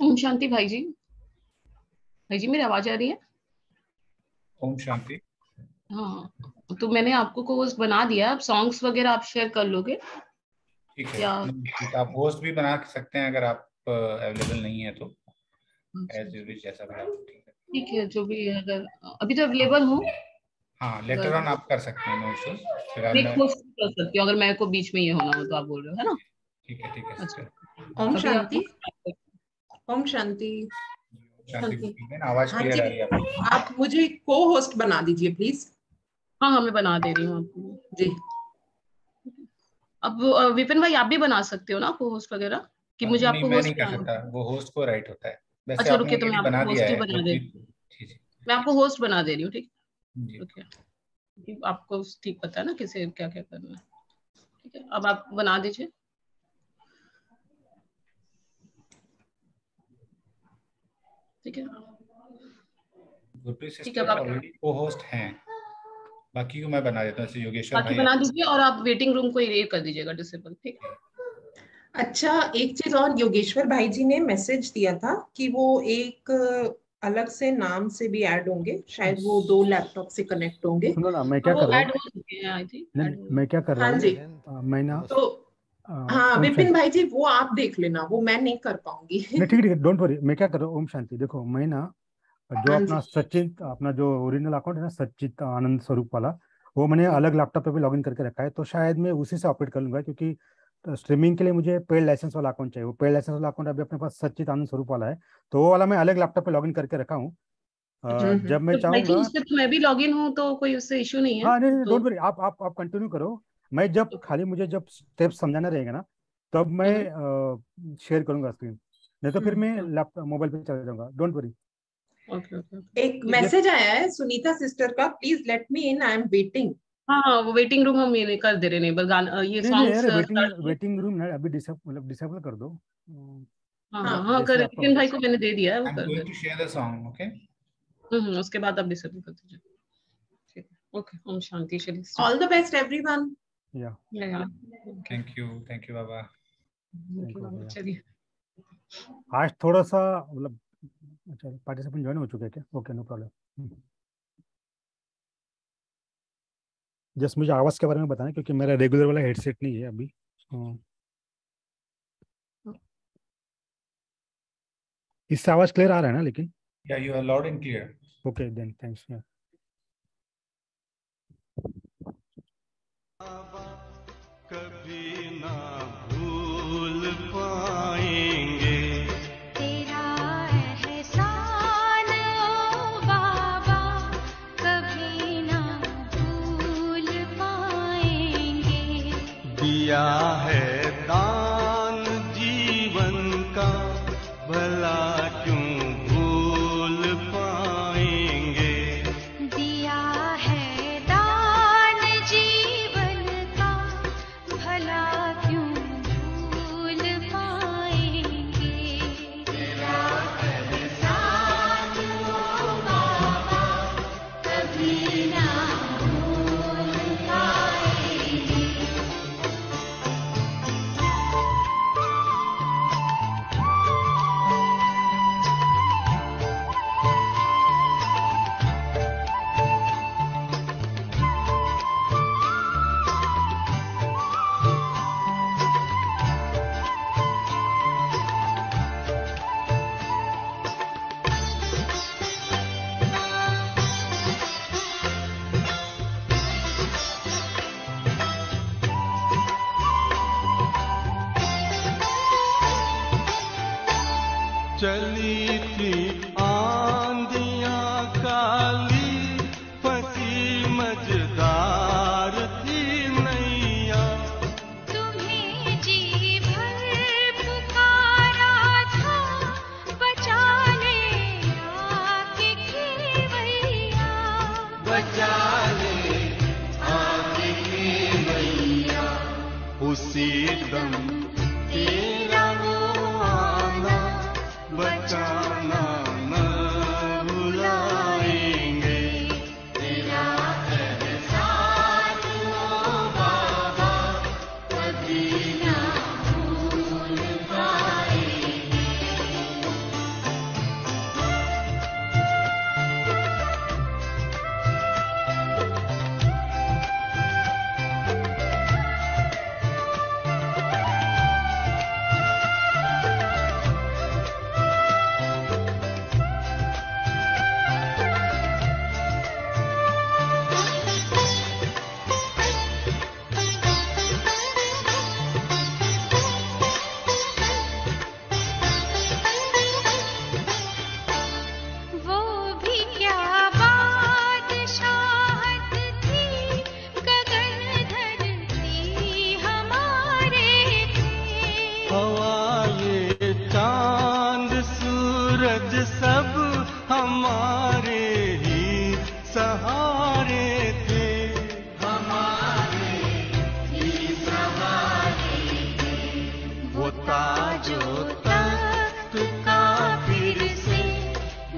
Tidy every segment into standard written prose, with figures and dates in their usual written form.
ओम शांति भाई जी। भाई जी मेरी आवाज आ रही है? ओम शांति। हाँ, तो मैंने आपको को होस्ट बना दिया। आप सॉन्ग्स वगैरह आप शेयर कर लोगे? ठीक है, या आप होस्ट भी बना सकते हैं अगर आप अवेलेबल नहीं है तो। एज यू विश, जैसा भी आप। ठीक है, जो भी है, अगर अभी तो अवेलेबल हूँ। हाँ, लेटर ऑन आप कर सकते हैं, नो इश्यूज। मैं होस्ट कर सकती हूँ अगर मेरे को बीच में ये होना हो तो, आप बोल रहे हो, है ना? ठीक है, ठीक है। अच्छा, ओम अभी शांति। आप ओम शांति। शांति, आवाज हाँ क्लियर आ जी, रही है आपकी? आप मुझे को होस्ट बना दीजिए प्लीज। हाँ हाँ, मैं बना दे रही हूँ आपको जी। अब विपिन भाई आप भी बना सकते हो ना को होस्ट वगैरह, कि मुझे नहीं, आपको मैं नहीं होस्ट कर सकता, वो होस्ट को राइट होता है। वैसे अच्छा आपने रुकिए, तो मैं ऑलरेडी बना आपको दिया होस्ट ही है बना जो दे कि रही हूँ। मैं आपको होस्ट बना दे रही हूँ, ठीक? जी। ओके, आपको ठीक पता है ना किसे क्या क्या करना है। ठीक है, अब आप बना दीजिए। ठीक है, गुरप्रीत ठीक है, अब सिस्टर आप ऑलरेडी को होस्ट हैं, बाकी को मैं बना देता हूँ, जैसे योगेश्वर बाकी भाई बना दीजिए और आप वेटिंग रूम को ये कर दीजिएगा डिसेबल, ठीक है? अच्छा, एक चीज और, योगेश्वर भाई जी ने मैसेज दिया था कि वो एक अलग से नाम से भी ऐड होंगे, शायद वो 2 लैपटॉप से कनेक्ट होंगे। सुनो ना, मैं क्या वो कर रहा ऐड हूँ। हो चुके हैं आई थिंक। मैं क्या कर रहा हाँ हूँ, जी। मैं ना तो हाँ ओम विपिन शांति। भाई जी, वो आप देख लेना, वो मैं नहीं कर पाऊंगी। नहीं, ठीक है, डोंट वरी। मैं क्या कर रहा हूँ, ओम शांति। देखो, मैं ना जो हाँ अपना जी। सचित, अपना जो ओरिजिनल अकाउंट है ना, सचित आनंद स्वरूप वाला, वो मैंने अलग लैपटॉप पे भी लॉगिन करके रखा है। तो शायद मैं उसी से ऑपरेट कर लूंगा, क्योंकि स्ट्रीमिंग के लिए मुझे पेड लाइसेंस वाला अकाउंट चाहिए। वो पेड लाइसेंस वाला अकाउंट अभी अपने पास सचित आनंद स्वरूप वाला है, तो वो वाला मैं अलग लैपटॉप पे लॉगिन करके रखा हूँ। जब मैं तो भाई जी चाहूंगा। उससे तो मैं भी लॉग इन हूँ, तो कोई उससे इशू नहीं है हाँ, नहीं, तो। डोंट वरी, आप कंटिन्यू करो। मैं जब खाली, मुझे जब स्टेप्स समझाना रहेगा ना, तब मैं शेयर करूंगा स्क्रीन। नहीं तो फिर मैं लैपटॉप मोबाइल पे चला जाऊंगा, डोंट वरी। Okay okay. एक मैसेज आया है सुनीता सिस्टर का, please let me in, I am waiting. हाँ हाँ, वो वेटिंग रूम हम ये कर दे रहे हैं, बस गाना ये नहीं नहीं, सॉन्ग्स अरे स्टार्ट किए। वेटिंग रूम ना, अभी डिसेबल कर दो। हाँ हाँ हाँ हाँ, कर जैसे आपका विपिन भाई को मैंने दे दिया है, वो आई एम कर दे going to share the song, okay? उसके बाद आप डिसेबल कर दीजिए। ठीक है, ओके। ओम शांति शरी। All the best everyone. या थैंक यू बाबा। चलिए, आज थोड़ा सा मतलब, अच्छा, पार्टिसिपेंट ज्वाइन हो चुके हैं क्या? Okay, no problem. जस्ट मुझे आवाज के बारे में बताना, क्योंकि मेरा रेगुलर वाला हेडसेट नहीं है अभी। इससे आवाज क्लियर आ रहा है ना? लेकिन या you are loud and clear. Okay then, thanks. कभी ना भूल पाएंगे तेरा एहसान ओ बाबा, कभी ना भूल पाएंगे। दिया है दान जीवन का, भला क्यों भूल पाएंगे। दिया है दान जीवन का, भला क्यों भूल पाएंगे। तेरा एहसान ओ बाबा, कभी ना भूल पाएंगे। चली थी आंधियां काली, फंसी मझधार थी नैया। तुम्हें जी भर पुकारा था, बचा ले आके खेवैया। बचा ले आके खेवैया। उसी दम तेरा वो आना, बचाना न भुलाएंगे। तेरा एहसान ओ ताजो तख्त का फिर से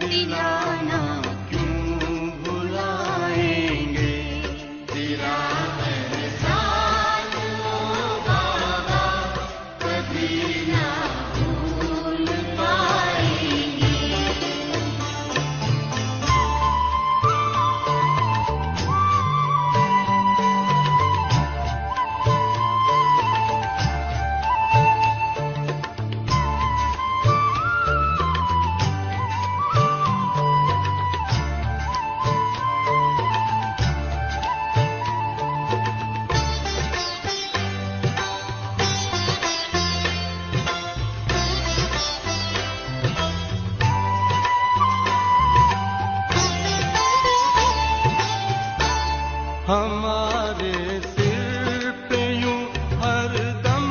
दिलाना क्यों भुलाएंगे। तेरा एहसान ओ बाबा कभी ना भूल पाएंगे। हमारे सिर पे यूं हरदम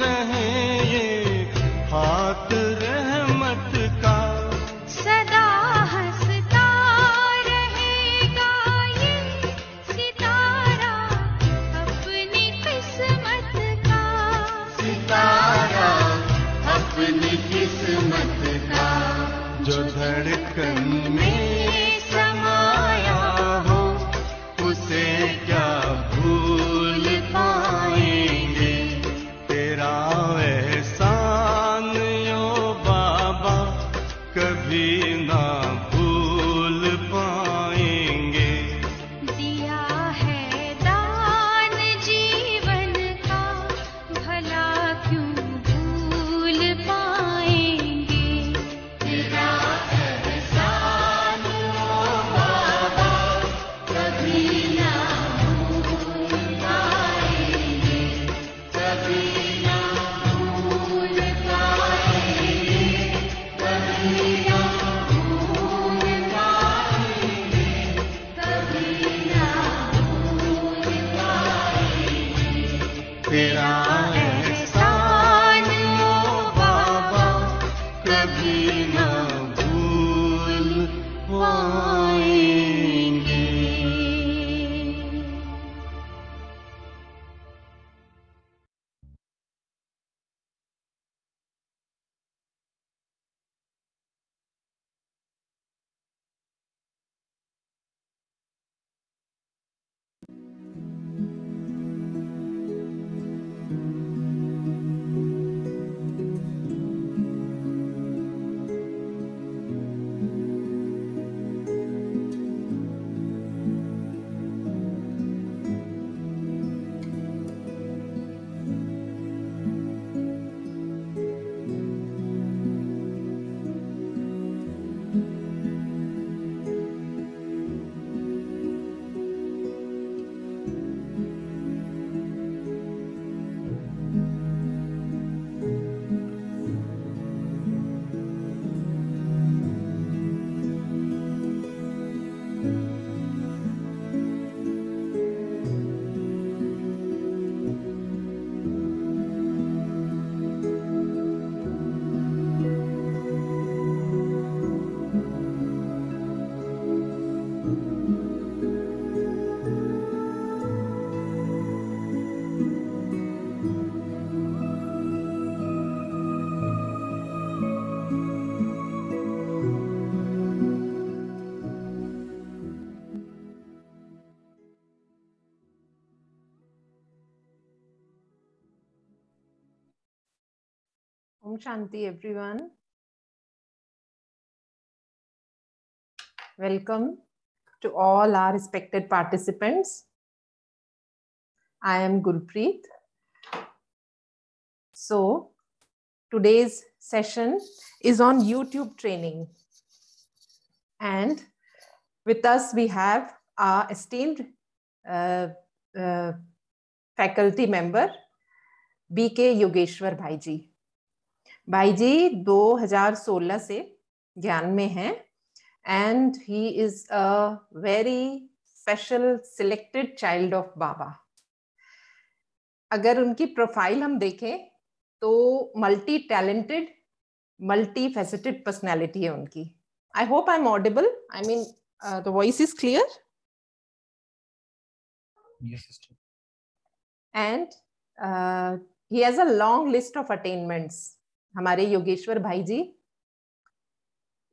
रहे ये हाथ रहमत का। सदा हंसता रहेगा ये सितारा अपनी किस्मत का। सितारा अपनी किस्मत का। जो धड़कन में समाया हो उसे क्या भूल पाएंगे। तेरा एहसान यो बाबा कभी ना भूल पाएंगे। दिया है दान जीवन का भला क्यों भूल पाएंगे। तेरा एहसान ओ बाबा कभी ना भूल पाएंगे। कभी ना भूल पाएंगे। कभी ना भूल पाएंगे। कभी ना भूल पाएंगे। तेरा एहसान ओ बाबा कभी ना भूल पाएंगे। Om Shanti, everyone. Welcome to all our respected participants. I am Gurpreet. So, today's session is on YouTube training. And with us, we have our esteemed faculty member, B.K. Yogeshwar Bhai Ji. भाई जी 2016 से ज्ञान में हैं and he is a very special selected child of Baba. अगर उनकी profile हम देखें तो multi talented multi faceted personality है उनकी. I hope I'm audible. I mean, the voice is clear. Yes, sister. And he has a long list of attainments. हमारे योगेश्वर भाई जी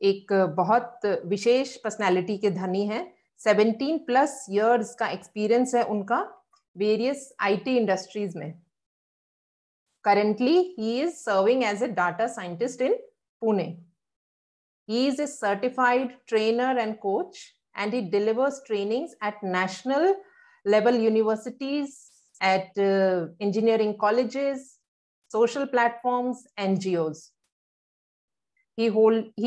एक बहुत विशेष पर्सनालिटी के धनी हैं. 17+ years का एक्सपीरियंस है उनका वेरियस IT इंडस्ट्रीज में. Currently, he is serving as a data scientist in Pune. He is a certified trainer and coach, and he delivers trainings at national level universities, at engineering colleges, social platforms, NGOs. He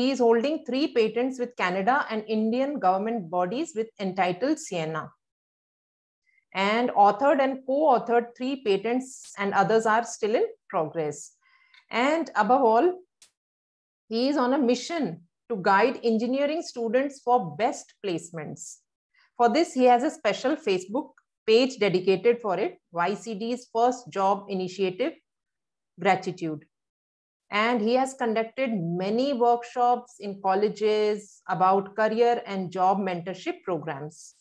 is holding 3 patents with Canada and Indian government bodies with entitled Sienna, and authored and co-authored 3 patents, and others are still in progress. And above all, he is on a mission to guide engineering students for best placements. For this, he has a special Facebook page dedicated for it, YCD's first job initiative, Gratitude. And he has conducted many workshops in colleges about career and job mentorship programs.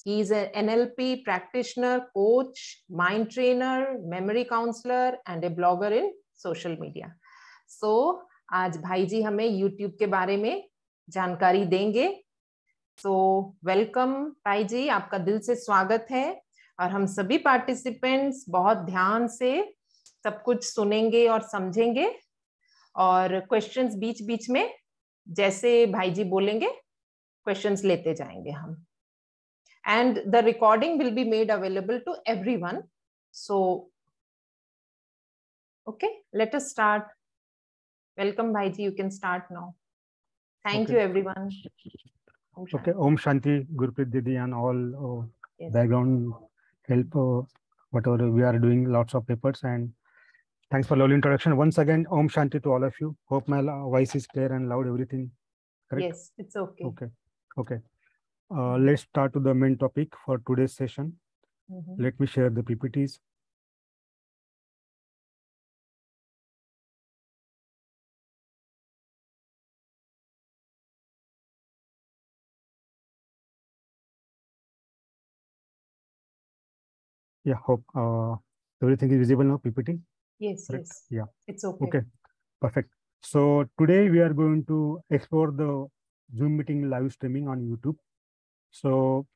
He is an NLP practitioner, coach, mind trainer, memory counselor, and a blogger in social media. So, आज भाई जी हमें YouTube के बारे में जानकारी देंगे. So, welcome भाई जी, आपका दिल से स्वागत है. और हम सभी पार्टिसिपेंट्स बहुत ध्यान से सब कुछ सुनेंगे और समझेंगे. और क्वेश्चंस बीच बीच में जैसे भाई जी बोलेंगे क्वेश्चंस लेते जाएंगे हम. And the recording will be made available to everyone. So, okay, let us start. Welcome, Bhaiji. You can start now. Thank you, everyone. Okay, Om Shanti, Gurpreet Didi, and all Yes. background help, whatever we are doing, lots of papers. And thanks for lovely introduction. Once again, Om Shanti to all of you. Hope my voice is clear and loud, everything. Correct? Yes, it's okay. Okay. Okay. Let's start to the main topic for today's session. Let me share the PPTs. Yeah, hope everything is visible now, PPT. Yes, Correct? yes. Yeah. It's okay. Okay, perfect. So today we are going to explore the Zoom meeting live streaming on YouTube. So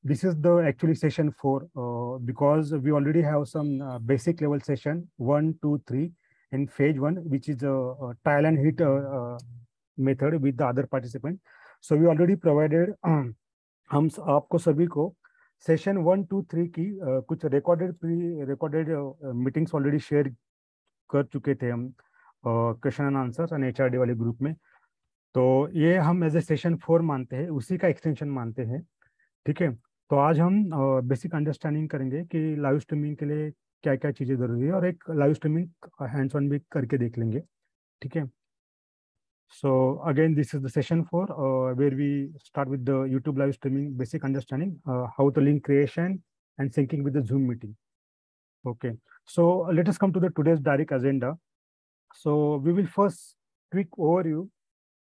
this is the actually session 4 because we already have some basic level session 1, 2, 3 in phase 1, which is a trial and hit method with the other participant. So we already provided हम आपको सभी को session 1, 2, 3 की कुछ recorded meetings already share कर चुके थे हम question and answers and HRD वाले ग्रुप में. तो ये हम एज ए सेशन 4 मानते हैं, उसी का एक्सटेंशन मानते हैं. ठीक है, तो आज हम बेसिक अंडरस्टैंडिंग करेंगे कि लाइव स्ट्रीमिंग के लिए क्या क्या चीज़ें ज़रूरी है और एक लाइव स्ट्रीमिंग हैंड्स ऑन भी करके देख लेंगे. ठीक है, so again this is the session 4 where we start with the YouTube live streaming basic understanding how the link creation and syncing with the Zoom meeting. Okay, so let us come to the today's direct agenda. So we will first quick overview.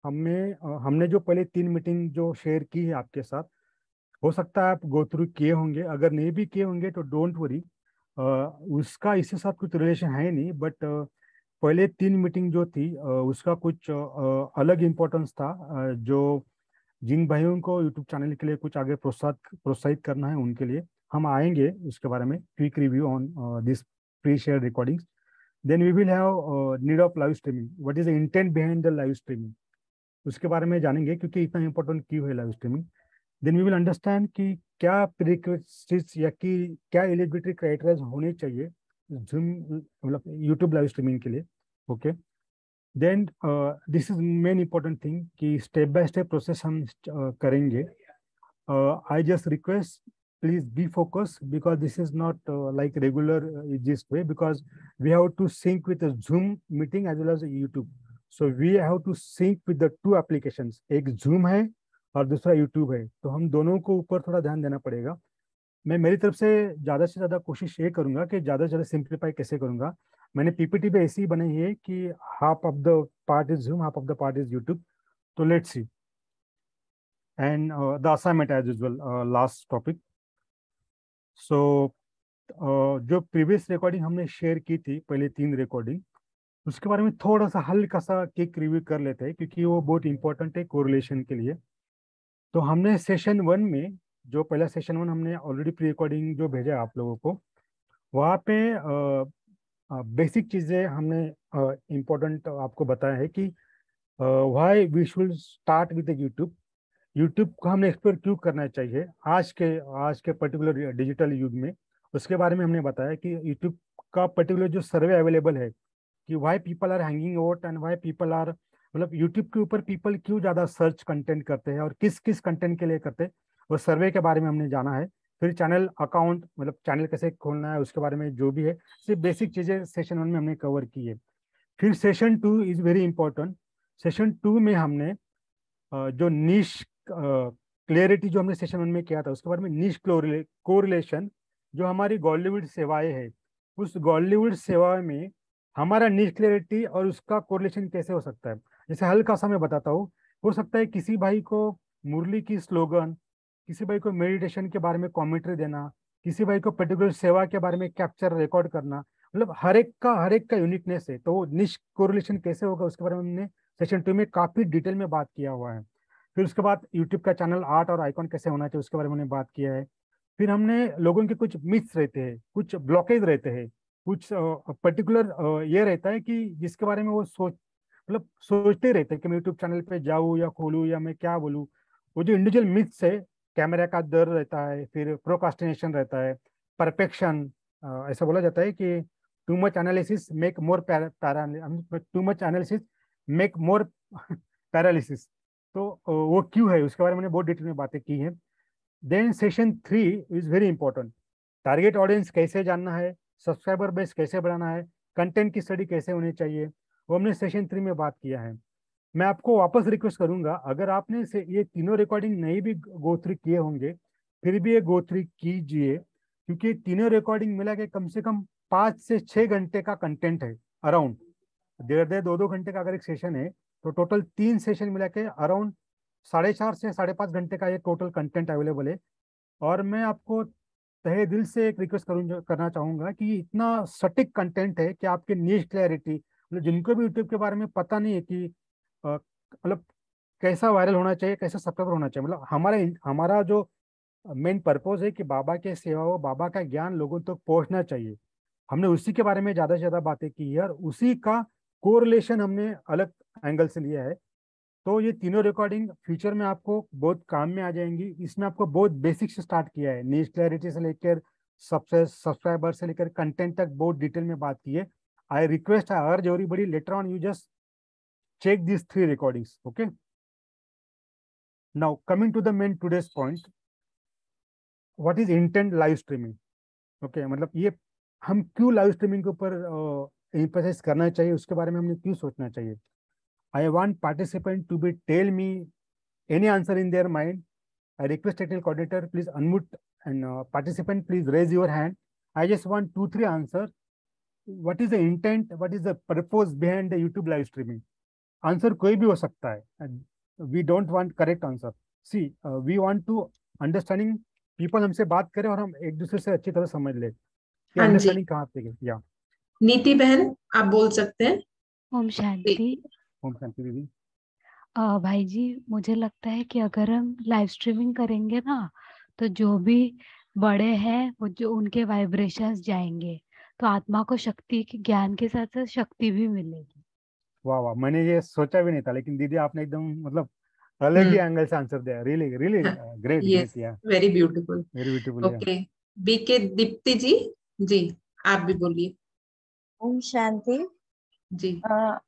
हमने जो पहले 3 meeting जो share की है आपके साथ, हो सकता है आप गो थ्रू किए होंगे, अगर नहीं भी किए होंगे तो डोंट वरी, उसका इसके साथ कुछ रिलेशन है नहीं. बट पहले 3 मीटिंग जो थी उसका कुछ अलग इम्पोर्टेंस था. जो जिन भाइयों को यूट्यूब चैनल के लिए कुछ आगे प्रोत्साहित करना है उनके लिए हम आएंगे उसके बारे में quick review on this pre share recordings. Then we will have need of live streaming, what is the intent behind the live streaming, उसके बारे में जानेंगे क्योंकि इतना इंपॉर्टेंट क्यों है live streaming. Then we will understand कि क्या प्रीरिक्विजिट्स या कि क्या एलिजिबिलिटी क्राइटेरिया होने चाहिए जूम मतलब यूट्यूब लाइव स्ट्रीमिंग के लिए. Okay, then this is main important thing कि स्टेप बाय स्टेप प्रोसेस हम करेंगे. I just request please be focused because this is not like regular this way because we have to sync with the Zoom meeting as well as YouTube. So we have to sync with the 2 applications. एक Zoom है और दूसरा YouTube है, तो हम दोनों को ऊपर थोड़ा ध्यान देना पड़ेगा. मैं मेरी तरफ से ज़्यादा कोशिश ये करूँगा कि ज़्यादा से ज़्यादा सिंप्लीफाई कैसे करूँगा. मैंने PPT पे ऐसी ही बनाई है कि half of the part is Zoom, half of the part is YouTube. तो let's see. And the assignment as usual, last topic. So जो प्रीवियस रिकॉर्डिंग हमने शेयर की थी, पहले 3 रिकॉर्डिंग, उसके बारे में थोड़ा सा हल्का सा क्विक रिव्यू कर लेते हैं, क्योंकि वो बहुत इंपॉर्टेंट है कोरिलेशन के लिए। तो हमने सेशन 1 में, जो पहला सेशन 1 हमने ऑलरेडी प्री रिकॉर्डिंग जो भेजा आप लोगों को, वहाँ पे बेसिक चीज़ें हमने इम्पोर्टेंट आपको बताया है कि why we should start with YouTube. YouTube को हमने एक्सप्लोर क्यों करना चाहिए आज के पर्टिकुलर डिजिटल युग में, उसके बारे में हमने बताया कि यूट्यूब का पर्टिकुलर जो सर्वे अवेलेबल है कि why people are hanging out and why people are, मतलब यूट्यूब के ऊपर पीपल क्यों ज़्यादा सर्च कंटेंट करते हैं और किस किस कंटेंट के लिए करते हैं, वो सर्वे के बारे में हमने जाना है। फिर चैनल अकाउंट, मतलब चैनल कैसे खोलना है उसके बारे में जो भी है, सिर्फ बेसिक चीज़ें सेशन 1 में हमने कवर की है। फिर session 2 is very important. Session 2 में हमने जो निश क्लियरिटी जो हमने सेशन 1 में किया था, उसके बारे में निश कोरिलेशन, जो हमारी गॉलीवुड सेवाएं है, उस गॉलीवुड सेवा में हमारा निश क्लियरिटी और उसका कोरिलेशन कैसे हो सकता है। जैसे हल्का सा मैं बताता हूँ, हो सकता है किसी भाई को मुरली की स्लोगन, किसी भाई को मेडिटेशन के बारे में कॉमेंट्री देना, किसी भाई को पर्टिकुलर सेवा के बारे में कैप्चर रिकॉर्ड करना, मतलब हर एक का यूनिकनेस है। तो निश कोरिलेशन कैसे होगा उसके बारे में हमने सेशन 2 में काफी डिटेल में बात किया हुआ है। फिर उसके बाद यूट्यूब का चैनल आर्ट और आइकॉन कैसे होना चाहिए उसके बारे में हमने बात किया है। फिर हमने लोगों के कुछ मिथ्स रहते हैं, कुछ ब्लॉकेज रहते हैं, कुछ पर्टिकुलर ये रहता है कि जिसके बारे में वो मतलब सोचते रहते हैं कि मैं यूट्यूब चैनल पे जाऊँ या खोलूँ या मैं क्या बोलूँ। वो जो इंडिविजुअल मिथ्स है, कैमरा का डर रहता है, फिर प्रोकास्टिनेशन रहता है, परफेक्शन, ऐसा बोला जाता है कि too much analysis make more too much analysis make more paralysis. तो वो क्यों है उसके बारे में बहुत डिटेल में बातें की हैं। Then session 3 is very important. Target audience कैसे जानना है, सब्सक्राइबर बेस कैसे बढ़ाना है, कंटेंट की स्टडी कैसे होनी चाहिए, वो हमने सेशन 3 में बात किया है। मैं आपको वापस रिक्वेस्ट करूंगा, अगर आपने से ये तीनों रिकॉर्डिंग नहीं भी गो थ्रू किए होंगे, फिर भी ये गो थ्रू कीजिए, क्योंकि तीनों रिकॉर्डिंग मिला के कम से कम 5 से 6 घंटे का कंटेंट है अराउंड। 1.5-2 घंटे का अगर एक सेशन है, तो टोटल 3 सेशन मिला के अराउंड 4.5 से 5.5 घंटे का ये टोटल कंटेंट अवेलेबल है। और मैं आपको तहे दिल से एक रिक्वेस्ट करना चाहूंगा कि इतना सटीक कंटेंट है कि आपके नीश क्लैरिटी, मतलब जिनको भी यूट्यूब के बारे में पता नहीं है कि मतलब कैसा वायरल होना चाहिए, कैसा सब्सक्राइबर होना चाहिए, मतलब हमारा जो मेन पर्पज है कि बाबा के सेवा हो, बाबा का ज्ञान लोगों तक पहुंचना चाहिए। हमने उसी के बारे में ज़्यादा से ज़्यादा बातें की है और उसी का कोरिलेशन हमने अलग एंगल से लिया है। तो ये तीनों रिकॉर्डिंग फ्यूचर में आपको बहुत काम में आ जाएंगी। इसमें आपको बहुत बेसिक से स्टार्ट किया है, नीश क्लैरिटी से लेकर सब्सक्राइबर से लेकर कंटेंट तक बहुत डिटेल में बात की है। आई रिक्वेस्ट, आई अर्ज everybody, later on you just check these 3 recordings. Okay, now coming to the main today's point, what is intent live streaming? Okay, मतलब ये हम क्यों लाइव स्ट्रीमिंग के ऊपर एम्फेसाइज करना चाहिए, उसके बारे में हमने क्यों सोचना चाहिए। I want participant to be tell me any answer in their mind. I request technical coordinator please unmute and participant please raise your hand. I just want 2-3 answer. What is the intent, what is the purpose behind the YouTube live streaming. Answer कोई भी हो सकता है, we don't want correct answer. See we want to understanding, people हमसे बात करें और हम एक दूसरे से अच्छी तरह समझ ले कि अंडरस्टैंडिंग कहाँ पे है। या नीति बहन आप बोल सकते हैं। ओम शांति। ओम शांति दीदी। भाई जी, मुझे लगता है कि अगर हम लाइव स्ट्रीमिंग करेंगे ना, तो जो भी बड़े हैं वो जो उनके वाइब्रेशंस जाएंगे, तो आत्मा को शक्ति के ज्ञान के साथ साथ शक्ति भी मिलेगी। वाह वाह, मैंने ये सोचा भी नहीं था, लेकिन दीदी आपने एकदम मतलब अलग ही एंगल से आंसर दिया। Really really great great. या very beautiful, very beautiful. Okay, BK Deepti ji आप भी बोलिए। ओम शांति जी।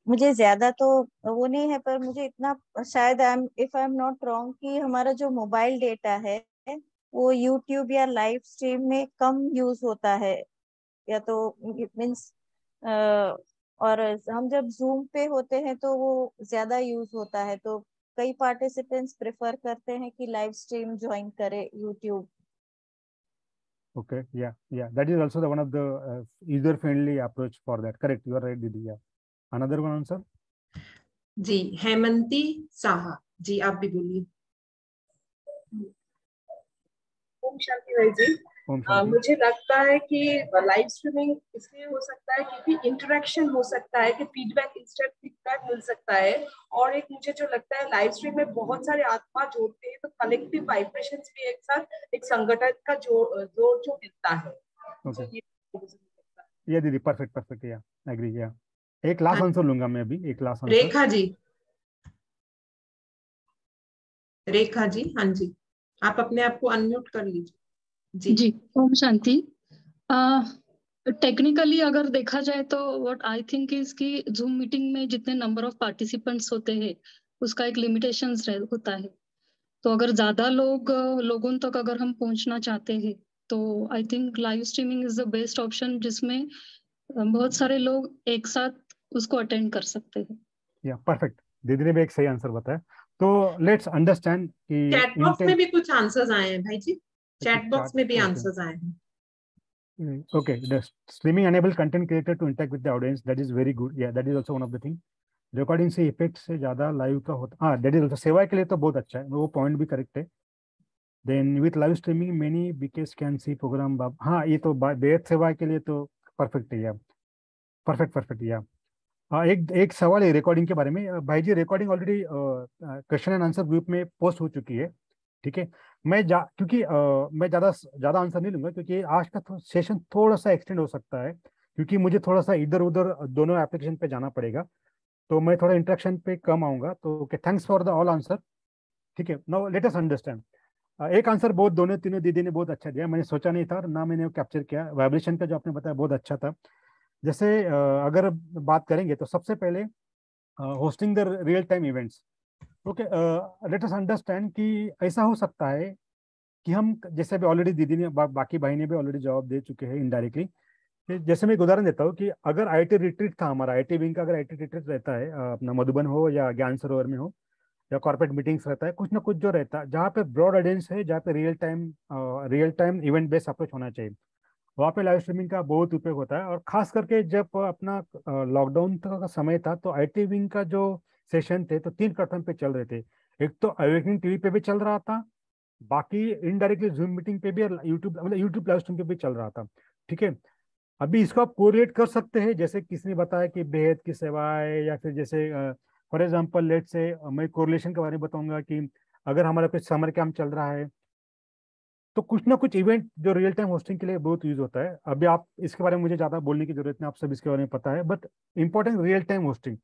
मुझे ज्यादा तो वो नहीं है, पर मुझे इतना शायद if I am not wrong कि हमारा जो मोबाइल डेटा है वो यूट्यूब या लाइव स्ट्रीम में कम यूज होता है, या तो मीन्स और हम जब जूम पे होते हैं तो वो ज्यादा यूज होता है, तो कई पार्टिसिपेंट्स प्रेफर करते हैं कि लाइव स्ट्रीम ज्वाइन करे YouTube. Okay, yeah, that is also the one of the user friendly approach for that. Correct, you are right Didi. Yeah, another one answer जी, हेमंती साहा जी आप भी बोलिए। ओम शांति भाई जी। ओम शांति। मुझे लगता है कि लाइव स्ट्रीमिंग इसलिए हो सकता है क्योंकि इंटरेक्शन हो सकता है, कि फीडबैक, इंस्टेंट फीडबैक मिल सकता है। और एक मुझे जो लगता है लाइव स्ट्रीम में बहुत सारे आत्मा जोड़ते हैं, तो कलेक्टिव वाइब्रेशंस भी एक साथ एक संगठन का जोर जो मिलता है। ओके, तो ये ये दीदी परफेक्ट परफेक्ट, या एग्री, या एक लास्ट आंसर लूंगा मैं अभी, एक लास्ट आंसर। रेखा जी, रेखा जी, हाँ जी, आप अपने आप को अनम्यूट कर लीजिए जी। ओम शांति। टेक्निकली अगर देखा जाए तो व्हाट आई थिंक इज कि जूम मीटिंग में जितने नंबर ऑफ पार्टिसिपेंट्स होते हैं उसका एक लिमिटेशंस होता है। तो अगर ज्यादा लोगों तक अगर हम पहुंचना चाहते हैं तो I think live streaming is the best option, जिसमें बहुत सारे लोग एक साथ उसको अटेंड कर सकते हैं। या परफेक्ट, दीदी ने भी एक सही आंसर बताया। तो लेट्स अंडरस्टैंड कि चैट बॉक्स में भी कुछ आंसर्स आए हैं भाई जी, चैट बॉक्स में भी आंसर्स आए हैं। Okay, the streaming enable content creator to interact with the audience. That is very good. Yeah, that is also one of the thing. Recording से इफेक्ट से ज्यादा लाइव का होता, हाँ that is also सेवा के लिए तो बहुत अच्छा है, वो पॉइंट भी करेक्ट है। Then with live streaming many BKs can see program, हाँ ये तो बेहद सेवा के लिए तो परफेक्ट है, या परफेक्ट परफेक्ट, या हाँ एक सवाल है रिकॉर्डिंग के बारे में भाई जी। Recording already question and answer group में पोस्ट हो चुकी है, ठीक है। क्योंकि मैं ज़्यादा आंसर नहीं लूंगा, क्योंकि आज का सेशन थोड़ा सा एक्सटेंड हो सकता है, क्योंकि मुझे थोड़ा सा इधर उधर दोनों एप्लीकेशन पे जाना पड़ेगा, तो मैं थोड़ा इंटरेक्शन पे कम आऊँगा। तो okay, thanks for the all answer, ठीक है। Now let us understand. एक आंसर बहुत दोनों तीनों दीदी ने बहुत अच्छा दिया, मैंने सोचा नहीं था ना, मैंने कैप्चर किया। वाइब्रेशन का जो आपने बताया बहुत अच्छा था। जैसे अगर बात करेंगे तो सबसे पहले hosting the real time events. Okay, let us understand कि ऐसा हो सकता है कि हम, जैसे अभी ऑलरेडी दीदी ने बाकी भाई ने भी ऑलरेडी जवाब दे चुके हैं इनडायरेक्टली। जैसे मैं एक उदाहरण देता हूँ कि अगर आईटी रिट्रीट था हमारा, आईटी विंग का अगर आईटी रिट्रीट रहता है अपना मधुबन हो या ज्ञान सरोवर में हो या कॉर्पोरेट मीटिंग्स रहता है, कुछ ना कुछ जो रहता है जहाँ पे ब्रॉड ऑडियंस है, जहाँ पे real time event based approach होना चाहिए, वहाँ पे लाइव स्ट्रीमिंग का बहुत उपयोग होता है। और खास करके जब अपना लॉकडाउन का समय था तो आईटी विंग का जो सेशन थे तो 3 प्लेटफॉर्म पे चल रहे थे। एक तो अवेकनिंग टीवी पे भी चल रहा था, बाकी इनडायरेक्टली जूम मीटिंग पे भी और यूट्यूब लाइव स्ट्रीम पे भी चल रहा था, ठीक है। अभी इसको आप कोरिलेट कर सकते हैं, जैसे किसी ने बताया कि बेहद की सेवाएं, या फिर जैसे फॉर एग्जांपल लेट से मैं कोरिलेशन के बारे में बताऊंगा कि अगर हमारा कुछ समर कैंप चल रहा है तो कुछ ना कुछ इवेंट जो रियल टाइम होस्टिंग के लिए बहुत यूज होता है। अभी आप इसके बारे में मुझे ज्यादा बोलने की जरूरत नहीं, आप सब इसके बारे में पता है, but important real time hosting.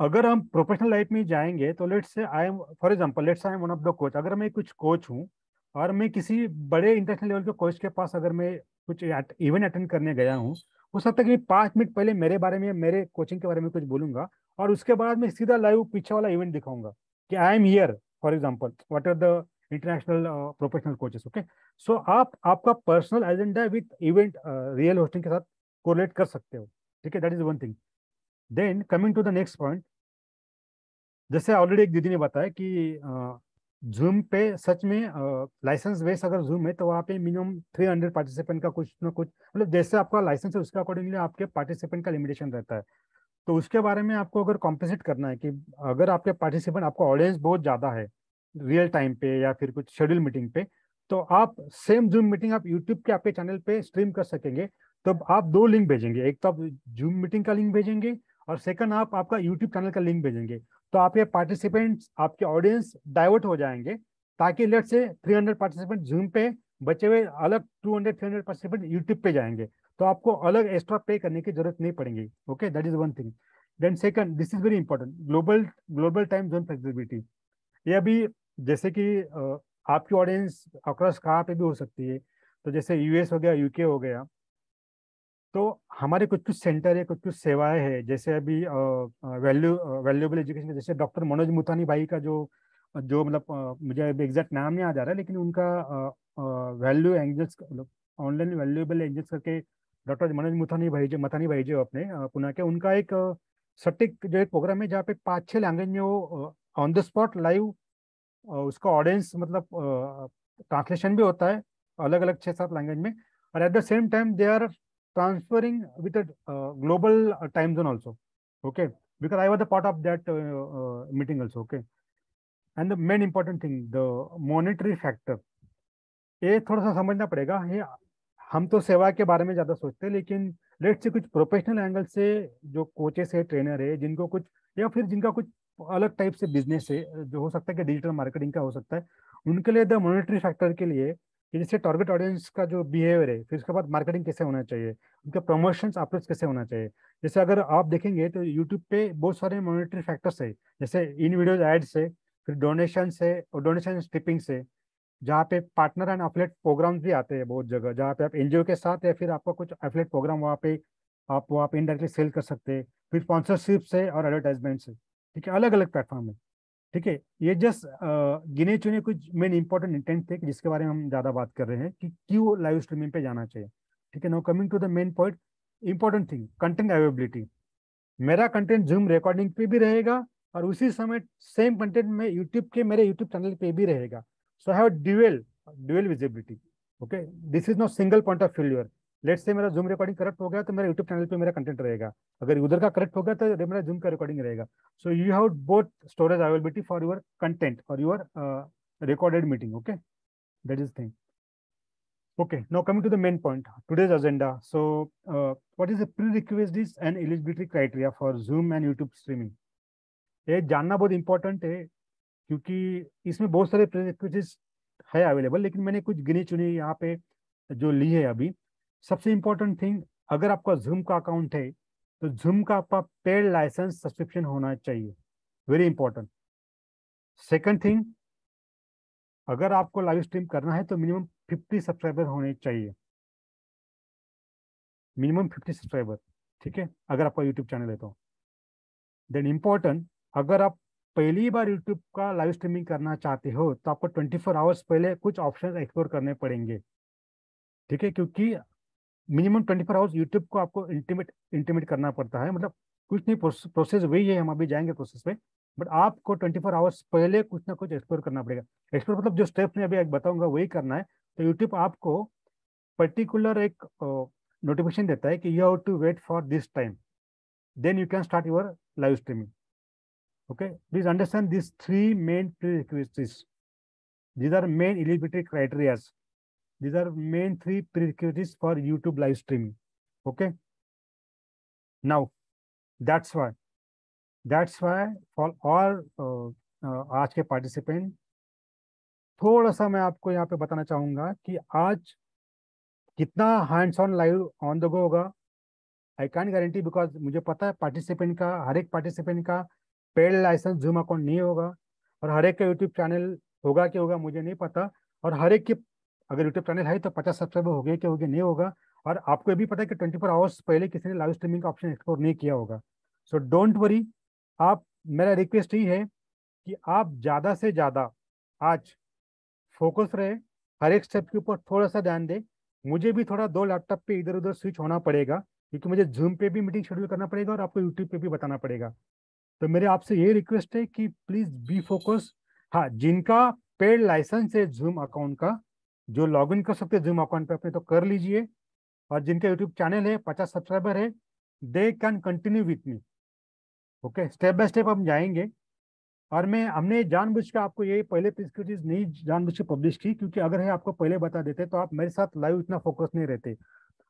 अगर हम प्रोफेशनल लाइफ में जाएंगे तो let's say I am, for example let's I am one of the coach, अगर मैं कुछ कोच हूँ और मैं किसी बड़े इंटरनेशनल लेवल के कोच के पास अगर मैं कुछ इवेंट अटेंड करने गया हूँ, हो सकता है कि 5 मिनट पहले मेरे बारे में, मेरे कोचिंग के बारे में कुछ बोलूंगा और उसके बाद मैं सीधा लाइव पीछे वाला इवेंट दिखाऊंगा कि I am here, for example what are the international professional coaches. Okay, so आप आपका personal agenda with event real hosting के साथ कोरिलेट कर सकते हो, ठीक है। That is one thing. Then coming to the next point, जैसे ऑलरेडी एक दीदी ने बताया कि जूम पे सच में लाइसेंस बेस अगर जूम है तो वहाँ पे मिनिमम 300 पार्टिसिपेंट का कुछ ना कुछ, मतलब जैसे आपका लाइसेंस है उसके अकॉर्डिंगली आपके पार्टिसिपेंट का लिमिटेशन रहता है। तो उसके बारे में आपको अगर कॉम्पेंसेट करना है कि अगर आपके पार्टिसिपेंट, आपका ऑडियंस बहुत ज़्यादा है रियल टाइम पे या फिर कुछ शेड्यूल मीटिंग पे, तो आप सेम जूम मीटिंग आप यूट्यूब के आपके चैनल पे स्ट्रीम कर सकेंगे। तो आप 2 लिंक भेजेंगे, एक तो आप जूम मीटिंग का लिंक भेजेंगे और सेकंड आप आपका यूट्यूब चैनल का लिंक भेजेंगे। तो आपके पार्टिसिपेंट्स, आपके ऑडियंस डाइवर्ट हो जाएंगे, ताकि लेट से 300 पार्टिसिपेंट जूम पे, बचे हुए अलग 200-300 पार्टिसिपेंट यूट्यूब पे जाएंगे, तो आपको अलग एक्स्ट्रा पे करने की जरूरत नहीं पड़ेगी। Okay, that is one thing. Then second, this is very important, global time zone flexibility. ये अभी जैसे कि आपकी ऑडियंस अक्रॉस कहाँ पे भी हो सकती है, तो जैसे यूएस हो गया, यूके हो गया, तो हमारे कुछ कुछ सेंटर है, कुछ कुछ सेवाएं हैं, जैसे अभी वैल्यूएबल एजुकेशन, जैसे डॉक्टर मनोज मुथानी भाई का जो जो मतलब मुझे एग्जैक्ट नाम नहीं याद आ रहा है, लेकिन उनका वैल्यू एंजल्स, मतलब ऑनलाइन वैल्यूएबल एंजल्स करके डॉक्टर मनोज मथानी भाई जो अपने पुणे के, उनका एक सटीक जो एक प्रोग्राम है जहाँ पे 5-6 लैंग्वेज में वो ऑन द स्पॉट लाइव उसका ऑडियंस, मतलब ट्रांसलेशन भी होता है अलग अलग 6-7 लैंग्वेज में, और at the same time they are transferring with a global time zone also. Okay, because I was the part of that meeting also. Okay, and the main important thing, the monetary factor. ये थोड़ा सा समझना पड़ेगा। ये हम तो सेवा के बारे में ज्यादा सोचते हैं, लेकिन लेट्स से कुछ प्रोफेशनल एंगल से जो कोचेस है, ट्रेनर है, जिनको कुछ या फिर जिनका कुछ अलग टाइप से बिजनेस है, जो हो सकता है कि डिजिटल मार्केटिंग का हो सकता है, उनके लिए द मॉनेटरी फैक्टर के लिए कि जैसे टारगेट ऑडियंस का जो बिहेवियर है, फिर उसके बाद मार्केटिंग कैसे होना चाहिए, उनका प्रमोशंस अप्रोच कैसे होना चाहिए। जैसे अगर आप देखेंगे तो यूट्यूब पे बहुत सारे मॉनेटरी फैक्टर्स है, जैसे इन वीडियोज एड्स है, फिर डोनेशन है, और डोनेशन टिपिंग्स है, जहाँ पे पार्टनर एंड एफिलिएट प्रोग्राम्स भी आते हैं बहुत जगह, जहाँ पे आप एनजीओ के साथ या फिर आपका कुछ एफिलिएट प्रोग्राम वहाँ पे इनडायरेक्टली सेल कर सकते हैं। फिर स्पॉन्सरशिप है और एडवर्टाइजमेंट है, ठीक है, अलग अलग प्लेटफॉर्म है। ठीक है, ये जस्ट गिने चुने कुछ मेन इंपॉर्टेंट इंटेंट थे जिसके बारे में हम ज़्यादा बात कर रहे हैं कि क्यों लाइव स्ट्रीमिंग पे जाना चाहिए। ठीक है, now coming to the main point, important thing, content availability. मेरा कंटेंट जूम रिकॉर्डिंग पे भी रहेगा और उसी समय सेम कंटेंट में यूट्यूब के मेरे यूट्यूब चैनल पे भी रहेगा। So I have dual visibility. Okay, this is not single point of failure. Let's say मेरा जूम रिकॉर्डिंग करेक्ट हो गया तो मेरा यूट्यूब चैनल पे मेरा कंटेंट रहेगा, अगर उधर का करेक्ट होगा तो मेरा जूम का रिकॉर्डिंग रहेगा। So you have both storage availability for your content और your recorded meeting. Okay, that is thing. Okay, now coming to the main point, today's agenda. So what is the prerequisites and eligibility criteria for Zoom and YouTube streaming? ये जानना बहुत important है क्योंकि इसमें बहुत सारे प्रीरिक्विजिट्स है अवेलेबल, लेकिन मैंने कुछ गिनी चुनी यहाँ पे जो ली है अभी। सबसे इम्पोर्टेंट थिंग, अगर आपका Zoom का अकाउंट है तो Zoom का आपका पेड लाइसेंस सब्सक्रिप्शन होना चाहिए, वेरी इंपॉर्टेंट। सेकंड थिंग, अगर आपको लाइव स्ट्रीम करना है तो मिनिमम 50 सब्सक्राइबर होने चाहिए, मिनिमम 50 सब्सक्राइबर। ठीक है, अगर आपका यूट्यूब चैनल है तो। देन इम्पोर्टेंट, अगर आप पहली बार यूट्यूब का लाइव स्ट्रीमिंग करना चाहते हो तो आपको 24 आवर्स पहले कुछ ऑप्शन एक्सप्लोर करने पड़ेंगे। ठीक है, क्योंकि मिनिमम 24 आवर्स यूट्यूब को आपको इंटीमेट करना पड़ता है, मतलब कुछ नहीं, प्रोसेस वही है, हम अभी जाएंगे प्रोसेस पे, बट आपको 24 आवर्स पहले कुछ ना कुछ एक्सप्लोर करना पड़ेगा। एक्सप्लोर मतलब जो स्टेप्स मैं अभी बताऊंगा वही करना है। तो यूट्यूब आपको पर्टिकुलर एक नोटिफिकेशन देता है कि you have to wait for this time, then you can start your live streaming. Okay, please understand these three main prerequisites. These are main eligibility criteria. These are main three prerequisites for YouTube live streaming. Okay. Now, that's why for all आज के participant, थोड़ा सा मैं आपको यहाँ पे बताना चाहूंगा कि आज कितना hands on live on the go होगा। आई कैन गारंटी, बिकॉज मुझे पता है पार्टिसिपेंट का, हर एक पार्टिसिपेंट का पेड लाइसेंस जूम अकाउंट नहीं होगा, और हर एक का यूट्यूब चैनल होगा कि होगा मुझे नहीं पता, और हर एक के अगर यूट्यूब चैनल है तो 50 सब्सक्राइबर हो गए कि हो गए नहीं होगा, और आपको ये भी पता है कि 24 आवर्स पहले किसी ने लाइव स्ट्रीमिंग का ऑप्शन एक्सप्लोर नहीं किया होगा। सो डोंट वरी, आप, मेरा रिक्वेस्ट ही है कि आप ज़्यादा से ज़्यादा आज फोकस रहे, हर एक स्टेप के ऊपर थोड़ा सा ध्यान दें। मुझे भी थोड़ा 2 लैपटॉप पे इधर उधर स्विच होना पड़ेगा क्योंकि मुझे जूम पे भी मीटिंग शेड्यूल करना पड़ेगा और आपको यूट्यूब पे भी बताना पड़ेगा। तो मेरे आपसे ये रिक्वेस्ट है कि प्लीज बी फोकस। हाँ, जिनका पेड लाइसेंस है जूम अकाउंट का, जो लॉगिन कर सकते हैं जूम अकाउंट पे अपने, तो कर लीजिए, और जिनका यूट्यूब चैनल है 50 सब्सक्राइबर है, they can continue with me. Okay, step by step हम जाएंगे। और हमने जानबूझ के आपको ये पहले प्रिस्क्रिप्टिव नहीं जानबूझ के पब्लिश की, क्योंकि अगर आपको पहले बता देते तो आप मेरे साथ लाइव इतना फोकस नहीं रहते।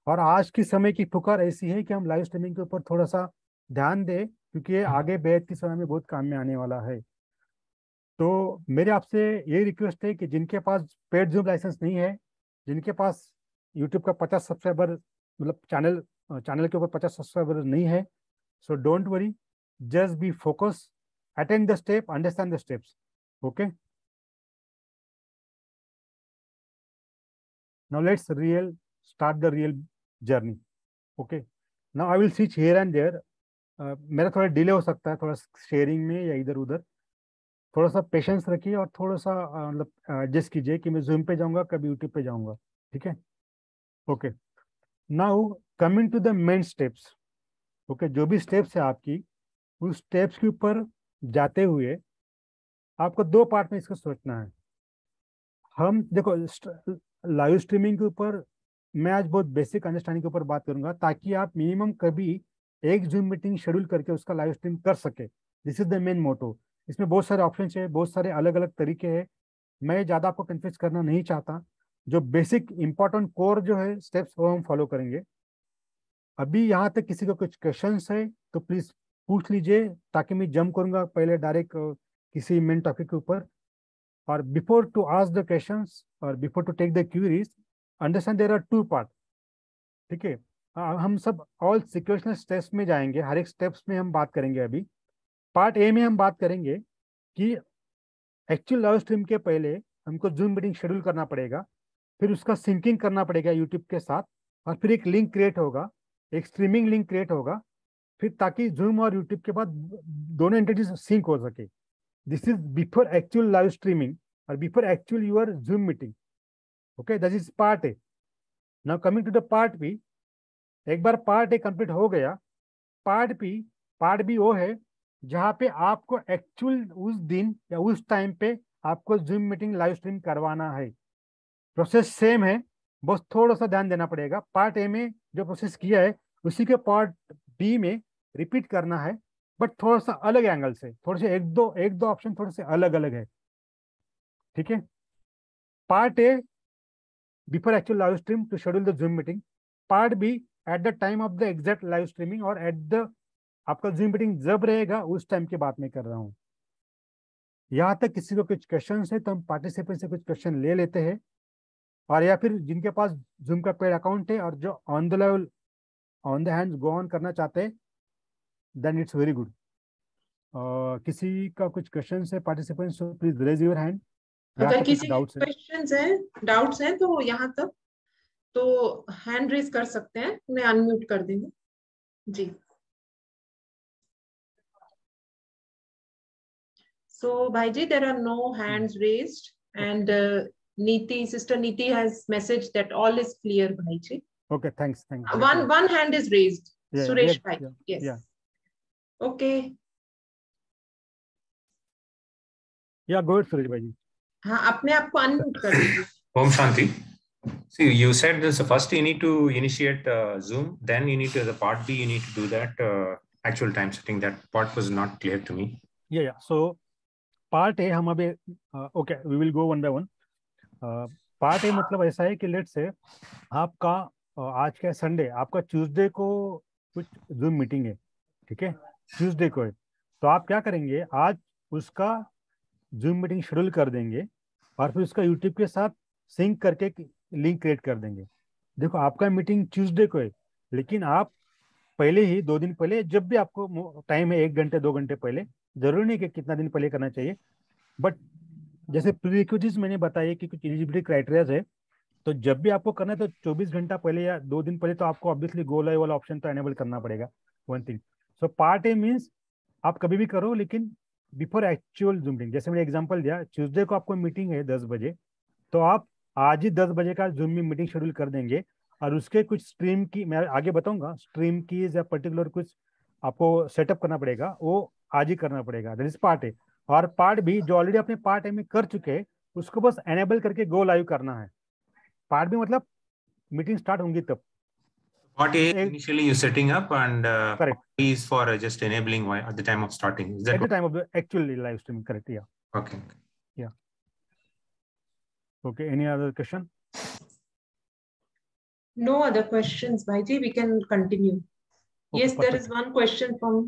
और आज की समय की पुकार ऐसी है कि हम लाइव स्ट्रीमिंग के ऊपर थोड़ा सा ध्यान दें, क्योंकि ये आगे बैठ के समय में बहुत काम में आने वाला है। तो मेरे आपसे ये रिक्वेस्ट है कि जिनके पास पेड जूम लाइसेंस नहीं है, जिनके पास यूट्यूब का 50 सब्सक्राइबर, मतलब चैनल के ऊपर 50 सब्सक्राइबर नहीं है, so don't worry, just be focus, attend the step, understand the steps. Okay, now let's start the real journey. Okay, now I will switch here and there. मेरा थोड़ा delay हो सकता है थोड़ा शेयरिंग में या इधर उधर, थोड़ा सा पेशेंस रखिए और थोड़ा सा मतलब एडजस्ट कीजिए कि मैं जूम पे जाऊंगा कभी यूट्यूब पे जाऊंगा। ठीक है, okay. Now coming to the main steps. Okay, जो भी स्टेप्स है आपकी, उस स्टेप्स के ऊपर जाते हुए आपको 2 पार्ट में इसको सोचना है। हम देखो, लाइव स्ट्रीमिंग के ऊपर मैं आज बहुत बेसिक अंडरस्टैंडिंग के ऊपर बात करूंगा, ताकि आप मिनिमम कभी एक जूम मीटिंग शेड्यूल करके उसका लाइव स्ट्रीम कर सके। This is the main motto. इसमें बहुत सारे ऑप्शन है, बहुत सारे अलग अलग तरीके हैं, मैं ज़्यादा आपको कन्फ्यूज करना नहीं चाहता। जो बेसिक इंपॉर्टेंट कोर जो है स्टेप्स वो हम फॉलो करेंगे। अभी यहाँ तक किसी को कुछ क्वेश्चंस है तो प्लीज पूछ लीजिए, ताकि मैं जंप करूंगा पहले डायरेक्ट किसी मेन टॉपिक के ऊपर। और before to ask the questions और before to take the queries, understand there are two part. ठीक है, हम सब ऑल सिक्वेंशनल स्टेप्स में जाएंगे, हर एक स्टेप्स में हम बात करेंगे। अभी पार्ट ए में हम बात करेंगे कि एक्चुअल लाइव स्ट्रीम के पहले हमको जूम मीटिंग शेड्यूल करना पड़ेगा, फिर उसका सिंकिंग करना पड़ेगा यूट्यूब के साथ, और फिर एक लिंक क्रिएट होगा, एक स्ट्रीमिंग लिंक क्रिएट होगा, फिर ताकि जूम और यूट्यूब के बाद दोनों एंटिटीज सिंक हो सके। This is before actual live streaming और before actual your zoom meeting. Okay, that is part A. Now coming to the part B. एक बार पार्ट ए कंप्लीट हो गया, पार्ट बी वो है जहाँ पे आपको एक्चुअल उस दिन या उस टाइम पे आपको जूम मीटिंग लाइव स्ट्रीम करवाना है। प्रोसेस सेम है, बस थोड़ा सा ध्यान देना पड़ेगा। पार्ट ए में जो प्रोसेस किया है उसी के पार्ट बी में रिपीट करना है, बट थोड़ा सा अलग एंगल से, थोड़े से एक दो ऑप्शन थोड़े से अलग अलग है। ठीक है, part A before actual live stream to schedule the Zoom meeting, part B at the time of the exact live streaming, और एट द आपका जूम मीटिंग जब रहेगा उस टाइम की बात मैं कर रहा हूँ। यहाँ तक किसी को कुछ क्वेश्चन है तो हम पार्टिसिपेंट से कुछ क्वेश्चन ले लेते हैं, और या फिर जिनके पास जूम का पेड अकाउंट है और जो on the level on the hand go on करना चाहते हैं, देन इट्स वेरी गुड। किसी का कुछ क्वेश्चन है participants, so please raise your hand. अगर किसी के क्वेश्चंस हैं, डाउट्स हैं, तो यहाँ तक तो हैंड रेज कर सकते हैं, मैं अनम्यूट कर दूंगी जी। So Bhaiji, there are no hands raised, and Sister Neeti has messaged that all is clear, Bhaiji. Okay, thanks. One hand is raised. Yeah, Suresh yeah, Bhai. yeah, Yes. yeah. Okay. Yeah, go ahead, Suresh Bhaiji. हाँ, अपने आप को unmute कर दीजिए। Om Shanti. See, you said this first you need to initiate Zoom, then you need to, the part B, you need to do that actual time setting. That part was not clear to me. Yeah. So part A हम अभी okay, we will go one by one. Part A मतलब ऐसा है कि late से आपका आज का संडे, आपका ट्यूसडे को कुछ जूम मीटिंग है। ठीक है, ट्यूसडे को है, तो आप क्या करेंगे, आज उसका जूम मीटिंग शेड्यूल कर देंगे और फिर उसका यूट्यूब के साथ सिंक करके लिंक क्रिएट कर देंगे। देखो, आपका मीटिंग ट्यूसडे को है, लेकिन आप पहले ही 2 दिन पहले, जब भी आपको टाइम है, 1 घंटे 2 घंटे पहले, जरूरी नहीं कि कितना दिन पहले करना चाहिए, बट जैसे प्रीरिक्विजिट्स मैंने बताया कि कुछ एलिजिबिलिटी क्राइटेरियाज है, तो जब भी आपको करना है तो 24 घंटा पहले या 2 दिन पहले तो आपको ऑब्वियसली गो लाइव वाला ऑप्शन तो एनेबल करना पड़ेगा, one thing. So part A means आप कभी भी करो, लेकिन बिफोर एक्चुअल जूम मीटिंग। जैसे मैंने एग्जांपल दिया, ट्यूसडे को आपको मीटिंग है 10 बजे, तो आप आज ही 10 बजे का जूम में मीटिंग शेड्यूल कर देंगे, और उसके कुछ स्ट्रीम की मैं आगे बताऊंगा, स्ट्रीम की या पर्टिकुलर कुछ आपको सेटअप करना पड़ेगा, वो आज ही करना पड़ेगा। दैट इज पार्ट ए। और पार्ट बी जो ऑलरेडी अपने पार्ट ए में कर चुके हैं, उसको बस एनेबल करके गो लाइव करना है। पार्ट बी मतलब मीटिंग स्टार्ट होंगी तब। Part A initially you setting up, and correct. Part B is for just enabling at the time of starting. Is that at the time of the actual live stream? Correct. Yeah. Okay. Yeah. Okay. Any other question? No other questions, Bhaiji. We can continue. Okay, yes, perfect. there is one question from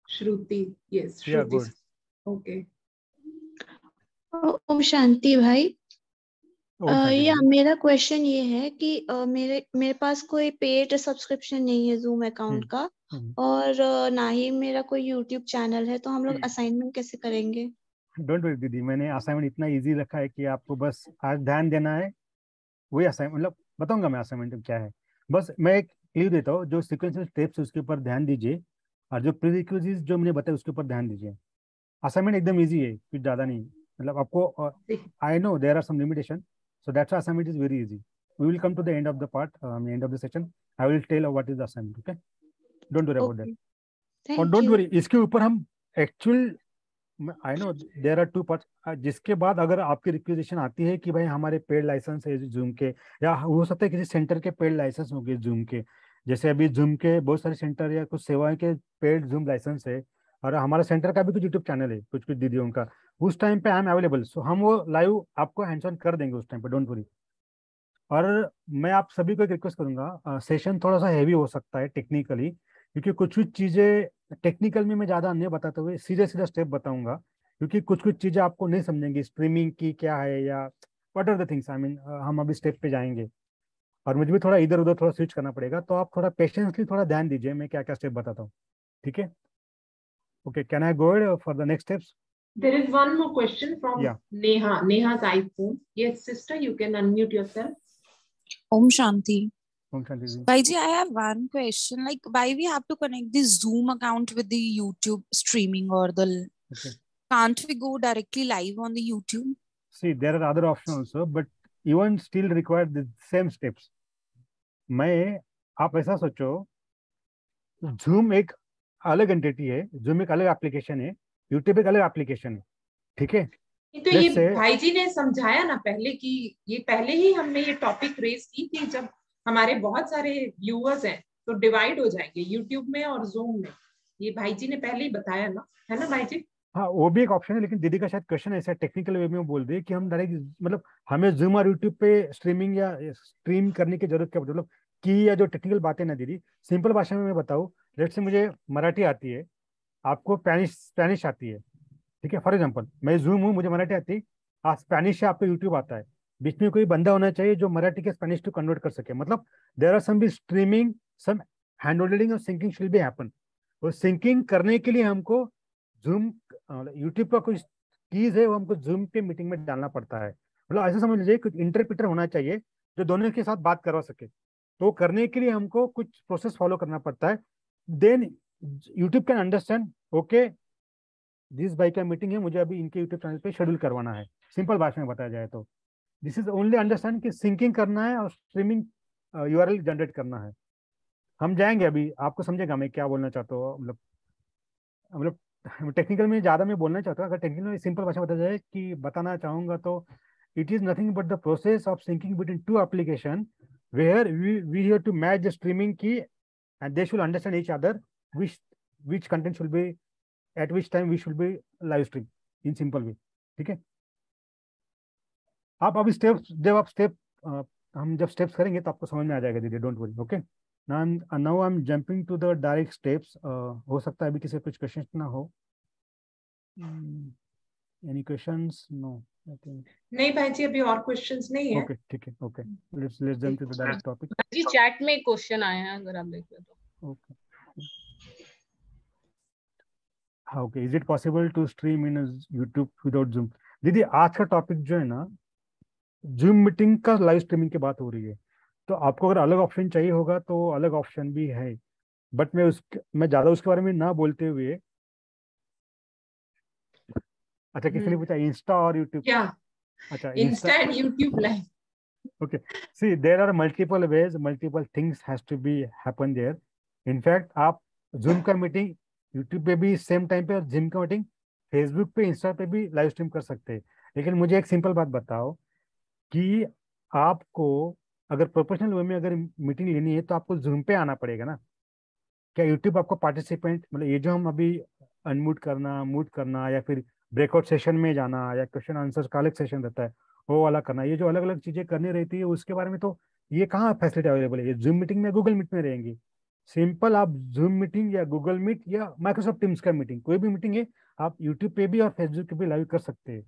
Shruti. Yes, Shruti. Yeah, good. Okay. Om Shanti भाई। या भाई। मेरा question ये है कि मेरे पास कोई paid subscription नहीं है जूम अकाउंट का, और ना ही मेरा कोई यूट्यूब चैनल है, तो हम लोग असाइनमेंट कैसे करेंगे? डोंट वरी दीदी, मैंने असाइनमेंट इतना इजी रखा है कि आपको बस आज ध्यान देना है, वही असाइनमेंट, मतलब बताऊंगा मैं असाइनमेंट क्या है। बस मैं एक क्लियर देता हूँ, जो सिक्वेंशियल स्टेप्स है उसके ऊपर ध्यान दीजिए, और जो प्रीरिक्विजिट्स जो मैंने बताया उसके ऊपर ध्यान दीजिए। असाइनमेंट एकदम इजी है, कुछ ज़्यादा नहीं, मतलब आपको I know there are some limitation, so that's why assignment is very easy. We will come to the end of the part, end of the session. I will tell what is the assignment. Okay, don't worry about that. और don't worry, इसके ऊपर हम actual, I know there are 2 parts, जिसके बाद अगर आपकी requisition आती है कि भाई हमारे पेड लाइसेंस है जूम के, या हो सकता है किसी सेंटर के पेड लाइसेंस होंगे जूम के, जैसे अभी जूम के बहुत सारे सेंटर या कुछ सेवाएं के पेड जूम लाइसेंस है, और हमारा सेंटर का भी कुछ यूट्यूब चैनल है, कुछ कुछ दीदियों का, उस टाइम पे आई एम अवेलेबल, सो हम वो लाइव आपको हैंड्स ऑन कर देंगे उस टाइम पे, डोंट वरी। और मैं आप सभी को एक रिक्वेस्ट करूंगा, सेशन थोड़ा सा हैवी हो सकता है टेक्निकली, क्योंकि कुछ कुछ चीज़ें टेक्निकल में मैं ज़्यादा नहीं बताते हुए सीधे सीधा स्टेप बताऊंगा, क्योंकि कुछ कुछ चीज़ें आपको नहीं समझेंगी स्ट्रीमिंग की क्या है या what are the things, I mean हम अभी स्टेप पे जाएंगे और मुझे भी थोड़ा इधर उधर थोड़ा स्विच करना पड़ेगा, तो आप थोड़ा पेशेंसली थोड़ा ध्यान दीजिए मैं क्या क्या स्टेप बताता हूँ, ठीक है? Okay, can I go for the next steps? There is one more question from Yeah. Neha's iPhone. Yes, sister, you can unmute yourself. Om Shanti. Om Shanti ji. Bhaiji, I have one question. Like, why we have to connect the Zoom account with the YouTube streaming or the? Okay. Can't we go directly live on the YouTube? See, there are other options also, but even still require the same steps. मैं आप ऐसा सोचो, Zoom एक अलग entity है, Zoom एक अलग application है, YouTube एक अलग एप्लीकेशन है, ठीक है? तो ये भाई जी ने समझाया ना पहले कि ये पहले ही हमने ये टॉपिक रेज की कि जब हमारे बहुत सारे व्यूअर्स हैं तो डिवाइड हो जाएंगे यूट्यूब में और जूम में, ये भाई जी ने पहले ही बताया ना, है ना भाई जी? हाँ, वो भी एक ऑप्शन है, लेकिन दीदी का शायद क्वेश्चन ऐसा टेक्निकल वे में बोल दे कि हम डायरेक्ट मतलब हमें जूम और यूट्यूब पे स्ट्रीमिंग या स्ट्रीम करने की जरूरत क्या, मतलब की या जो टेक्निकल बातें ना दीदी, सिंपल भाषा में मैं बताऊँ, लेट से मुझे मराठी आती है, आपको स्पेनिश आती है, ठीक है? फॉर एग्जाम्पल मैं जूम हूँ, मुझे मराठी आती है, स्पेनिश से आपको यूट्यूब आता है, बीच में कोई बंदा होना चाहिए जो मराठी के स्पेनिश टू कन्वर्ट कर सके, मतलब देयर आर सम भी स्ट्रीमिंग, सम हैंड होल्डिंग और सिंकिंग शुड बी हैपन, और सिंकिंग करने के लिए हमको जूम यूट्यूब का कुछ कीज है वो हमको जूम पे मीटिंग में डालना पड़ता है, मतलब ऐसा समझ लीजिए कुछ इंटरप्रेटर होना चाहिए जो दोनों के साथ बात करवा सके, तो करने के लिए हमको कुछ प्रोसेस फॉलो करना पड़ता है, then YouTube can understand okay this by का मीटिंग है, मुझे अभी इनके यूट्यूब चैनल पे शेड्यूल करवाना है, सिंपल भाषा में बताया जाए तो दिस इज ओनली अंडरस्टैंड कि सिंकिंग करना है और स्ट्रीमिंग यूआरएल जनरेट करना है। हम जाएंगे अभी, आपको समझेगा मैं क्या बोलना चाहता हूँ, मतलब टेक्निकल में ज़्यादा मैं बोलना चाहता हूँ, अगर टेक्निकल में सिंपल भाषा बताया जाए कि बताना चाहूँगा तो it is nothing but the process of syncing between two application where we have to match the streaming key and they should understand each other which content should be at which time we should be live stream in simple way, ठीक है? आप अभी steps जब आप हम जब steps करेंगे तो आपको समझ में आ जाएगा दीदी, don't worry, okay? Now I am jumping to the direct steps. हो सकता है अभी किसी कुछ क्वेश्चंस ना हो, एनी क्वेश्चंस? नो, नहीं भाई जी अभी और क्वेश्चंस नहीं है। ओके ठीक है, okay let's jump to the direct topic. जी चैट में क्वेश्चन आए हैं अगर आप देखें तो। ओके हाँ, okay, is it possible to stream in YouTube without Zoom? दीदी आज का टॉपिक जो है ना, जूम मीटिंग का लाइव स्ट्रीमिंग की बात हो रही है, तो आपको अगर अलग ऑप्शन चाहिए होगा तो अलग ऑप्शन भी है, बट मैं ज्यादा उसके बारे में ना बोलते हुए, अच्छा किसी ने पूछा इंस्टा और यूट्यूब, क्या? अच्छा Insta and YouTube live, okay, see there are multiple ways, multiple things has to be happen there. In fact आप जूम का मीटिंग यूट्यूब पे भी सेम टाइम पे और जिम का मीटिंग फेसबुक पे इंस्टा पे भी लाइव स्ट्रीम कर सकते हैं, लेकिन मुझे एक सिंपल बात बताओ कि आपको अगर प्रोफेशनल वे में अगर मीटिंग लेनी है तो आपको जूम पे आना पड़ेगा ना, क्या यूट्यूब आपको पार्टिसिपेंट, मतलब ये जो हम अभी अनम्यूट करना, म्यूट करना या फिर ब्रेकआउट सेशन में जाना या क्वेश्चन आंसर का अलग सेशन रहता है वो वाला करना, ये जो अलग अलग चीजें करनी रहती है उसके बारे में तो ये कहाँ फैसिलिटी अवेलेबल है? ये जूम मीटिंग में गूगल मीट में रहेंगी, सिंपल आप जूम मीटिंग या गूगल मीट या माइक्रोसॉफ्ट टीम्स का मीटिंग, कोई भी मीटिंग है आप यूट्यूब पे भी और फेसबुक पे भी लाइव कर सकते हैं,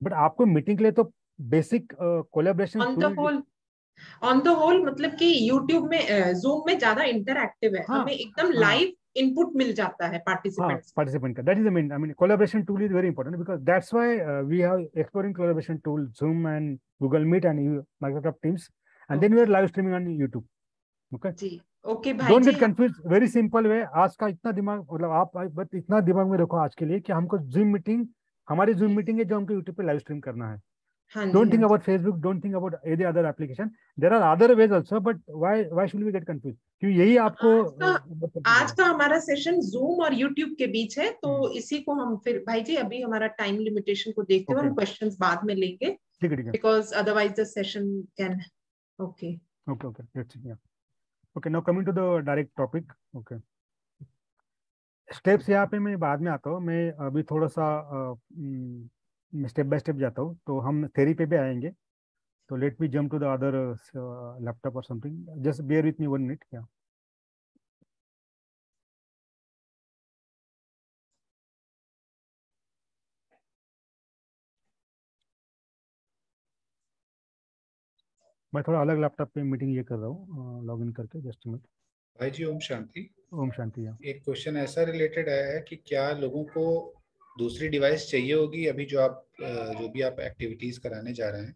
बट आपको मीटिंग के लिए तो basic collaboration on the whole मतलब कि यूट्यूब में जूम में ज्यादा इंटरएक्टिव है, हमें एकदम लाइव इनपुट मिल जाता है पार्टिसिपेंट का, that is the main, I mean collaboration tool is very important because that's why we have exploring collaboration tool Zoom and Google Meet and Microsoft Teams and then we are live streaming on YouTube, okay जी? Okay भाई don't get confuse, very simple way, आज का इतना दिमाग, मतलब आप बस इतना दिमाग में रखो आज के लिए कि हमको जूम मीटिंग, हमारी जूम मीटिंग है जो हमको यूट्यूब पे लाइव स्ट्रीम करना है, don't think about Facebook, don't think about any other application, there are other ways also, but why should we get confused? क्योंकि यही आपको आज का हमारा सेशन जूम और यूट्यूब के बीच है, तो इसी को हम फिर भाई जी अभी हमारा टाइम लिमिटेशन को देखते हुए हम क्वेश्चंस बाद में लेंगे, ठीक है, because otherwise the session can okay let's see, yeah, okay, now coming to the direct topic, okay, steps यहाँ पे मैं बाद में आता हूँ, मैं अभी थोड़ा सा स्टेप बाय स्टेप जाता हूँ, तो हम थ्योरी पे भी आएंगे, So let me jump to the other laptop or something. Just bear with me 1 minute. Yeah. मैं थोड़ा अलग लैपटॉप पे मीटिंग ये कर रहा हूँ, लॉग इन करके। Just minute. भाई जी ओम शांति। ओम शांति। एक क्वेश्चन ऐसा रिलेटेड आया है कि क्या लोगों को दूसरी डिवाइस चाहिए होगी अभी जो भी आप एक्टिविटीज कराने जा रहे हैं,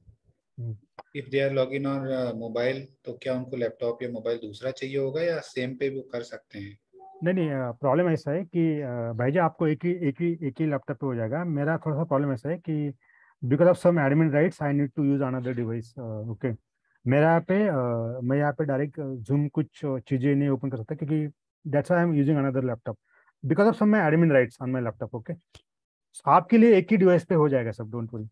if they are log in on mobile, तो क्या उनको लैपटॉप या मोबाइल दूसरा चाहिए होगा या सेम पे वो कर सकते हैं? नहीं, प्रॉब्लम ऐसा है कि भाई जी आपको एक ही लैपटॉप पे हो जाएगा। मेरा थोड़ा सा प्रॉब्लम ऐसा है कि because of some admin rights I need to use another device. Okay, मेरा यहाँ पे मैं यहाँ पे डायरेक्ट जूम कुछ चीज़ें नहीं ओपन कर सकता, क्योंकि that's I am using another laptop because of some my admin rights on my laptop. Okay, आपके लिए एक ही डिवाइस पे हो जाएगा सब, डोंट वरी।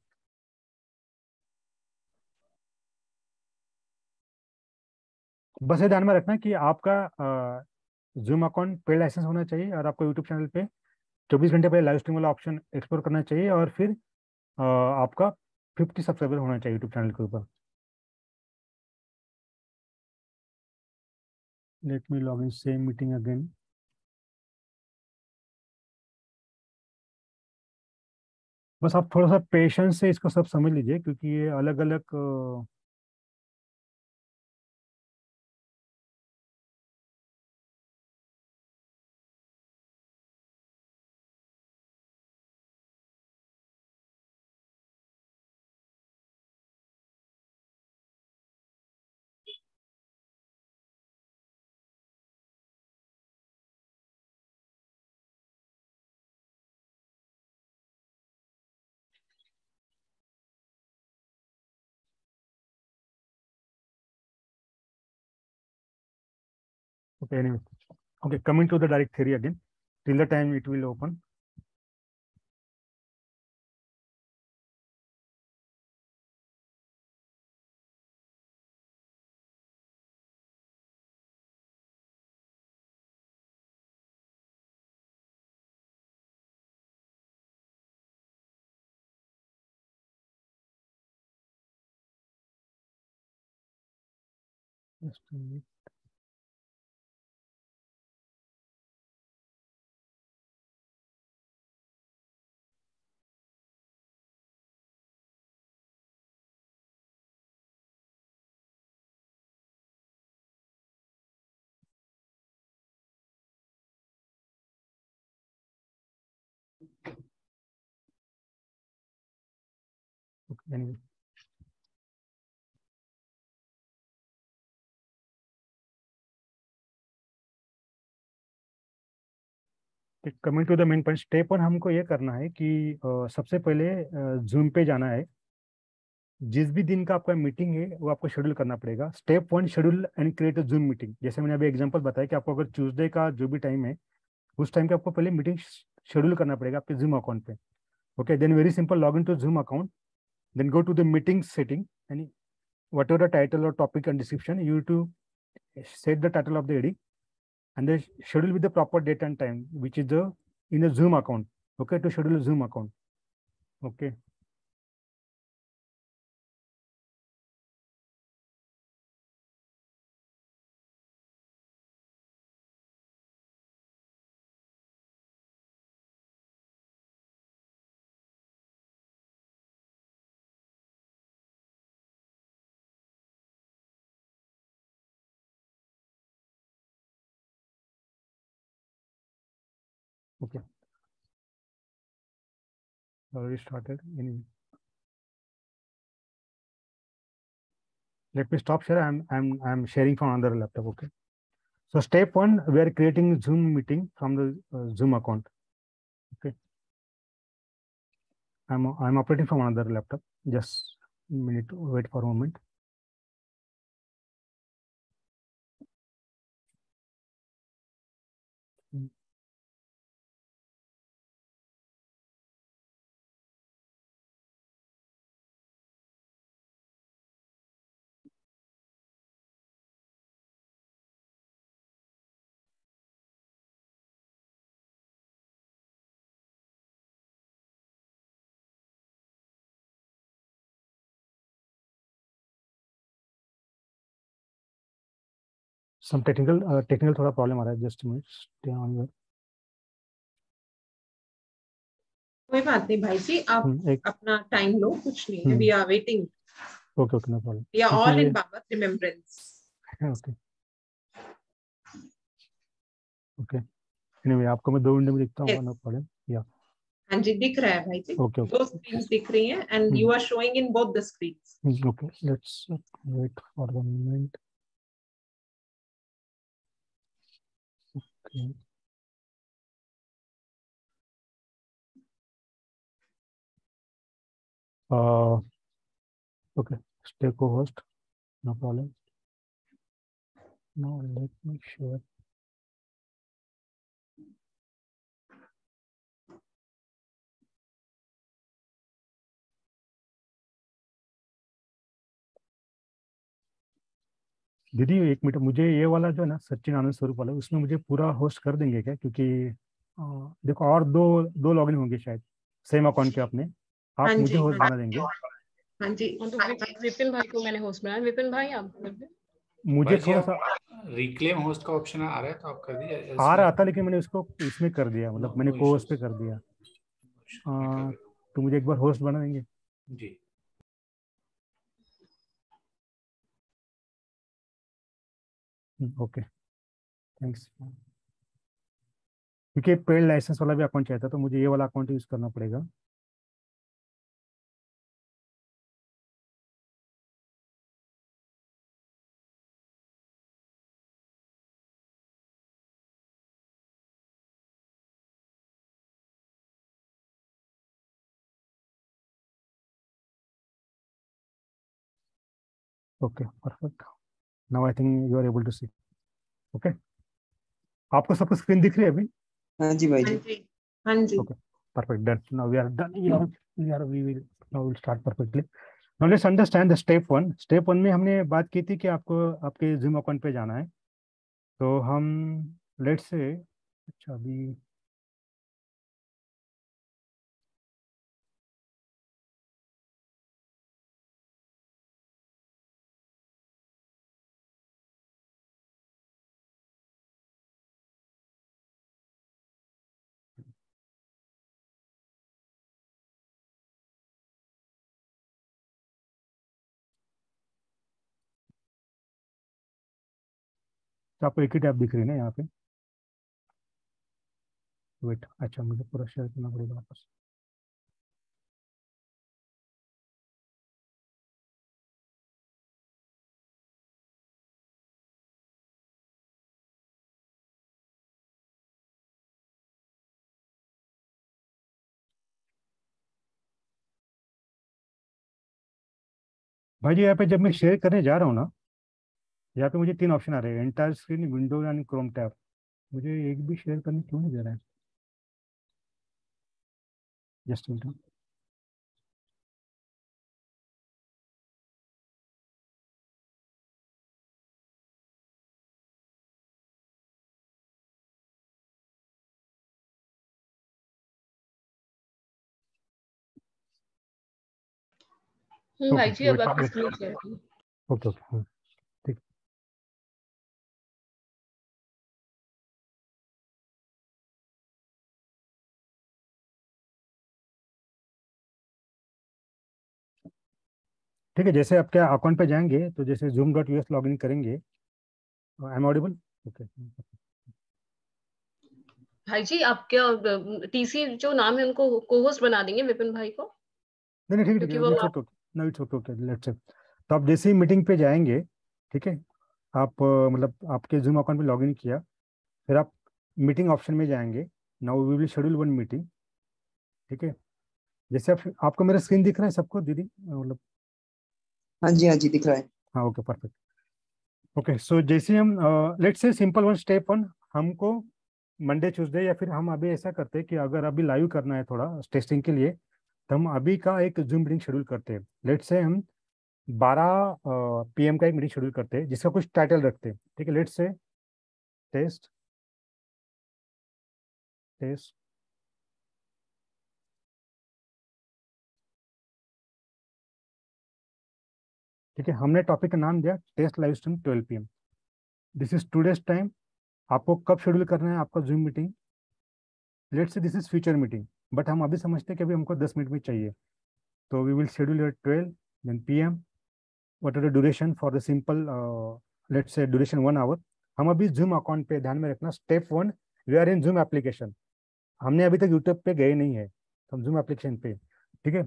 बस ये ध्यान में रखना कि आपका जूम अकाउंट पेड लाइसेंस होना चाहिए और आपको यूट्यूब चैनल पे 24 घंटे पहले लाइव स्ट्रीम वाला ऑप्शन एक्सप्लोर करना चाहिए, और फिर आपका 50 सब्सक्राइबर होना चाहिए यूट्यूब चैनल के ऊपर। Let me log in same meeting again. बस आप थोड़ा सा पेशेंस से इसको सब समझ लीजिए, क्योंकि ये अलग अलग okay, anyway. Okay, coming to the direct theory again, till the time it will open. Just a minute. Okay, anyway. Coming to the main point, step 1 हमको ये करना है कि सबसे पहले जूम पे जाना है। जिस भी दिन का आपका मीटिंग है वो आपको शेड्यूल करना पड़ेगा। Step 1, schedule and create a Zoom meeting. जैसे मैंने अभी एग्जांपल बताया कि आपको अगर ट्यूसडे का जो भी टाइम है उस टाइम का आपको पहले मीटिंग शेड्यूल करना पड़ेगा आपके जूम अकाउंट पे। Okay, then very simple, log in to Zoom account, then go to the meeting setting, and whatever the title or topic and description, you to set the title of the AD and then schedule with the proper date and time, which is the in a Zoom account. Okay, to schedule a Zoom account. Okay. Okay. Already started. Anyway. Let me stop share. I'm sharing from another laptop. Okay. So step 1, we are creating Zoom meeting from the Zoom account. Okay. I'm operating from another laptop. Just a minute. Wait for a moment. Some technical थोड़ा problem आ रहा है, just minute, stay on your. कोई बात नहीं भाई जी, आप एक अपना टाइम लो, कुछ नहीं है, we are waiting, okay okay, no problem, we are क्योंकि ऑल ये इन बाबा's रिमेम्बरेंस। ओके ओके, एनीवे आपको मैं 2 मिनट में दिखता हूँ, नो प्रॉब्लम, या हाँ जी, दिख रहा है भाई जी, ओके ओके 2 स्क्रीन्स दिख रही हैं and you are showing in both the screens. Okay, let's wait for the moment. Okay okay, stay co-host, no problem. Now let me share. दीदी 1 मिनट, मुझे ये वाला जो है ना सचिन आनंद स्वरूप वाला, उसमें मुझे पूरा होस्ट कर देंगे क्या? क्योंकि देखो और दो लॉगिन होंगे शायद सेम अकाउंट पे अपने, हाँ आप मुझे जी, होस्ट बना देंगे? हाँ जी, तो विपिन भाई को मैंने होस्ट बनाया, विपिन भाई आप कर दे। मुझे थोड़ा सा रिक्लेम होस्ट का ऑप्शन आ रहा है, तो आप कर दीजिए। आ रहा था, लेकिन मैंने उसको इसमें कर दिया, मतलब मैंने को होस्ट पे कर दिया। तो मुझे एक बार होस्ट बना देंगे? जी ओके, थैंक्स। क्योंकि पेड लाइसेंस वाला भी अकाउंट चाहिए था, तो मुझे ये वाला अकाउंट यूज करना पड़ेगा। Okay perfect, now I think you are able to see. Okay, आपको सबको स्क्रीन दिख रही है अभी? हाँ जी भाई जी। हाँ जी, okay perfect, done, now we are done, we will now we'll start perfectly. Now let's understand the step 1. Step 1 में हमने बात की थी कि आपको आपके Zoom अकाउंट पे जाना है, तो हम लेट्स से, अच्छा अभी तो आपको एक ही टैब दिख रही है ना यहाँ पे? वेट, अच्छा मुझे पूरा शेयर करना पड़ेगा वापस। भाई जी यहाँ पे जब मैं शेयर करने जा रहा हूँ ना, यहाँ पे मुझे 3 ऑप्शन आ रहे हैं, एंटायर स्क्रीन, विंडो यानी क्रोम टैब। मुझे एक भी शेयर करने क्यों नहीं दे रहा है? जस्ट मिनट, भाई जी अब वेट आपकी वेट, स्क्रीन शेयर की। ओके ओके, ठीक। ठीक है, जैसे आपके अकाउंट पे जाएंगे तो जैसे zoom.us लॉगिन करेंगे, आई एम ऑडिबल? ओके, भाई जी आप क्या टीसी जो नाम है उनको को होस्ट बना देंगे विपिन भाई को, नहीं नहीं, ठीक है क्योंकि ठीक वो है, it's okay, no it's okay okay, let's say. तो आप जैसे ही मीटिंग पे जाएंगे, ठीक है, आप मतलब आपके जूम अकाउंट में लॉगिन किया, फिर आप मीटिंग ऑप्शन में जाएंगे, now we will schedule 1 meeting, ठीक है। जैसे आपको मेरा स्क्रीन दिख रहा है सबको दीदी, मतलब? हाँ जी दिख रहा है। हाँ ओके परफेक्ट। ओके सो जैसे ही हम let's say simple one, step 1 हमको मंडे ट्यूसडे, या फिर हम अभी ऐसा करते हैं कि अगर अभी लाइव करना है थोड़ा टेस्टिंग के लिए, तो हम अभी का एक जूम मीटिंग शेड्यूल करते हैं। लेट्स से हम 12 PM का एक मीटिंग शेड्यूल करते हैं, जिसका कुछ टाइटल रखते हैं, ठीक है। लेट्स से टेस्ट टेस्ट ठीक है, हमने टॉपिक का नाम दिया test live stream 12 PM। This is today's time. आपको कब शेड्यूल करना है आपका Zoom meeting? Let's say this is future meeting, but हम अभी समझते हैं कि अभी हमको 10 मिनट में चाहिए, तो we will schedule at 12 then PM। What are the duration for the simple, let's say duration 1 hour. हम अभी जूम अकाउंट पे ध्यान में रखना, step 1 we are in Zoom application. हमने अभी तक यूट्यूब पे गए नहीं है, तो हम जूम एप्लीकेशन पे, ठीक है।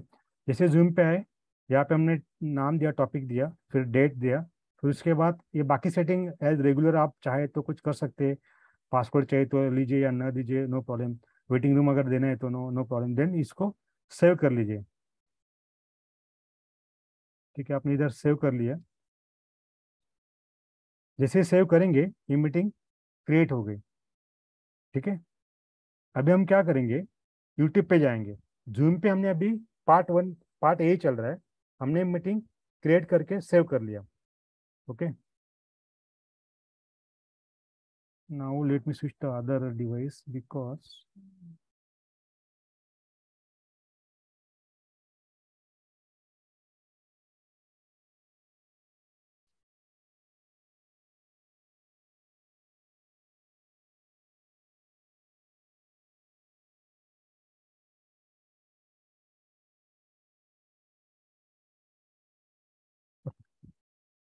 जैसे जूम पे आए, यहाँ पे हमने नाम दिया, टॉपिक दिया, फिर डेट दिया, फिर उसके बाद ये बाकी सेटिंग एज रेगुलर आप चाहे तो कुछ कर सकते हैं। पासवर्ड चाहिए तो लीजिए या ना दीजिए, नो प्रॉब्लम। वेटिंग रूम अगर देना है तो नो प्रॉब्लम। देन इसको सेव कर लीजिए, ठीक है। आपने इधर सेव कर लिया। जैसे सेव करेंगे ये मीटिंग क्रिएट हो गई, ठीक है। अभी हम क्या करेंगे, यूट्यूब पे जाएंगे। जूम पे हमने अभी पार्ट 1 पार्ट A चल रहा है, हमने मीटिंग क्रिएट करके सेव कर लिया, okay. Now let me switch the other device because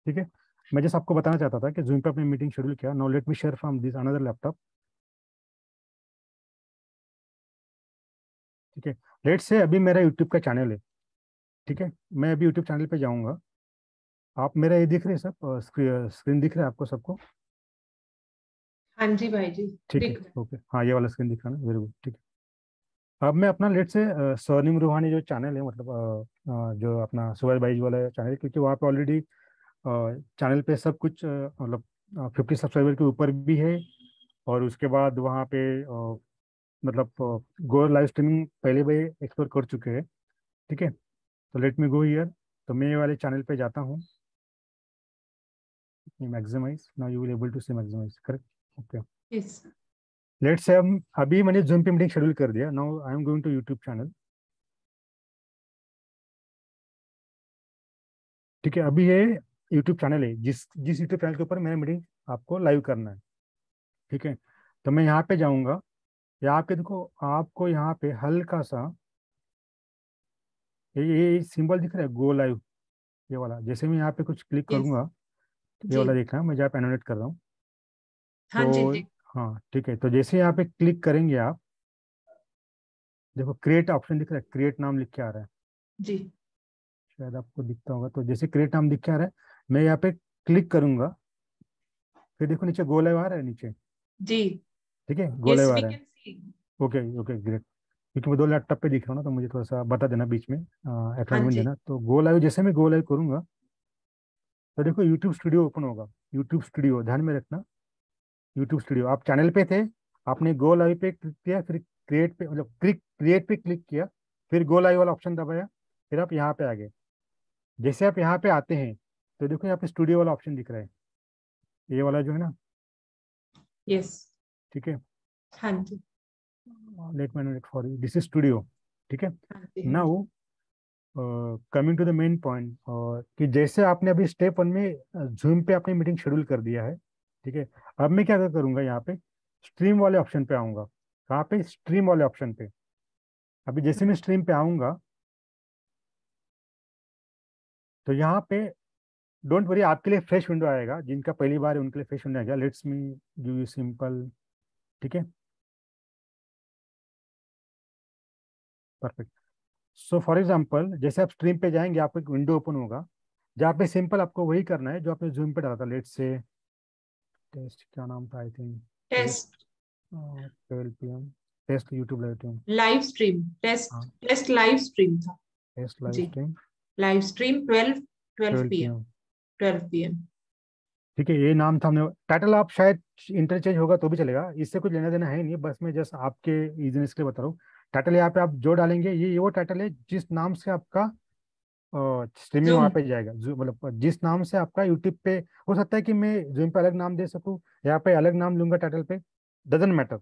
ठीक है। मैं जैसे आपको बताना चाहता था कि जूम पे अपनी मीटिंग शेड्यूल किया। Now let me share from this another laptop, ठीक है। लेट से अभी मेरा यूट्यूब का चैनल है, ठीक है। मैं अभी यूट्यूब चैनल पे जाऊंगा। आप मेरा ये दिख रहे हैं सब, स्क्रीन दिख रहा है आपको सबको? हाँ जी भाई जी, ठीक है, दिख रहा है। ओके। हाँ, ये वाला स्क्रीन दिख रहा है ना, वेरी गुड, ठीक है। अब मैं अपना लेट से स्वर्णिम रूहानी जो चैनल है, मतलब जो अपना सुभाष भाई जी वाला चैनल है, क्योंकि वहाँ पे ऑलरेडी चैनल पे सब कुछ मतलब 50 सब्सक्राइबर के ऊपर भी है। और उसके बाद वहाँ पे मतलब गो लाइव स्ट्रीमिंग पहले भी एक्सप्लोर कर चुके हैं, ठीक है। तो लेट मी गो हियर। तो मैं ये वाले चैनल पे जाता हूँ, maximise. Now you will able to see maximise, correct, okay. Yes let's say हम अभी मैंने जूम पे मीटिंग शेड्यूल कर दिया। Now I am going to YouTube channel, ठीक है। अभी ये यूट्यूब चैनल है, जिस जिस यूट्यूब चैनल के ऊपर मेरा मीटिंग आपको लाइव करना है, ठीक है। तो मैं यहाँ पे जाऊँगा। यहाँ पे देखो, आपको यहाँ पे हल्का सा ये सिंबल दिख रहा है, गो लाइव, ये वाला। जैसे मैं यहाँ पे कुछ क्लिक यस करूंगा, ये जी, वाला देखना, मैं जहाँ पे एनोटेट कर रहा हूँ, हाँ जी तो जी हाँ, ठीक है। तो जैसे यहाँ पे क्लिक करेंगे आप, देखो क्रिएट ऑप्शन दिख रहा है, क्रिएट नाम लिख के आ रहा है, जी शायद आपको दिखता होगा। तो जैसे क्रिएट नाम दिख के आ रहा है, मैं यहाँ पे क्लिक करूंगा, फिर देखो नीचे गो लाइव आ रहा है नीचे, जी। ठीक है, गो यस लाइव आ वी रहा है। Can see. Okay okay, great. क्योंकि मैं 2 लैपटॉप पे दिख रहा हूँ ना, तो मुझे थोड़ा सा बता देना बीच में, हाँ एक्नॉलेजमेंट जी देना। तो गो लाइव, जैसे मैं गो लाइव करूंगा, तो देखो यूट्यूब स्टूडियो ओपन होगा। यूट्यूब स्टूडियो ध्यान में रखना, यूट्यूब स्टूडियो। आप चैनल पे थे, आपने गो लाइव पे क्लिक किया, फिर क्रिएट पे, मतलब क्रिएट पे क्लिक किया, फिर गो लाइव वाला ऑप्शन दबाया, फिर आप यहाँ पे आ गए। जैसे आप यहाँ पे आते हैं, तो देखो यहाँ पे स्टूडियो वाला ऑप्शन दिख रहा है, ये वाला जो है ना, यस ठीक है। हाँ जी let me note for you, this is studio, ठीक है। हाँ जी हाँ जी now coming to the main point, कि जैसे आपने अभी स्टेप 1 में जूम पे अपनी मीटिंग शेड्यूल कर दिया है, ठीक है। अब मैं क्या करूंगा, यहाँ पे स्ट्रीम वाले ऑप्शन पे आऊंगा। कहाँ पे? स्ट्रीम वाले ऑप्शन पे। अभी जैसे मैं स्ट्रीम पे आऊंगा, तो यहाँ पे डोंट वरी, आपके लिए फ्रेश विंडो आएगा। जिनका पहली बार है उनके लिए फ्रेश विंडो आएगा। Let's me give you simple, ठीक है, परफेक्ट। सो फॉर एग्जांपल, जैसे आप स्ट्रीम पे जाएंगे, आपको एक विंडो ओपन होगा, जहाँ पे सिंपल आपको वही करना है जो आपने जूम पे डाला था। लेट्स से टेस्ट, क्या नाम था, I think test 12 PM, test YouTube live stream. Live stream, हाँ, टेस्ट टेस्ट लाइव स्ट्रीम था टेस्ट लाइव जी। Stream live stream 12 12 PM PM, 12 PM। ठीक है। ये नाम था, हमने टाइटल आप शायद इंटरचेंज होगा तो भी चलेगा, इससे कुछ लेना देना है नहीं, बस मैं जस्ट आपके इजीनेस के लिए बता रहा हूँ। टाइटल यहाँ पे आप जो डालेंगे, ये वो टाइटल है जिस नाम से आपका स्ट्रीमिंग जूम वहाँ पे जाएगा। जो मतलब जिस नाम से आपका यूट्यूब पे, हो सकता है कि मैं जूम पे अलग नाम दे सकूँ, यहाँ पे अलग नाम लूंगा टाइटल पे, डजन मैटर,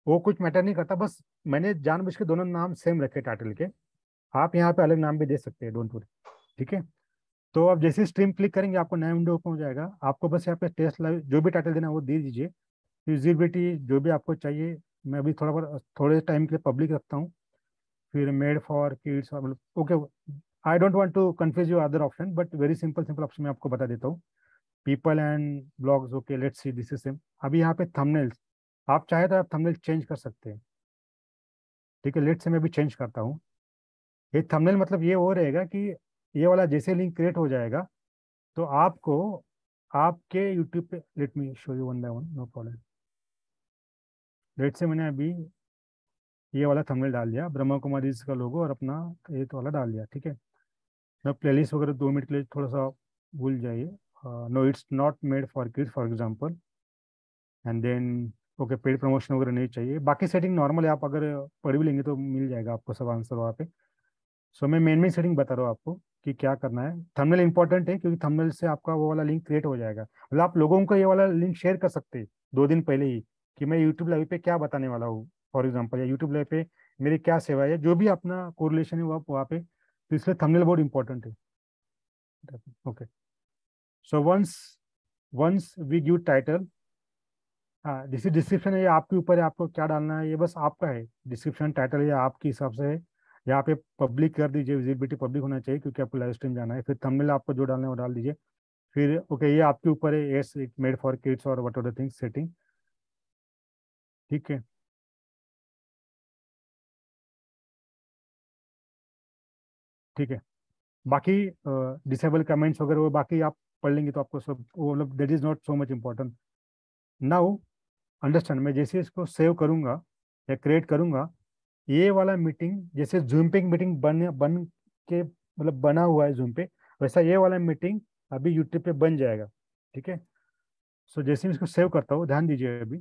वो कुछ मैटर नहीं करता। बस मैंने जानबूझ के दोनों नाम सेम रखे टाइटल के। आप यहाँ पे अलग नाम भी दे सकते हैं, डोंट वरी, ठीक है। तो आप जैसे स्ट्रीम क्लिक करेंगे आपको नया विंडो ओपन हो जाएगा। आपको बस यहाँ पे टेस्ट लाइव जो भी टाइटल देना है वो दे दीजिए, यूजिबिलिटी जो भी आपको चाहिए। मैं अभी थोड़े टाइम के लिए पब्लिक रखता हूँ, फिर मेड फॉर किड्स, मतलब okay. I don't want to confuse you other option, but very simple option मैं आपको बता देता हूँ। People and blogs, okay let's see this is same. अभी यहाँ पे थंबनेल्स, आप चाहे तो आप थंबनेल चेंज कर सकते हैं, ठीक है। लेट्स से मैं भी चेंज करता हूँ। ये थंबनेल मतलब ये हो रहेगा कि ये वाला जैसे लिंक क्रिएट हो जाएगा तो आपको आपके यूट्यूब पे, let me show you one by one, no problem. Let's say मैंने अभी ये वाला थंबनेल डाल दिया, ब्रह्मा कुमारी का लोगो और अपना ये तो वाला डाल दिया, ठीक है। मैं प्लेलिस्ट वगैरह 2 मिनट के लिए थोड़ा सा भूल जाइए। No it's not made for kids for example, and then okay paid promotion वगैरह नहीं चाहिए। बाकी सेटिंग नॉर्मल है, आप अगर पढ़ भी लेंगे तो मिल जाएगा आपको सब आंसर वहाँ पे। सो मैं मेन सेटिंग बता रहा हूँ आपको कि क्या करना है। थंबनेल इंपॉर्टेंट है क्योंकि थंबनेल से आपका वो वाला लिंक क्रिएट हो जाएगा। मतलब आप लोगों को ये वाला लिंक शेयर कर सकते हैं 2 दिन पहले ही कि मैं यूट्यूब लाइव पे क्या बताने वाला हूँ फॉर एग्जाम्पल, या यूट्यूब लाइव पे मेरी क्या सेवा है, जो भी अपना कोरिलेशन है वो आप वहाँ पे, तो इसलिए थंबनेल बहुत इंपॉर्टेंट है। Okay, so once we give title, हाँ जैसे डिस्क्रिप्शन है ये आपके ऊपर है, आपको क्या डालना है ये बस आपका है। डिस्क्रिप्शन टाइटल ये आपके हिसाब से है। यहाँ पे पब्लिक कर दीजिए, विजिबिलिटी पब्लिक होना चाहिए क्योंकि आपको लाइव स्ट्रीम जाना है। फिर थंबनेल आपको जो डालना है वो डाल दीजिए। फिर ओके ये आपके ऊपर है, yes it made for kids और what are the things setting, ठीक है। ठीक है, बाकी डिसेबल कमेंट्स वगैरह वो बाकी आप पढ़ लेंगे तो आपको सब वो मतलब that is not so much important. Now understand, मैं जैसे इसको सेव करूंगा या क्रिएट करूंगा, ये वाला मीटिंग जैसे जूम पे मीटिंग बन के मतलब बना हुआ है जूम पे, वैसा ये वाला मीटिंग अभी यूट्यूब पे बन जाएगा, ठीक है। सो जैसे मैं इसको सेव करता हूँ, ध्यान दीजिए अभी,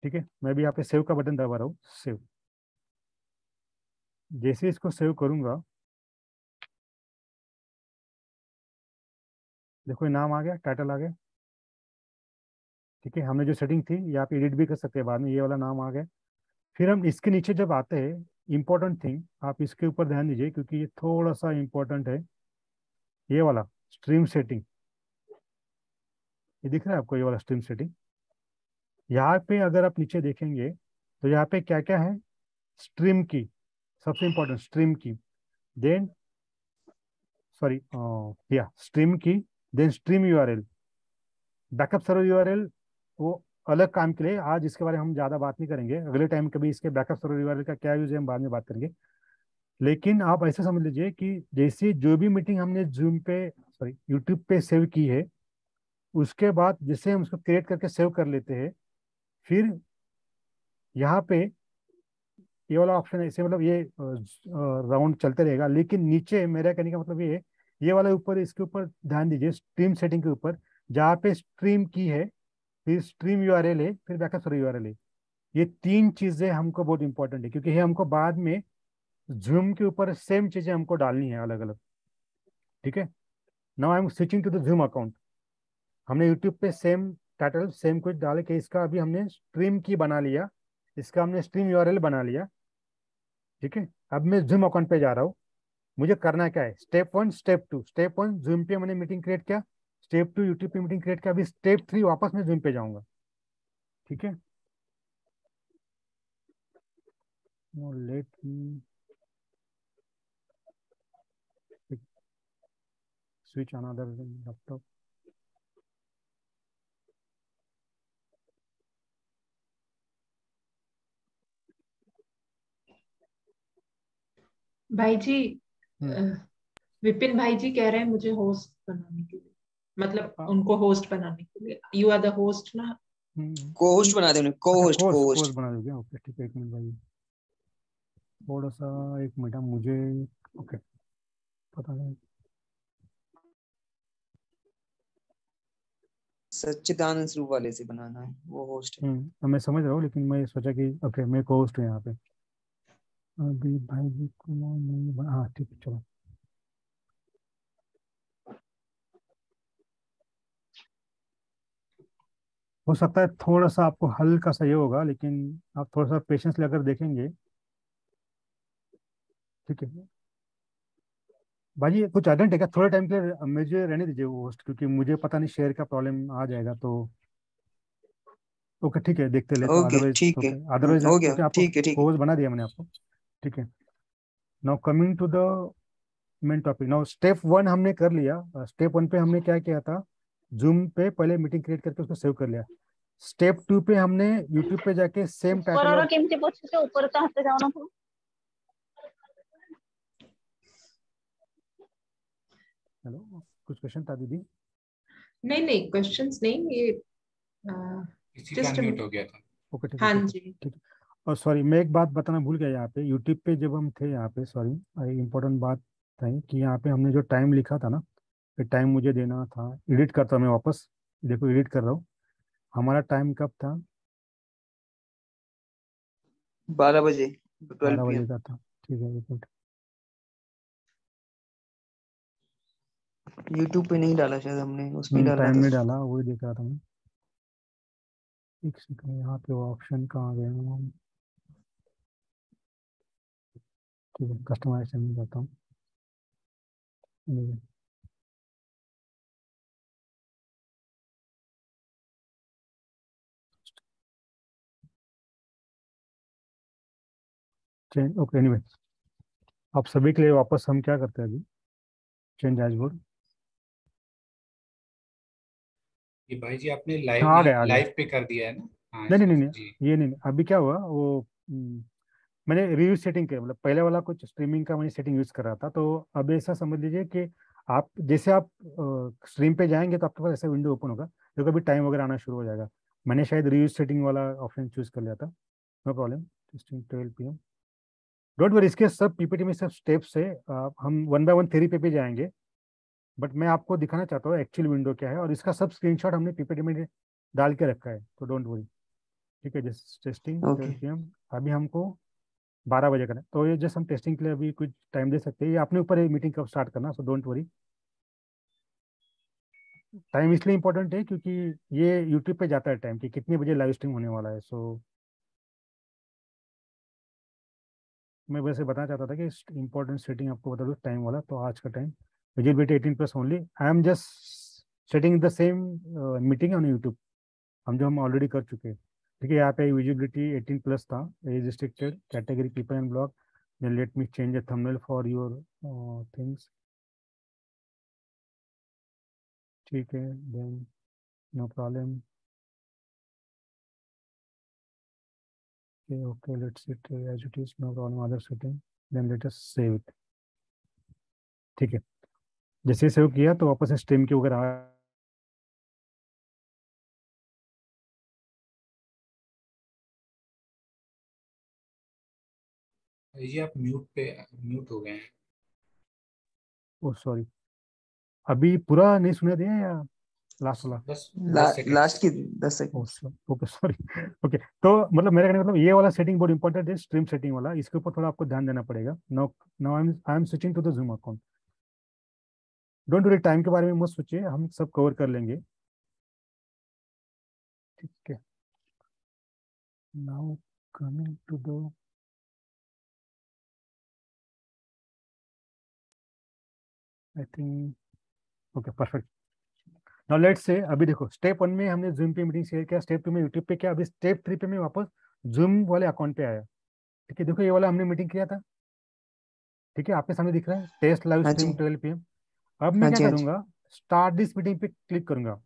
ठीक है। मैं भी यहाँ पे सेव का बटन दबा रहा हूँ, सेव। जैसे इसको सेव करूंगा देखो ये नाम आ गया, टाइटल आ गया, ठीक है। हमने जो सेटिंग थी यहाँ पे एडिट भी कर सकते हैं बाद में, ये वाला नाम आ गया। फिर हम इसके नीचे जब आते हैं, इंपॉर्टेंट थिंग आप इसके ऊपर ध्यान दीजिए क्योंकि ये थोड़ा सा इंपॉर्टेंट है, ये वाला स्ट्रीम सेटिंग। ये दिख रहा है आपको, ये वाला स्ट्रीम सेटिंग। यहाँ पे अगर आप नीचे देखेंगे तो यहाँ पे क्या क्या है, स्ट्रीम की, सबसे इंपॉर्टेंट स्ट्रीम की, देन सॉरी या स्ट्रीम की, then stream URL, backup server URL वो अलग काम के लिए, आज इसके बारे में हम ज़्यादा बात नहीं करेंगे, अगले टाइम कभी इसके बैकअप सर्वर यूआरएल का क्या यूज है हम बाद में बात करेंगे। लेकिन आप ऐसे समझ लीजिए कि जैसे जो भी मीटिंग हमने जूम पे सॉरी यूट्यूब पे सेव की है, उसके बाद जैसे हम उसको क्रिएट करके सेव कर लेते हैं, फिर यहाँ पे ये वाला ऑप्शन है, इसे मतलब ये राउंड चलते रहेगा। लेकिन नीचे मेरा कहने का मतलब ये है, ये वाला ऊपर इसके ऊपर ध्यान दीजिए, स्ट्रीम सेटिंग के ऊपर जहाँ पे स्ट्रीम की है, फिर स्ट्रीम यूआरएल है, फिर बैकअप सर्वर यूआरएल है। ये 3 चीजें हमको बहुत इंपॉर्टेंट है क्योंकि ये हमको बाद में जूम के ऊपर सेम चीजें हमको डालनी है अलग अलग, ठीक है। Now I am switching to the Zoom account. हमने यूट्यूब पे सेम टाइटल सेम कुछ डाले कि इसका अभी हमने स्ट्रीम की बना लिया, इसका हमने स्ट्रीम यूआरएल बना लिया, ठीक है। अब मैं जूम अकाउंट पे जा रहा हूँ, मुझे करना क्या है, स्टेप 1 स्टेप 2। स्टेप 1 जूम पे मैंने मीटिंग क्रिएट किया, स्टेप 2 यूट्यूब पे मीटिंग क्रिएट किया, अभी स्टेप 3 वापस मैं जूम पे जाऊंगा, ठीक है। लेट मी switch another laptop. भाई जी, विपिन भाई जी कह रहे हैं मुझे होस्ट बनाने के लिए, मतलब उनको होस्ट बनाने के लिए। यू आर द होस्ट ना? को होस्ट बना दे, को होस्ट बना दोगे, ओके ठीक है। एक मिनट भाई, थोड़ा सा एक मिनट मुझे, ओके पता नहीं, सच्चिदानंद स्वरूप वाले से बनाना है, वो होस्ट है। मैं समझ रहा हूँ, लेकिन मैं सोचा कि ओके मैं को होस्ट हूँ यहाँ पे। अभी भाई जी को नहीं बना, हाँ ठीक है चलो। हो सकता है थोड़ा सा आपको हल्का सा ये होगा, लेकिन आप थोड़ा सा पेशेंस लेकर देखेंगे, ठीक है। भाई कुछ अर्जेंट है क्या? थोड़े टाइम के लिए मुझे रहने दीजिए वो होस्ट, क्योंकि मुझे पता नहीं शेयर का प्रॉब्लम आ जाएगा तो। ओके ठीक है, देखते ले तो ओके अदरवाइज ठीक है। ओके, अदरवाइज हो गया, ओके, आपको ठीक है ठीक है। होस्ट बना दिया मैंने आपको। ठीक है, now coming to the main topic. Now step 1 हमने कर लिया। स्टेप 1 पे हमने क्या किया था, जूम पे पहले मीटिंग क्रिएट करके उसको सेव कर लिया। स्टेप 2 पे हमने यूट्यूब पे जाके सेम टाइटल और केमती पछे से ऊपर का हाथ जाओ ना तो। हेलो, कुछ क्वेश्चन था दीदी? नहीं नहीं, क्वेश्चंस नहीं, ये किसी का जस्ट अनम्यूट हो गया था। ओके ठीक है हाँ ठीक है जी। ठीक है। और सॉरी, मैं एक बात बताना भूल गया यहाँ पे, यूट्यूब पे जब हम थे यहाँ पे, सॉरी, एक इम्पोर्टेंट बात थी कि यहाँ पे हमने जो टाइम लिखा था ना, ये टाइम मुझे देना था। एडिट करता हूँ मैं वापस, देखो एडिट कर रहा हूँ। हमारा टाइम कब था? 12 बजे, 12 12 बजे PM। का था। ठीक है, रिपोर्ट यूट्यूब पे नहीं डाला शायद हमने, उसमें डालना टाइम था। नहीं डाला, वही देख रहा था मैं। एक सेकंड, यहाँ पे वो ऑप्शन कहाँ गया? ठीक है, कस्टमाइजेशन में जाता हूँ। चेंज, ओके एनीवे, आप सभी के लिए वापस हम क्या करते हैं अभी, चेंज डैशबोर्ड। ये भाई जी आपने हाँ, आ गया आ गया। लाइव पे कर दिया है ना? हाँ नहीं नहीं जी नहीं जी। नहीं, ये नहीं नहीं। अभी क्या हुआ वो, मैंने रिव्यू सेटिंग किया, मतलब पहले वाला कुछ स्ट्रीमिंग का मैंने सेटिंग यूज कर रहा था, तो अब ऐसा समझ लीजिए कि आप जैसे आप स्ट्रीम पे जाएंगे तो आपके पास ऐसा विंडो ओपन होगा, जो कभी टाइम वगैरह आना शुरू हो जाएगा। मैंने शायद रिव्यू सेटिंग वाला ऑप्शन चूज कर लिया था। No problem, 12 PM। Don't worry, इसके सब पीपीटी में सब स्टेप्स है। हम वन बाय वन थ्योरी पे भी जाएंगे, बट मैं आपको दिखाना चाहता हूँ एक्चुअल विंडो क्या है, और इसका सब स्क्रीनशॉट हमने पीपीटी में डाल के रखा है, तो डोंट वरी। ठीक है, जस्ट टेस्टिंग ओके 12 PM। अभी हमको 12 बजे करना है, तो ये जस्ट हम टेस्टिंग के लिए अभी कुछ टाइम दे सकते हैं। ये अपने ऊपर है मीटिंग कब स्टार्ट करना, सो डोंट वरी। टाइम इसलिए इंपॉर्टेंट है क्योंकि ये यूट्यूब पे जाता है टाइम कि कितने बजे लाइव स्ट्रीम होने वाला है। सो मैं वैसे बताना चाहता था कि इंपॉर्टेंट सेटिंग आपको बता दूँ टाइम वाला, तो आज का time visibility 18+ only. I am just setting the same meeting on YouTube, हम ऑलरेडी कर चुके हैं। ठीक है, यहाँ पे विजिबिलिटी 18+ था, age restricted, category people and blog. then let me change a thumbnail for your things। ठीक है, then no problem। okay, let's set as it is, no problem, other setting, then let us save it। ठीक है, जैसे save किया तो वापस stream के ऊपर आ। भाई जी आप म्यूट हो गए हैं। ओ सॉरी, अभी पूरा नहीं सुना दिया या लास्ट वाला? बस 10 सेकंड। लास्ट की 10 सेकंड। Okay sorry. ओके, तो मतलब मेरे कहने का मतलब ये वाला सेटिंग बहुत इंपॉर्टेंट है, स्ट्रीम सेटिंग वाला, इसके ऊपर थोड़ा आपको ध्यान देना पड़ेगा। Now now I am switching to the Zoom account. Don't worry, time के बारे में मत सोचिए, हम सब कवर कर लेंगे। ठीक है, now coming to the I think okay perfect. Now let's say, अभी देखो स्टेप 1 में हमने जूम पे मीटिंग शेयर किया, स्टेप 2 में यूट्यूब पे किया, अभी स्टेप 3 पे मैं वापस जूम वाले अकाउंट पे आया। ठीक है, देखो ये वाला हमने मीटिंग किया था। ठीक है, आपके सामने दिख रहा है टेस्ट लाइव हाँ स्ट्रीम जी 12 PM। अब मैं हाँ क्या जी हाँ जी। करूंगा, स्टार्ट दिस मीटिंग पे क्लिक करूंगा।